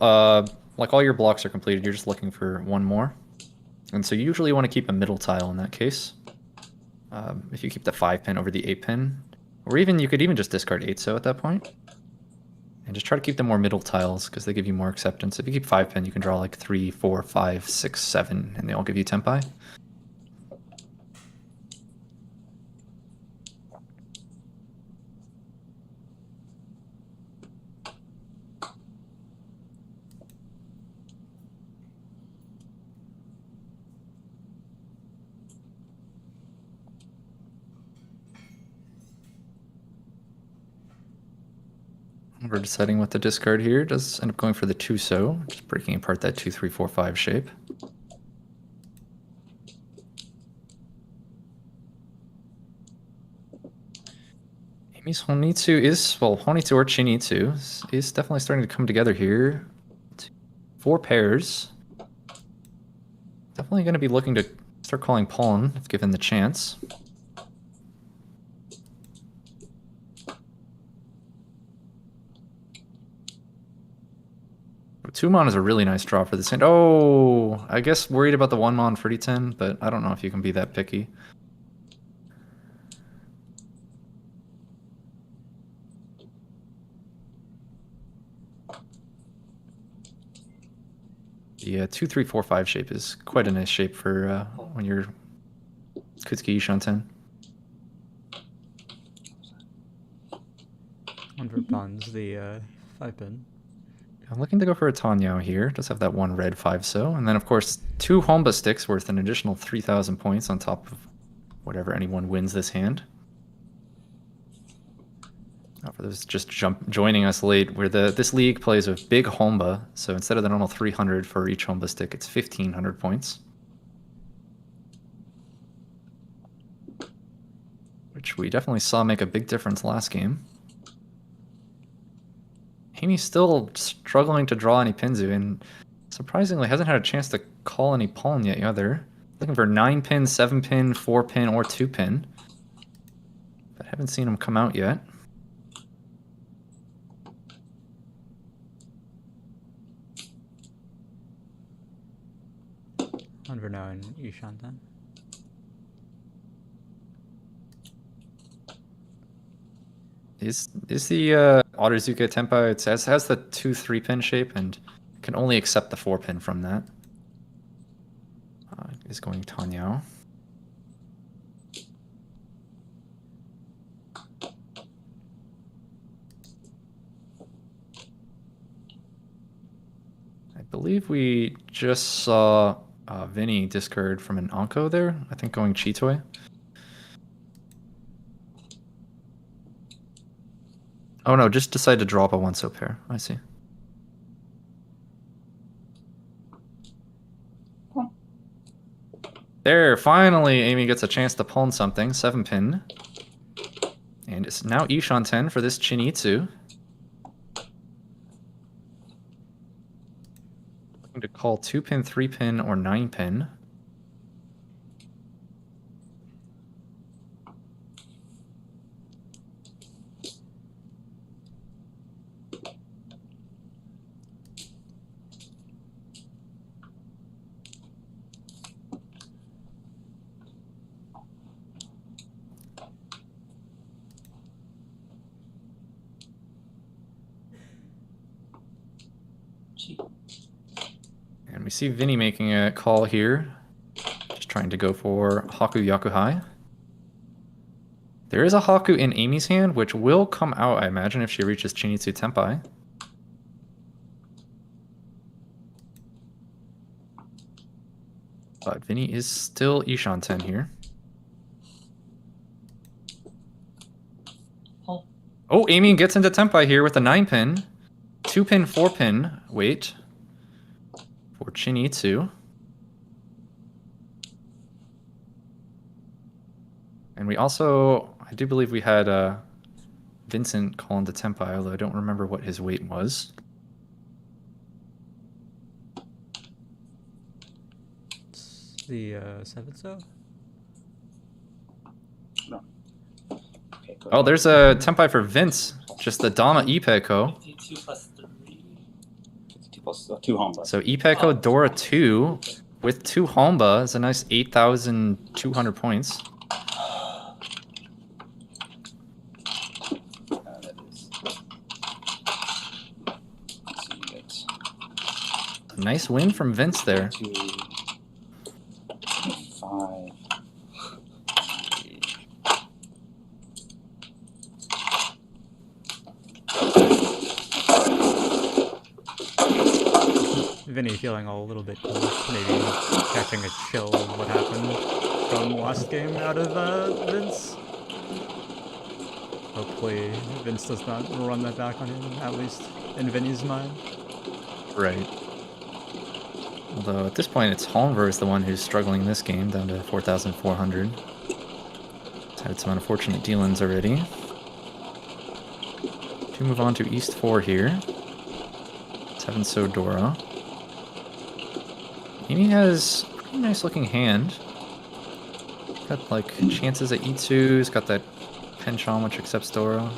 like all your blocks are completed. You're just looking for one more, and so you usually want to keep a middle tile in that case. If you keep the 5-pin over the 8-pin, or even you could even just discard 8-so at that point. And just try to keep the more middle tiles, because they give you more acceptance. If you keep 5-pin, you can draw like 3, 4, 5, 6, 7, and they all give you Tenpai. We're deciding what to discard here. Does end up going for the 2-so, just breaking apart that 2, 3, 4, 5 shape. Amy's Honitsu is, well, Honitsu or Chinitsu is definitely starting to come together here. 4 pairs. Definitely going to be looking to start calling pawn if given the chance. Two-mon is a really nice draw for this hand. Oh, I guess worried about the 1-mon for D10, but I don't know if you can be that picky. The 2, 3, 4, 5 shape is quite a nice shape for when you're Kutsuki Ishan 10. Honver pawns the 5-pin. I'm looking to go for a Tanyao here. Does have that 1 red 5-so. And then, of course, 2 Honba sticks worth an additional 3,000 points on top of whatever anyone wins this hand. For those just joining us late, where this league plays with big Honba. So instead of the normal 300 for each Honba stick, it's 1,500 points. Which we definitely saw make a big difference last game. Amy's still struggling to draw any Pinzu, and surprisingly hasn't had a chance to call any pawn yet either. Looking for 9-pin, 7-pin, 4-pin, or 2-pin. But haven't seen him come out yet. Honver now in Ishan then. Is the Otozuka Tenpai, it has the 2 3-pin shape and can only accept the 4-pin from that. Is going Tanyao. I believe we just saw Vinny discard from an Anko there. I think going Chitoi. Oh no, just decide to drop a 1-so pair. I see. Cool. There, finally Amy gets a chance to pawn something. 7-pin. And it's now Ishan 10 for this Chinitsu. Looking to call 2-pin, 3-pin, or 9-pin. Riichi. And we see Vinny making a call here. Just trying to go for Haku Yakuhai. There is a Haku in Amy's hand, which will come out, I imagine, if she reaches Chinitsu Tenpai. But Vinny is still Ishan 10 here. Oh, Amy gets into Tenpai here with a 9-pin. 2-pin, 4-pin. Wait. For Chinitsu. And we also, I do believe we had Vincent call into Tenpai, although I don't remember what his weight was. It's the 7-so? No. Okay, go Oh, ahead. there's a Tenpai for Vince. Just the Dama Ipeko. 52 plus 3. 52 plus 2 Honver. So Ipeko Dora 2 with 2 Homba is a nice 8,200 points. That is. Let's see, you get A nice win from Vince there. 2, 5. Vinny feeling a little bit cool, maybe catching a chill of what happened from last game out of Vince. Hopefully Vince does not run that back on him, at least in Vinny's mind. Right. Although at this point it's Honver is the one who's struggling this game, down to 4,400. He's had some unfortunate dealings already. To move on to East 4 here. 7-so Dora. Amy has a pretty nice looking hand. Got like chances at E2, he's got that Penchon which accepts Dora.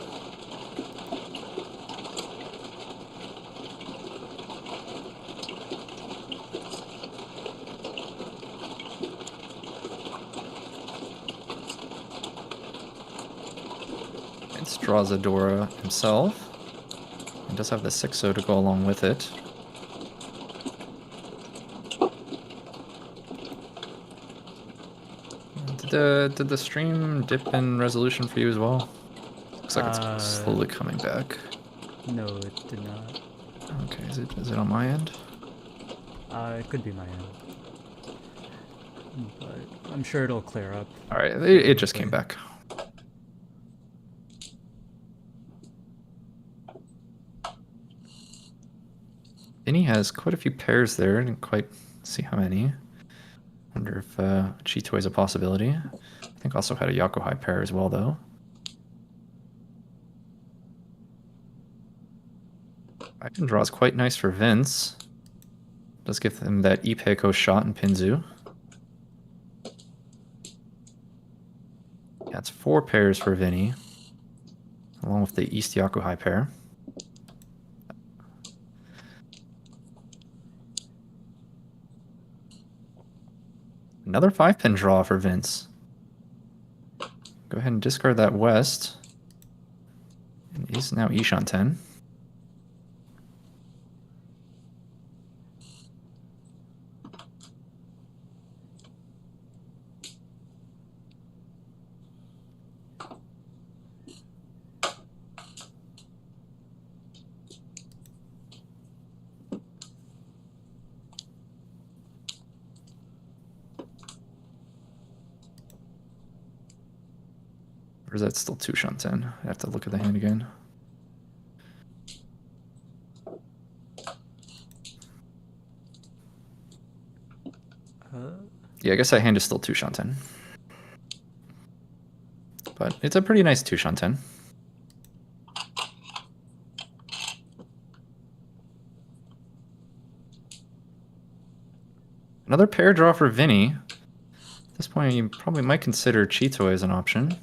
Vince draws a Dora himself. And does have the 6-so to go along with it. Did the stream dip in resolution for you as well? Looks like it's slowly coming back. No, it did not. Okay, is it on my end? It could be my end. But I'm sure it'll clear up. Alright, it just came back. Vinny has quite a few pairs there. I didn't quite see how many. Wonder if Chito is a possibility. I think also had a Yakuhai pair as well, though. Icon draw is quite nice for Vince. Does give him that Ipeko shot in Pinzu. Yeah, it's 4 pairs for Vinny, along with the East Yakuhai pair. Another 5-pin draw for Vince. Go ahead and discard that West. And he's now Ishan 10. Or is that still 2 Shanten? I have to look at the hand again. Yeah, I guess that hand is still 2 Shanten. But it's a pretty nice 2 Shanten. Another pair draw for Vinny. At this point, you probably might consider Chito as an option.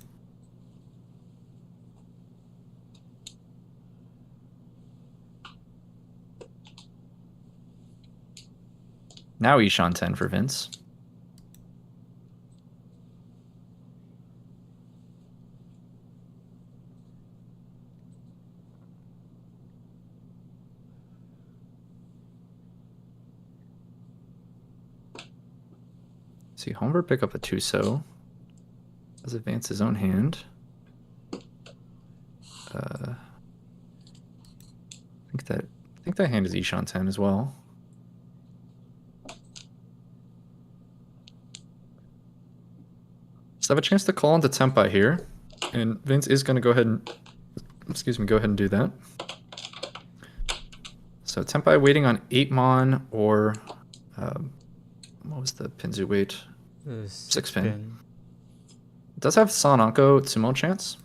Now Ishan 10 for Vince. See, Honver pick up a 2-so. Does advance his own hand. I think that hand is Ishan 10 as well. So I have a chance to call into Tempai here, and Vince is going to go ahead and do that. So Tempai waiting on 8-mon or what was the Pinzu wait? 6-pin. It does have Sananko Tsumo chance,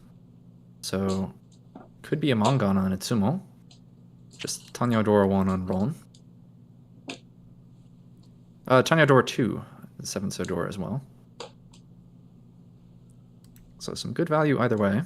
so could be a Mangan on a Tsumo. Just Tanyodora 1 on Ron. Tanyodora 2, the 7-so door as well. So some good value either way.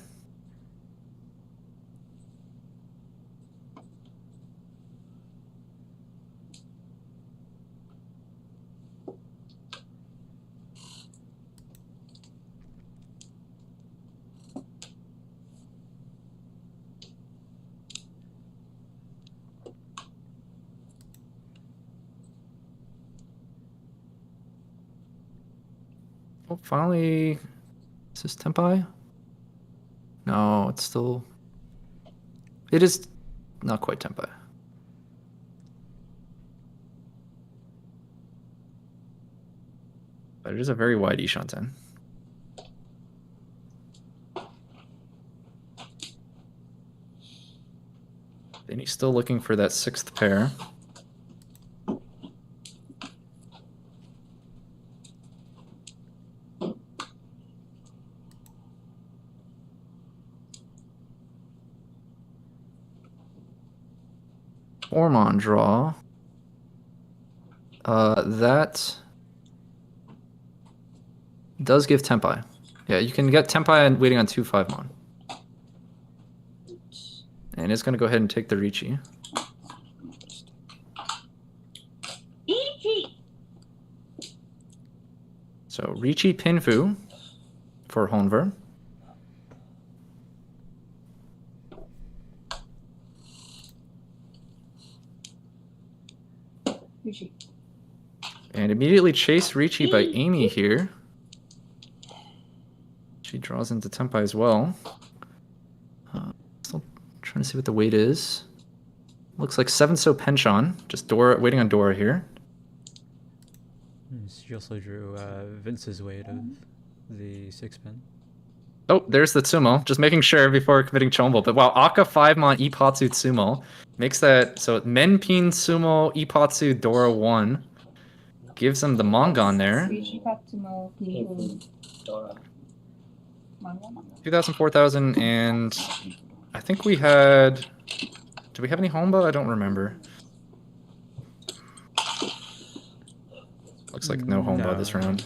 Oh, finally, is this Tempai? No, it's still... It is not quite Tempai. But it is a very wide Ishan 10. And he's still looking for that 6th pair. Ormon draw. That does give Tempai. Yeah, you can get Tempai and waiting on 2-5-mon. And it's going to go ahead and take the Riichi. So Riichi Pinfu for Honver. Riichi. And immediately chase Riichi by Amy here. She draws into Tempai as well. Still trying to see what the weight is. Looks like 7-so Penchon. Just Dora, waiting on Dora here. She also drew Vince's weight of the 6-pin. Oh, there's the Tsumo. Just making sure before committing Chombo. But wow, Aka 5-mon Ipatsu Tsumo makes that so Menpin Tsumo Ipatsu Dora 1 gives him the Mangan there. Riichi Katsumo Pinfu. Dora. Manga. 2,000, 4,000, and I think we had. Do we have any Homba? I don't remember. Looks like no Homba this round.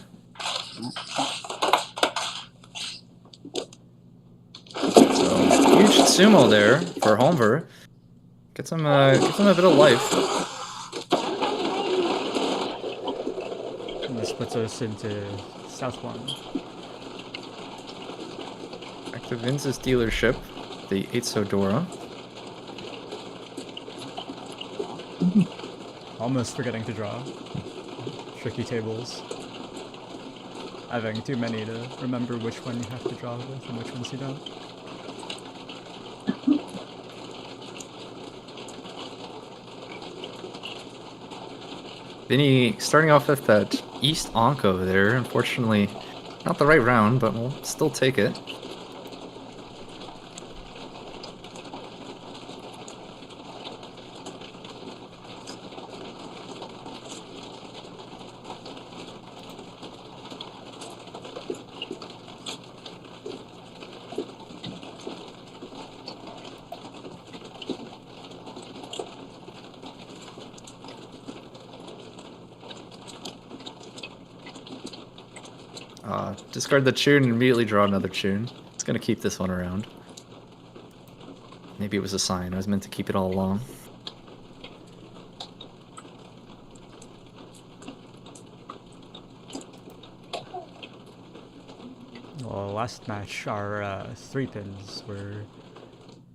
So huge Tsumo there for Honver. Gets him a bit of life. And this puts us into South 1. Back to Vince's dealership, the 8-so Dora. Almost forgetting to draw. Tricky tables. Having too many to remember which one you have to draw with and which ones you don't. Vinny starting off with that East Onko there. Unfortunately, not the right round, but we'll still take it. Discard the tune and immediately draw another tune. It's gonna keep this one around. Maybe it was a sign. I was meant to keep it all along. Well, last match our 3-pins were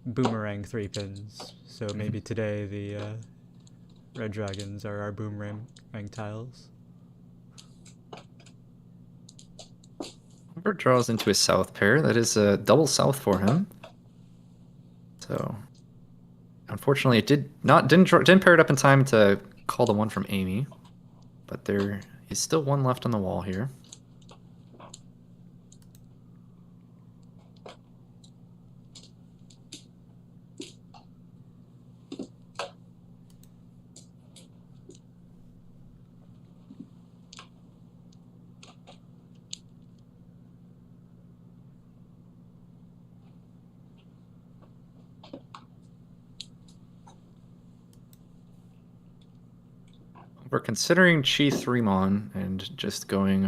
boomerang 3-pins, so maybe today the Red Dragons are our boomerang tiles. Honver draws into a south pair. That is a double south for him. So, unfortunately, it didn't pair it up in time to call the one from Amy. But there is still one left on the wall here. We're considering Chi 3mon and just going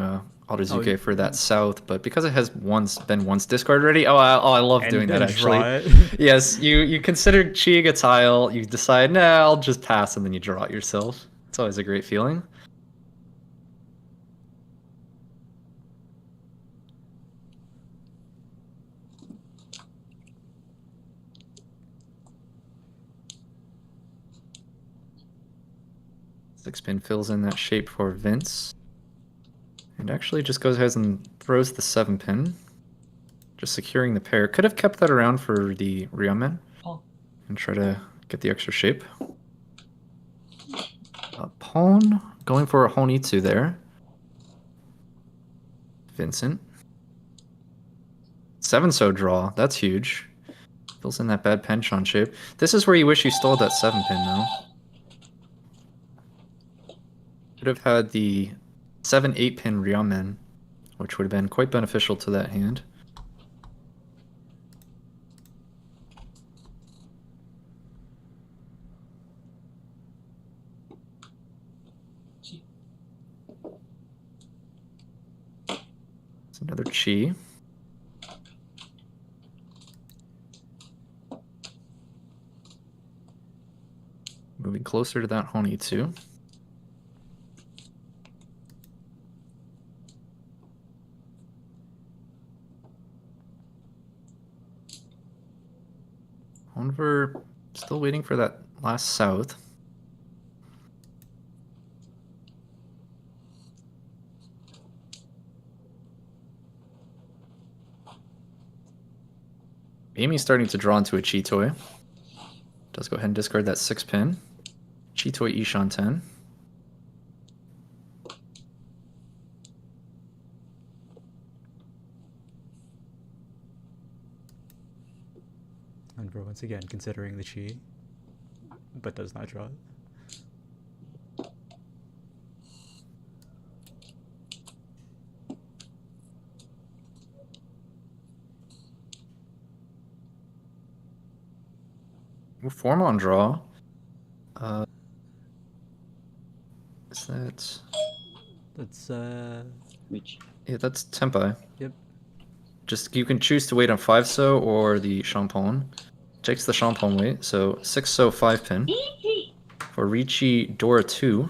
Autozuke for that south, but because it has been once discarded already, I love doing that actually. Draw it. Yes, you consider Chi a tile, you decide, nah, I'll just pass, and then you draw it yourself. It's always a great feeling. Six pin fills in that shape for Vince. And actually just goes ahead and throws the 7 pin. Just securing the pair. Could have kept that around for the Yakumen. And try to get the extra shape. Pawn. Going for a Honitsu there. Vincent. 7-so draw. That's huge. Fills in that bad penchant shape. This is where you wish you stole that 7 pin though. Could have had the 7-8 pin Yakumen, which would have been quite beneficial to that hand. It's another Chi. Moving closer to that Honitsu. Honver still waiting for that last south. Amy's starting to draw into a Chitoi. Does go ahead and discard that 6 pin. Chitoi Ishan 10. And we're once again considering the Chi, but does not draw it. Form on draw. Is that? That's Riichi. Yeah, that's Tempai. Yep. Just you can choose to wait on 5-so or the Champon. Takes the Champon wait, so 6-so 5 pin. For Riichi Dora 2.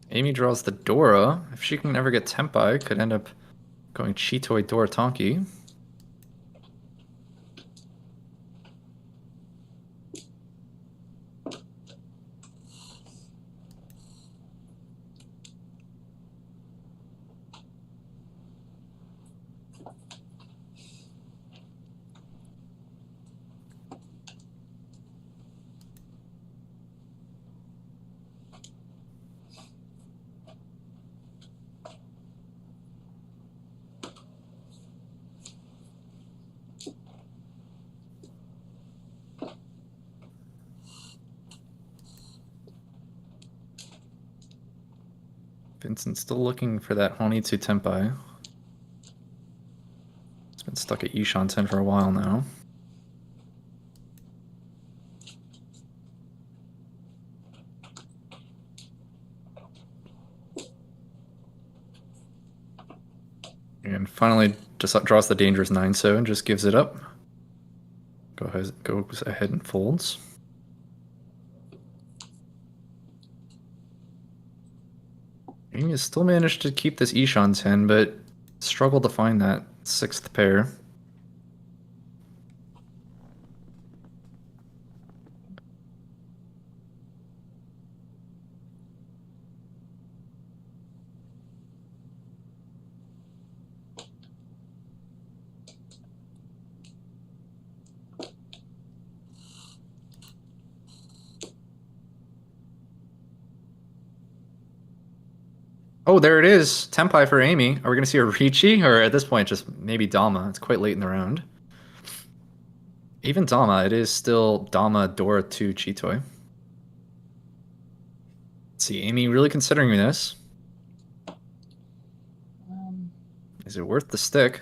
Amy draws the Dora. If she can never get Tempai, could end up going Chitoi Dora Tonki. Vincent's still looking for that Honitsu Tempai. It's been stuck at Ishan 10 for a while now. finally just draws the dangerous 9-so and just gives it up. Goes ahead and folds. Amy has still managed to keep this Ishan 10, but struggled to find that 6th pair. Oh, there it is. Tenpai for Amy. Are we going to see a Riichi? Or at this point, just maybe Dama? It's quite late in the round. Even Dama, it is still Dama, Dora 2, Chitoi. Let's see, Amy really considering this. Is it worth the stick?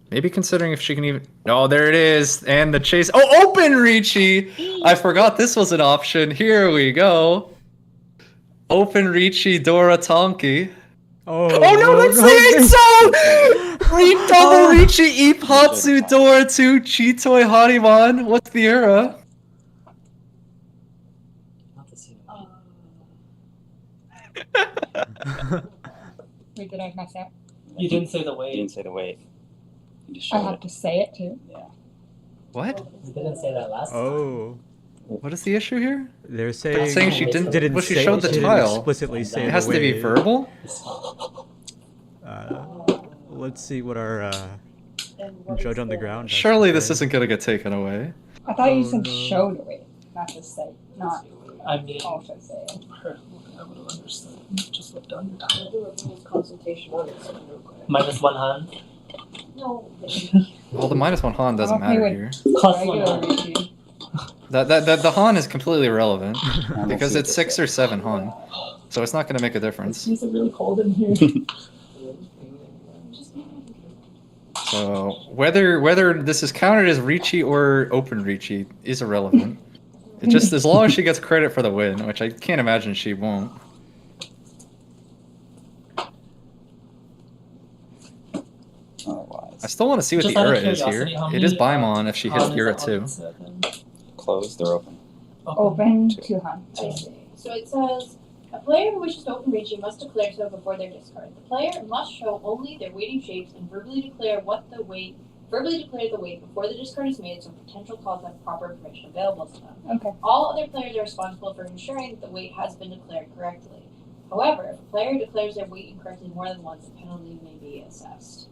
Maybe considering if she can even... Oh, there it is. And the chase... Oh, open Riichi! I forgot this was an option. Here we go. Open Riichi Dora Tonki. Oh no, that's the 8-so! Double Riichi Ipatsu Dora 2 Chitoi Hariman. What's the era? Not the same. Wait, did I mess up? You didn't say the You weight. didn't say the weight. You just I showed have it. to say it too. Yeah. What? You didn't say that last time. Oh. What is the issue here? They're saying, saying she didn't- well, she say, showed the she didn't tile. explicitly say It has the to be way. verbal? Let's see what our judge on the ground has Surely to this say. isn't gonna get taken away. I thought you Oh, said no. show to it, not just say, not I mean, also say it. I would have understood. Just looked under. Consultation on it. Minus one hand. No. Well, the -1 Han doesn't Okay, matter wait. here. Cost one Regular hand. Riichi. The Han is completely irrelevant And we'll because see it's what 6 they or say. 7 Han, so it's not gonna make a difference. Is it really cold in here? So whether this is counted as Riichi or open Riichi is irrelevant. It just as long as she gets credit for the win, which I can't imagine she won't. Otherwise, I still want to see what Just the out of era is here. curiosity, how It is many, Baimon if she hits Han is era it 2. on seven? closed or open? Open to Han. I see. So it says, a player who wishes to open Riichi must declare so before their discard. The player must show only their weighting shapes and verbally declare the weight before the discard is made so potential calls have proper information available to them. Okay. All other players are responsible for ensuring that the weight has been declared correctly. However, if a player declares their weight incorrectly more than once, a penalty may be assessed.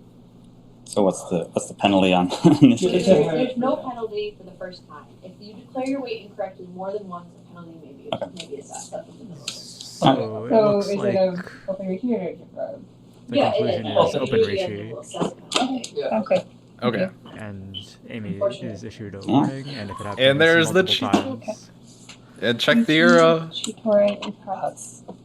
So what's the penalty on this? You There's, can case? there's no penalty for the first time. If you declare your weight incorrectly more than once, a penalty may be assessed. That's what this is. So it So looks is like it a open Riichi or is it a... the Yeah, conclusion it is is. open Usually Riichi, we'll assess a penalty. Okay. Okay. and Amy Unfortunate. is issued a Yeah. warning, and if it happens And there's the multiple cheat. times, And check the era. Chitoi, Ipatsu.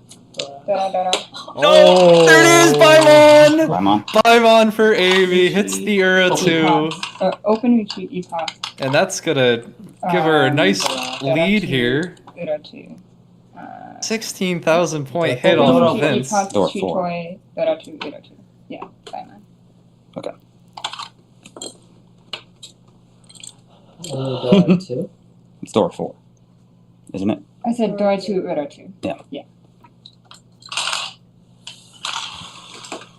Da. No! There it is! Baimon! Paimon. Baimon for Amy. Hits the era 2. Open Riichi, Ipatsu. And that's gonna give her a nice lead here. Era 2. 16,000 point hit Open off of Riichi, Vince. Ipatsu, Door 4. Chitoi, Era 2, Era 2. Yeah, fine. Two. It's door 4, isn't it? I said Dora 2, Era 2.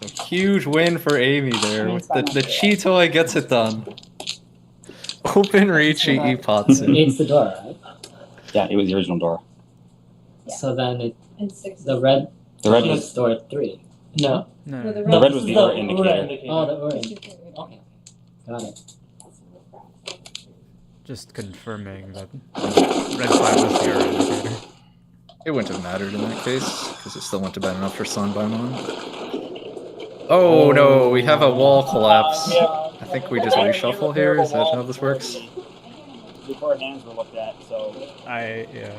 A huge win for Amy there. With the Chitoi gets it done. Open Riichi Ipatsu. It's the door, right? Yeah, it was the original door. Yeah. So then it, And six. the red The red is was door 3. No. no, No, the the red was This the is error indicator. Oh, the orange. Okay. Got it. just confirming that red 5 was the error indicator. It wouldn't have mattered in that case, because it still went to bad enough for Sun Baimon. Oh no, we have a wall collapse. I think we just reshuffle here. Is that how this works? Before hands were looked at, so Yeah.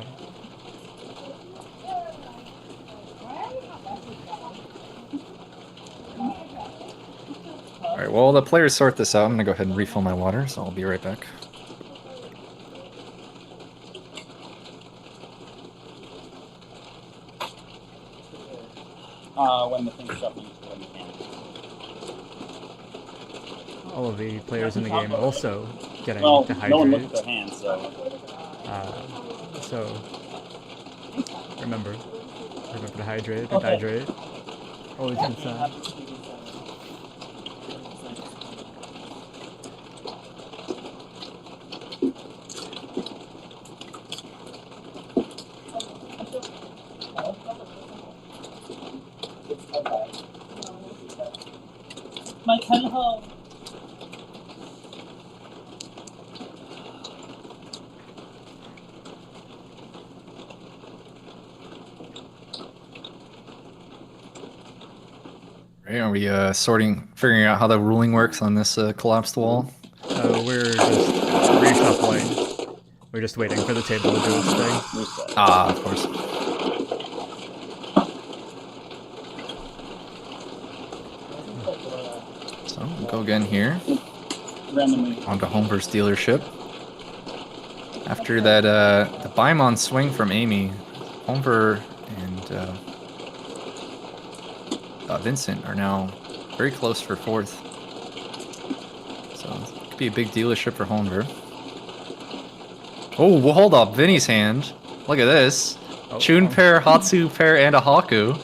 Alright, while the players sort this out, I'm gonna go ahead and refill my water, so I'll be right back. when the thing's shuffling. all of the players in the game also getting Well, to no one hydrate. looked at their hands, so So remember to hydrate and Okay. hydrate. Always Yeah, inside. happy to do my Ken home. Right, are we figuring out how the ruling works on this collapsed wall? We're just reshuffling. We're just waiting for the table to do its thing. reset. Ah, of course. So we'll go again here. Randomly. Onto Honver's dealership. After that, the Baimon swing from Amy, Honver and Vincent are now very close for fourth. So it could be a big dealership for Honver. Oh, well, hold up. Vinny's hand. Look at this. Oh, Chun pair, Hatsu pair, and a Haku.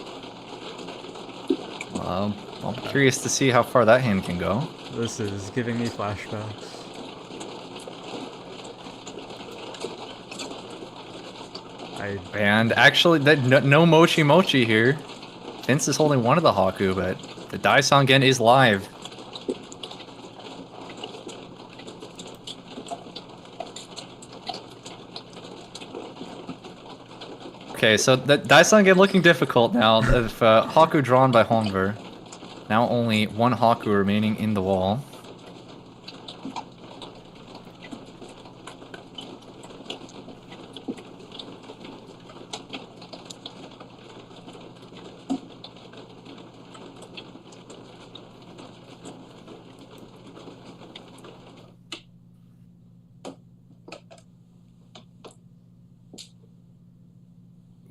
I'm curious to see how far that hand can go. This is giving me flashbacks. And actually, no Mochi Mochi here. Vince is holding one of the Haku, but the Daisangen is live. Okay, so the Daisangen looking difficult now. If Haku drawn by Honver. Now only one Haku remaining in the wall.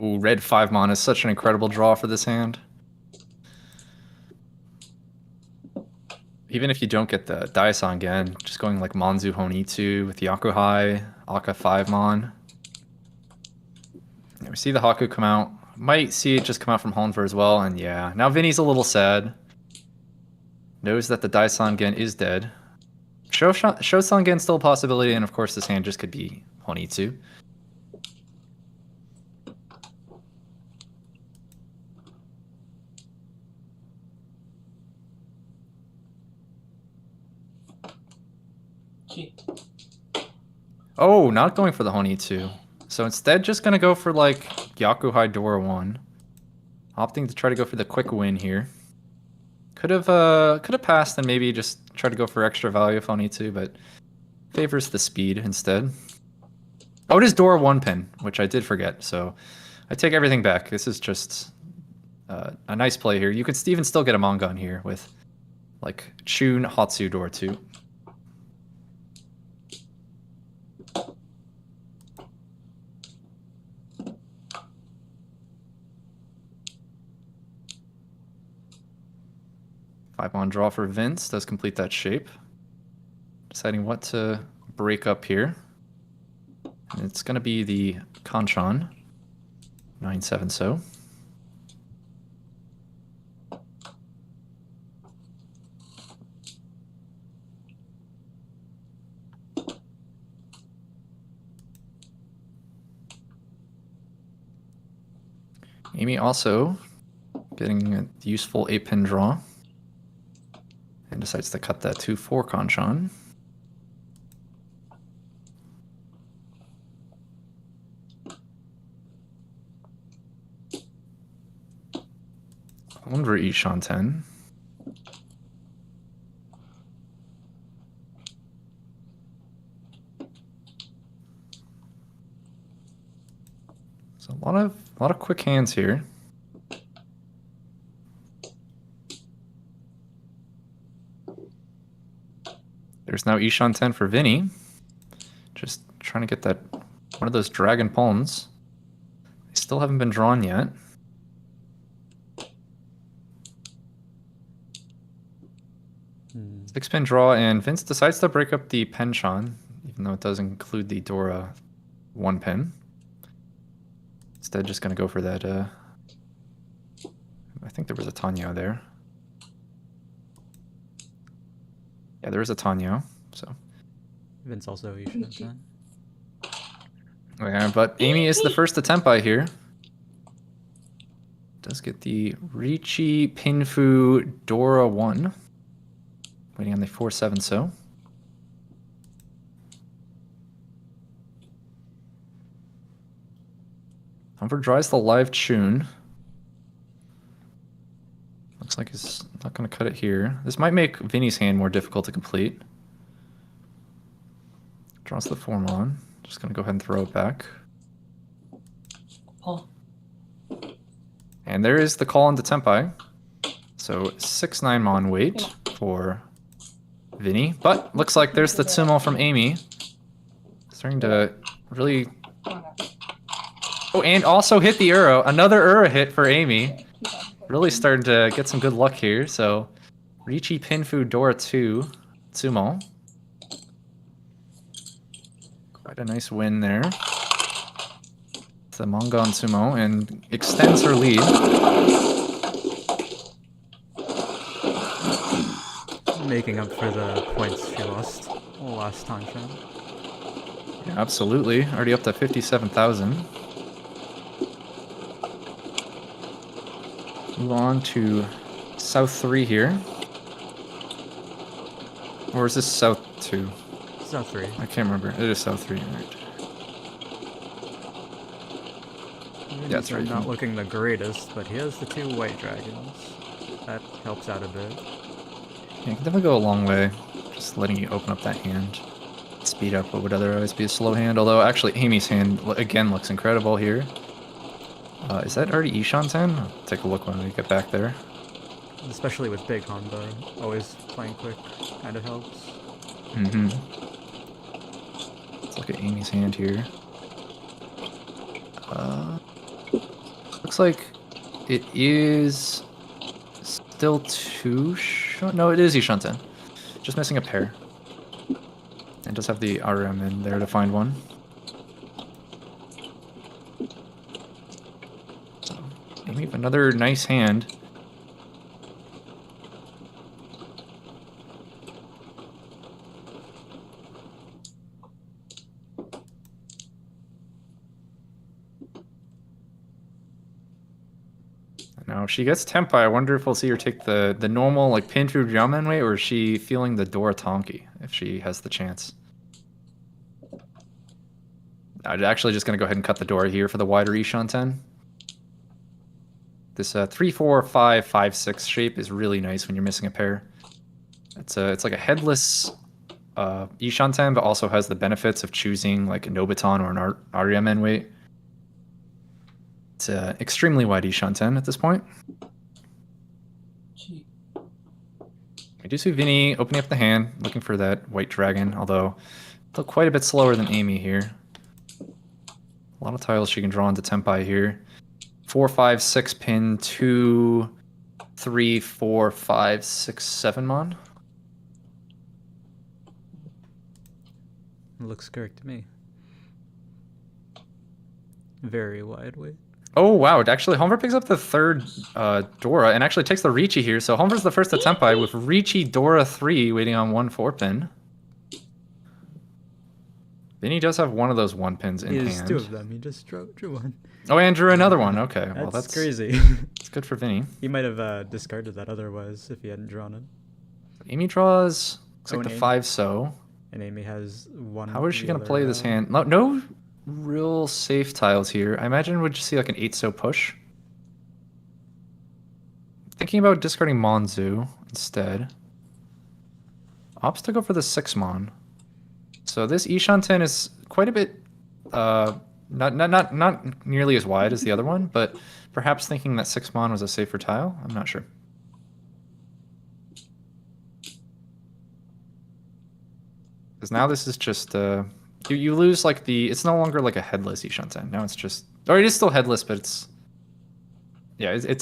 Ooh, red 5-mon is such an incredible draw for this hand. Even if you don't get the Daisangen, just going like Manzu Honitsu with Yakuhai, Aka 5-mon. Yeah, we see the Haku come out. Might see it just come out from Honver as well, and yeah. Now Vinny's a little sad. Knows that the Daisangen is dead. Shosangen still a possibility, and of course this hand just could be Honitsu. Oh, not going for the Honitsu. So instead just gonna go for like Yakuhai Dora 1. Opting to try to go for the quick win here. Could have passed and maybe just try to go for extra value if Honitsu, but favors the speed instead. Oh, it is Dora 1 pin, which I did forget, so I take everything back. This is just a nice play here. You could even still get a Mongon here with like Chun, Hatsu, Dora 2. Five-mon draw for Vince does complete that shape. Deciding what to break up here. And it's going to be the Kanchan. 9-7 so. Amy also getting a useful 8-pin draw. And decides to cut that 2-4 Kanchan. Honver Ishan 10. So a lot of quick hands here. There's now Ishan 10 for Vinny. Just trying to get that one of those dragon pawns. They still haven't been drawn yet. 6-pin draw, and Vince decides to break up the penchant, even though it does include the Dora 1-pin. Instead, just going to go for that. I think there was a Tanyo there. Yeah, there is a Tanyo. So. Vince also you should have done. Yeah, but Amy is the first attempt by here. Does get the Riichi Pinfu Dora 1. Waiting on the 4-7 so. Honver draws the live tune. Looks like he's not going to cut it here. This might make Vinny's hand more difficult to complete. Draws the 4-mon. Just going to go ahead and throw it back. Oh. And there is the call into Tenpai. So 6-9 mon wait for Vinny. But looks like there's the Tsumo from Amy. Starting to really... Oh, and also hit the Uro. Another Uro hit for Amy. Really starting to get some good luck here. So Riichi Pinfu Dora 2 Tsumo. Quite a nice win there. It's a Mongon Tsumo and extends her lead. Making up for the points she lost last time, Sean. Yeah, absolutely. Already up to 57,000. Move on to South 3 here. Or is this South 2? South 3. I can't remember. It is South 3, right? Yeah, that's right. Not looking the greatest, but he has the 2 white dragons. That helps out a bit. Yeah, it can definitely go a long way. Just letting you open up that hand. Speed up what would otherwise be a slow hand. Although, actually, Amy's hand, again, looks incredible here. Is that already Ishan-ten? I'll take a look when we get back there. Especially with big Honver. Always playing quick kind of helps. Mm-hmm. Let's look at Amy's hand here. Looks like it is still 2 shot. No, it is Ishan-ten. Just missing a pair. And does have the RM in there to find one. So, Amy, another nice hand. Now, if she gets Tenpai, I wonder if we'll see her take the normal, like, Pinfu Yamen way, or is she feeling the Dora Tonki, if she has the chance. I'm actually just going to go ahead and cut the Dora here for the wider Ishan-ten. This 3-4-5-5-6 shape is really nice when you're missing a pair. It's like a headless Ishan-ten, but also has the benefits of choosing, like, a Nobiton or an Aryamen weight. It's extremely wide Ishan-ten at this point. We do see Vinny opening up the hand, looking for that white dragon, although still quite a bit slower than Amy here. A lot of tiles she can draw into Tenpai here. 4, 5, 6 pin, 2, 3, 4, 5, 6, 7 mon. Looks correct to me. Very wide weight. Oh, wow. Actually, Honver picks up the 3rd Dora and actually takes the Riichi here. So Honver's the first attempt by with Riichi Dora 3 waiting on 1 4-pin. Vinny does have one of those 1-pins in hand. He has 2 of them. He just drew one. Oh, and drew another one. Okay. Well, That's crazy. It's good for Vinny. He might have discarded that otherwise if he hadn't drawn it. Amy draws, looks like the Amy. 5 so. And Amy has 1. How is she going to play this hand? No real safe tiles here. I imagine we'd just see like an 8 so push. Thinking about discarding Monzu instead. Opts to go for the 6 mon. So this Ishan-ten is quite a bit not nearly as wide as the other one, but perhaps thinking that 6 mon was a safer tile. I'm not sure. Because now this is just you lose like it's no longer like a headless Ishan-ten. Now it's just, or it is still headless, but it's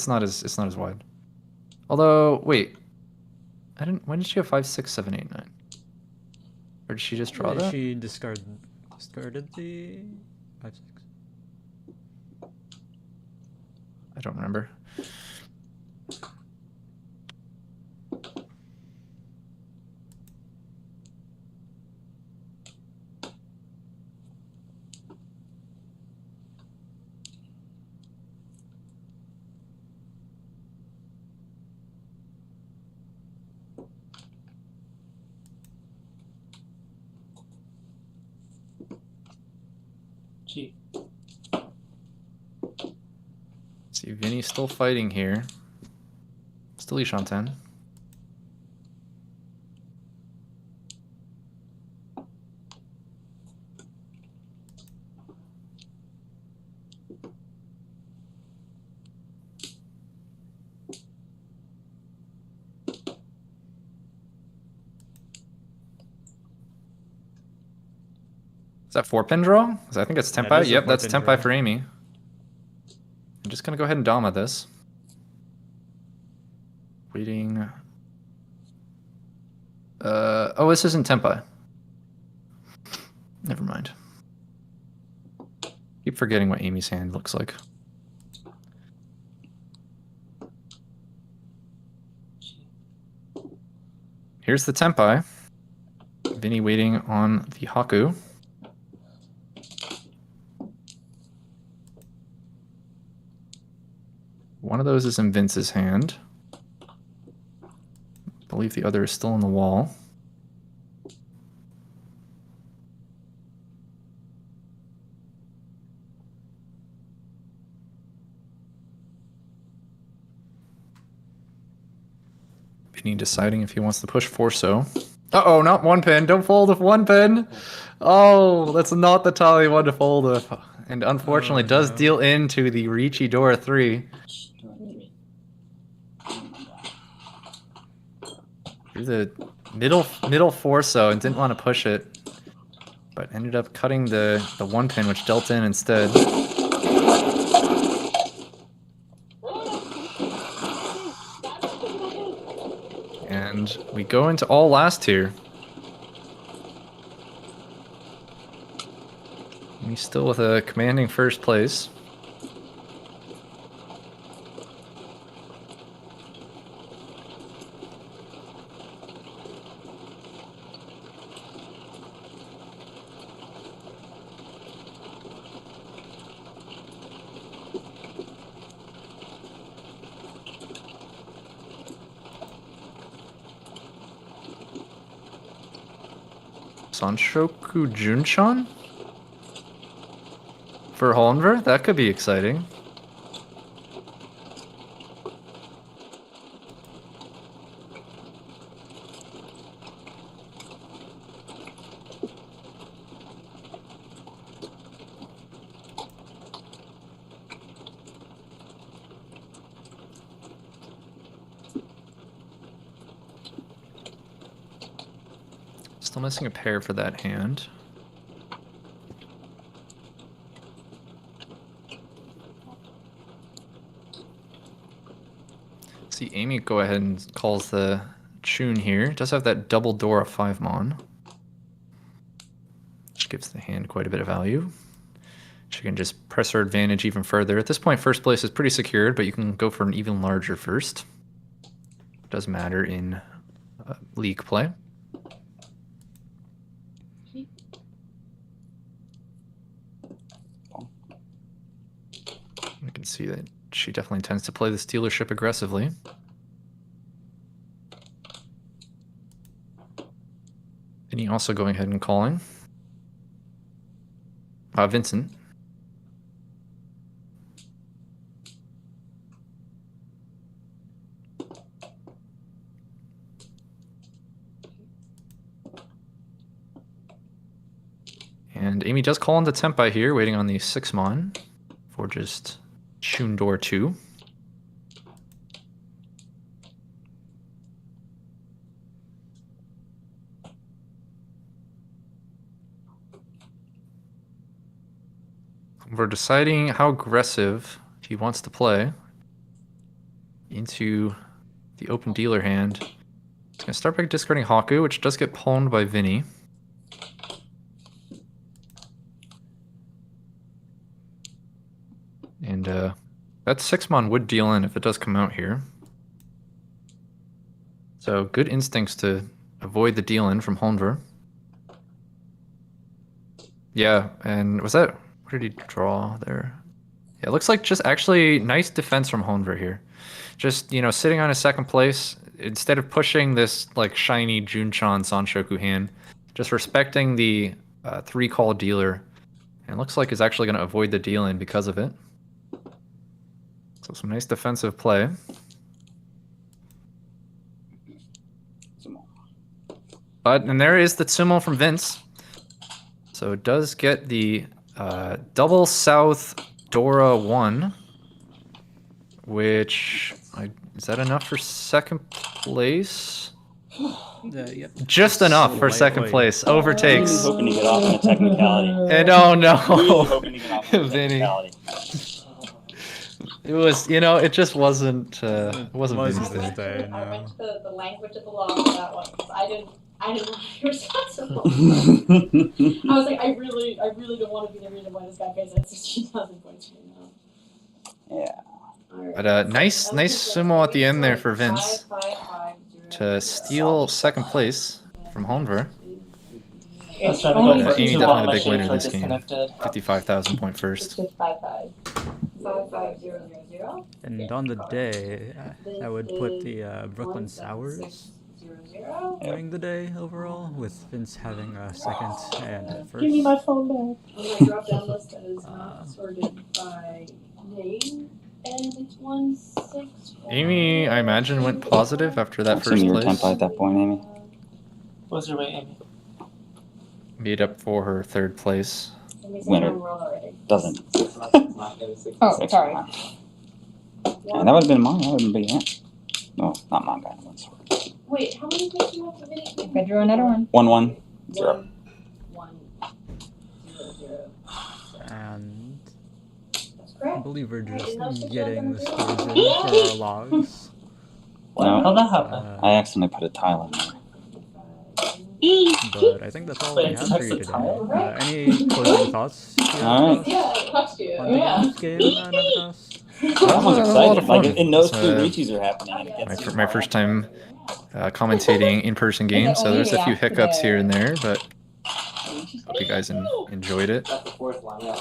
not as wide. Although wait, I didn't. When did she have 5, 6, 7, 8, 9? Or did she just draw that? She discarded the 5, 6. I don't remember. Gee. See, Vinny's still fighting here. Still Ishanten. Is that 4-pin draw? 'Cause I think it's That Tempai. is a Yep, that's 4-pin Tempai draw. for Amy. I'm just gonna go ahead and Dama this. Waiting. Oh, this isn't Tempai. Never mind. Keep forgetting what Amy's hand looks like. Here's the Tempai. Vinny waiting on the Haku. One of those is in Vince's hand. I believe the other is still on the wall. Vinny deciding if he wants to push Forso. Uh-oh, not 1-pin. Don't fold with 1-pin. Oh, that's not the tile you want to fold with. And unfortunately does no. deal into the Riichi Dora 3. Through the middle Forso and didn't want to push it. But ended up cutting the 1-pin, which dealt in instead. And we go into all last here. And he's still with a commanding first place. Sanshoku Junchan? For Honver? That could be exciting. Still missing a pair for that hand. See, Amy go ahead and calls the tune here. Does have that double Dora 5-mon, which gives the hand quite a bit of value. She can just press her advantage even further. At this point, first place is pretty secured, but you can go for an even larger first. Does matter in league play. You can see that she definitely tends to play this dealership aggressively. Vinny also going ahead and calling. Vincent. And Amy does call into Tempai here, waiting on the 6-mon for just Shundor 2. We're deciding how aggressive he wants to play into the open dealer hand. Gonna start by discarding Haku, which does get pwned by Vinny. And that 6-mon would deal in if it does come out here. So good instincts to avoid the deal in from Honver. Yeah, and was that... What did he draw there? Yeah, it looks like just actually nice defense from Honver here. Just, you know, sitting on his second place, instead of pushing this like shiny Junchan Sanshoku hand, just respecting the 3-call dealer. And it looks like he's actually going to avoid the deal in because of it. So some nice defensive play. But, and there is the Tsumo from Vince. So it does get the double South Dora 1, which, is that enough for second place? Yep. Just enough for second place. Overtakes. Really hoping to get off on a technicality. And oh no, Really hoping to get off on a Vinny. technicality. It was, you know, it just wasn't. It wasn't Vinny's this day. day. I No. went to the language of the law for that one because I didn't want to be responsible. I was like, I really don't want to be the reason why this guy pays that 16,000 points right now. Yeah. Alright. But nice sumo at the end there for Vince to steal second place from Honver. I was trying to only go for Amy two definitely while a my big winner shapes are this game. disconnected. 55,000 point first. Just 5-5. 5-5-0-0-0. And on the day, I would put the Brooklyn Sours 1-7-6-0-0. winning the day overall, with Vince having a second and a first. Give me my phone back. On my drop down list that is not sorted by name, and it's 1-6. Amy, I imagine, went positive after that I'm first assuming you were place. tempo at that point, Amy. What's your weight, Amy? Made up for her third place. Winner. Doesn't. Oh, sorry. And that would have been mine. That would have been big hand. No, not mine. Guy. Wait, how many points do you have for Vinny? I drew another one. 1-1. 0. 1-1-0-0. And That's I correct. believe we're Alright, just and that's getting the what scores in you're for our logs. No. How'd that happen? I accidentally put a tile in there. But I think that's all we Wait, have for you it's today. tile? Any closing thoughts? Alright. Yeah, it talks to you. On the Yeah. game, Navitas? That was a lot of exciting. Like, fun. it knows It's, two Riichis are happening. And it gets My first time commentating in-person games, so there's a few hiccups here and there, but hope you guys enjoyed it. That's the fourth one, yeah.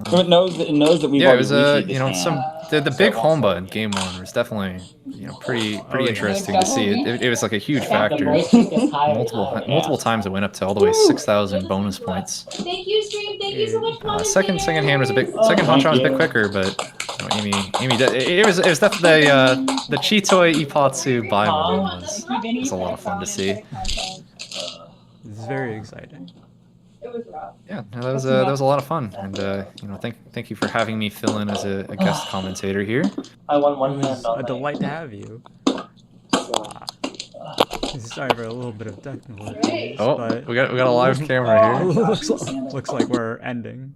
So it knows that we've Yeah, it was already Riichi'd you know, this some hand. the big Homba in game one was definitely, you know, pretty yeah. interesting to see. It was like a huge The factor. voice gets higher. Multiple times it went up to all the way 6,000 bonus points. Thank you, stream. Thank you so much, Mom. Second hand was second honchon was a bit quicker, but you know, Amy it was definitely the Chitoi Ipatsu Baimon was a lot of fun to see. This is very exciting. It was rough. Yeah, no, that was a lot of fun, and you know, thank you for having me fill in as a guest commentator here. I won It one was hand all a night. delight to have you. Sorry for a little bit of technical issues, Oh, but we got a live camera here. looks like we're ending.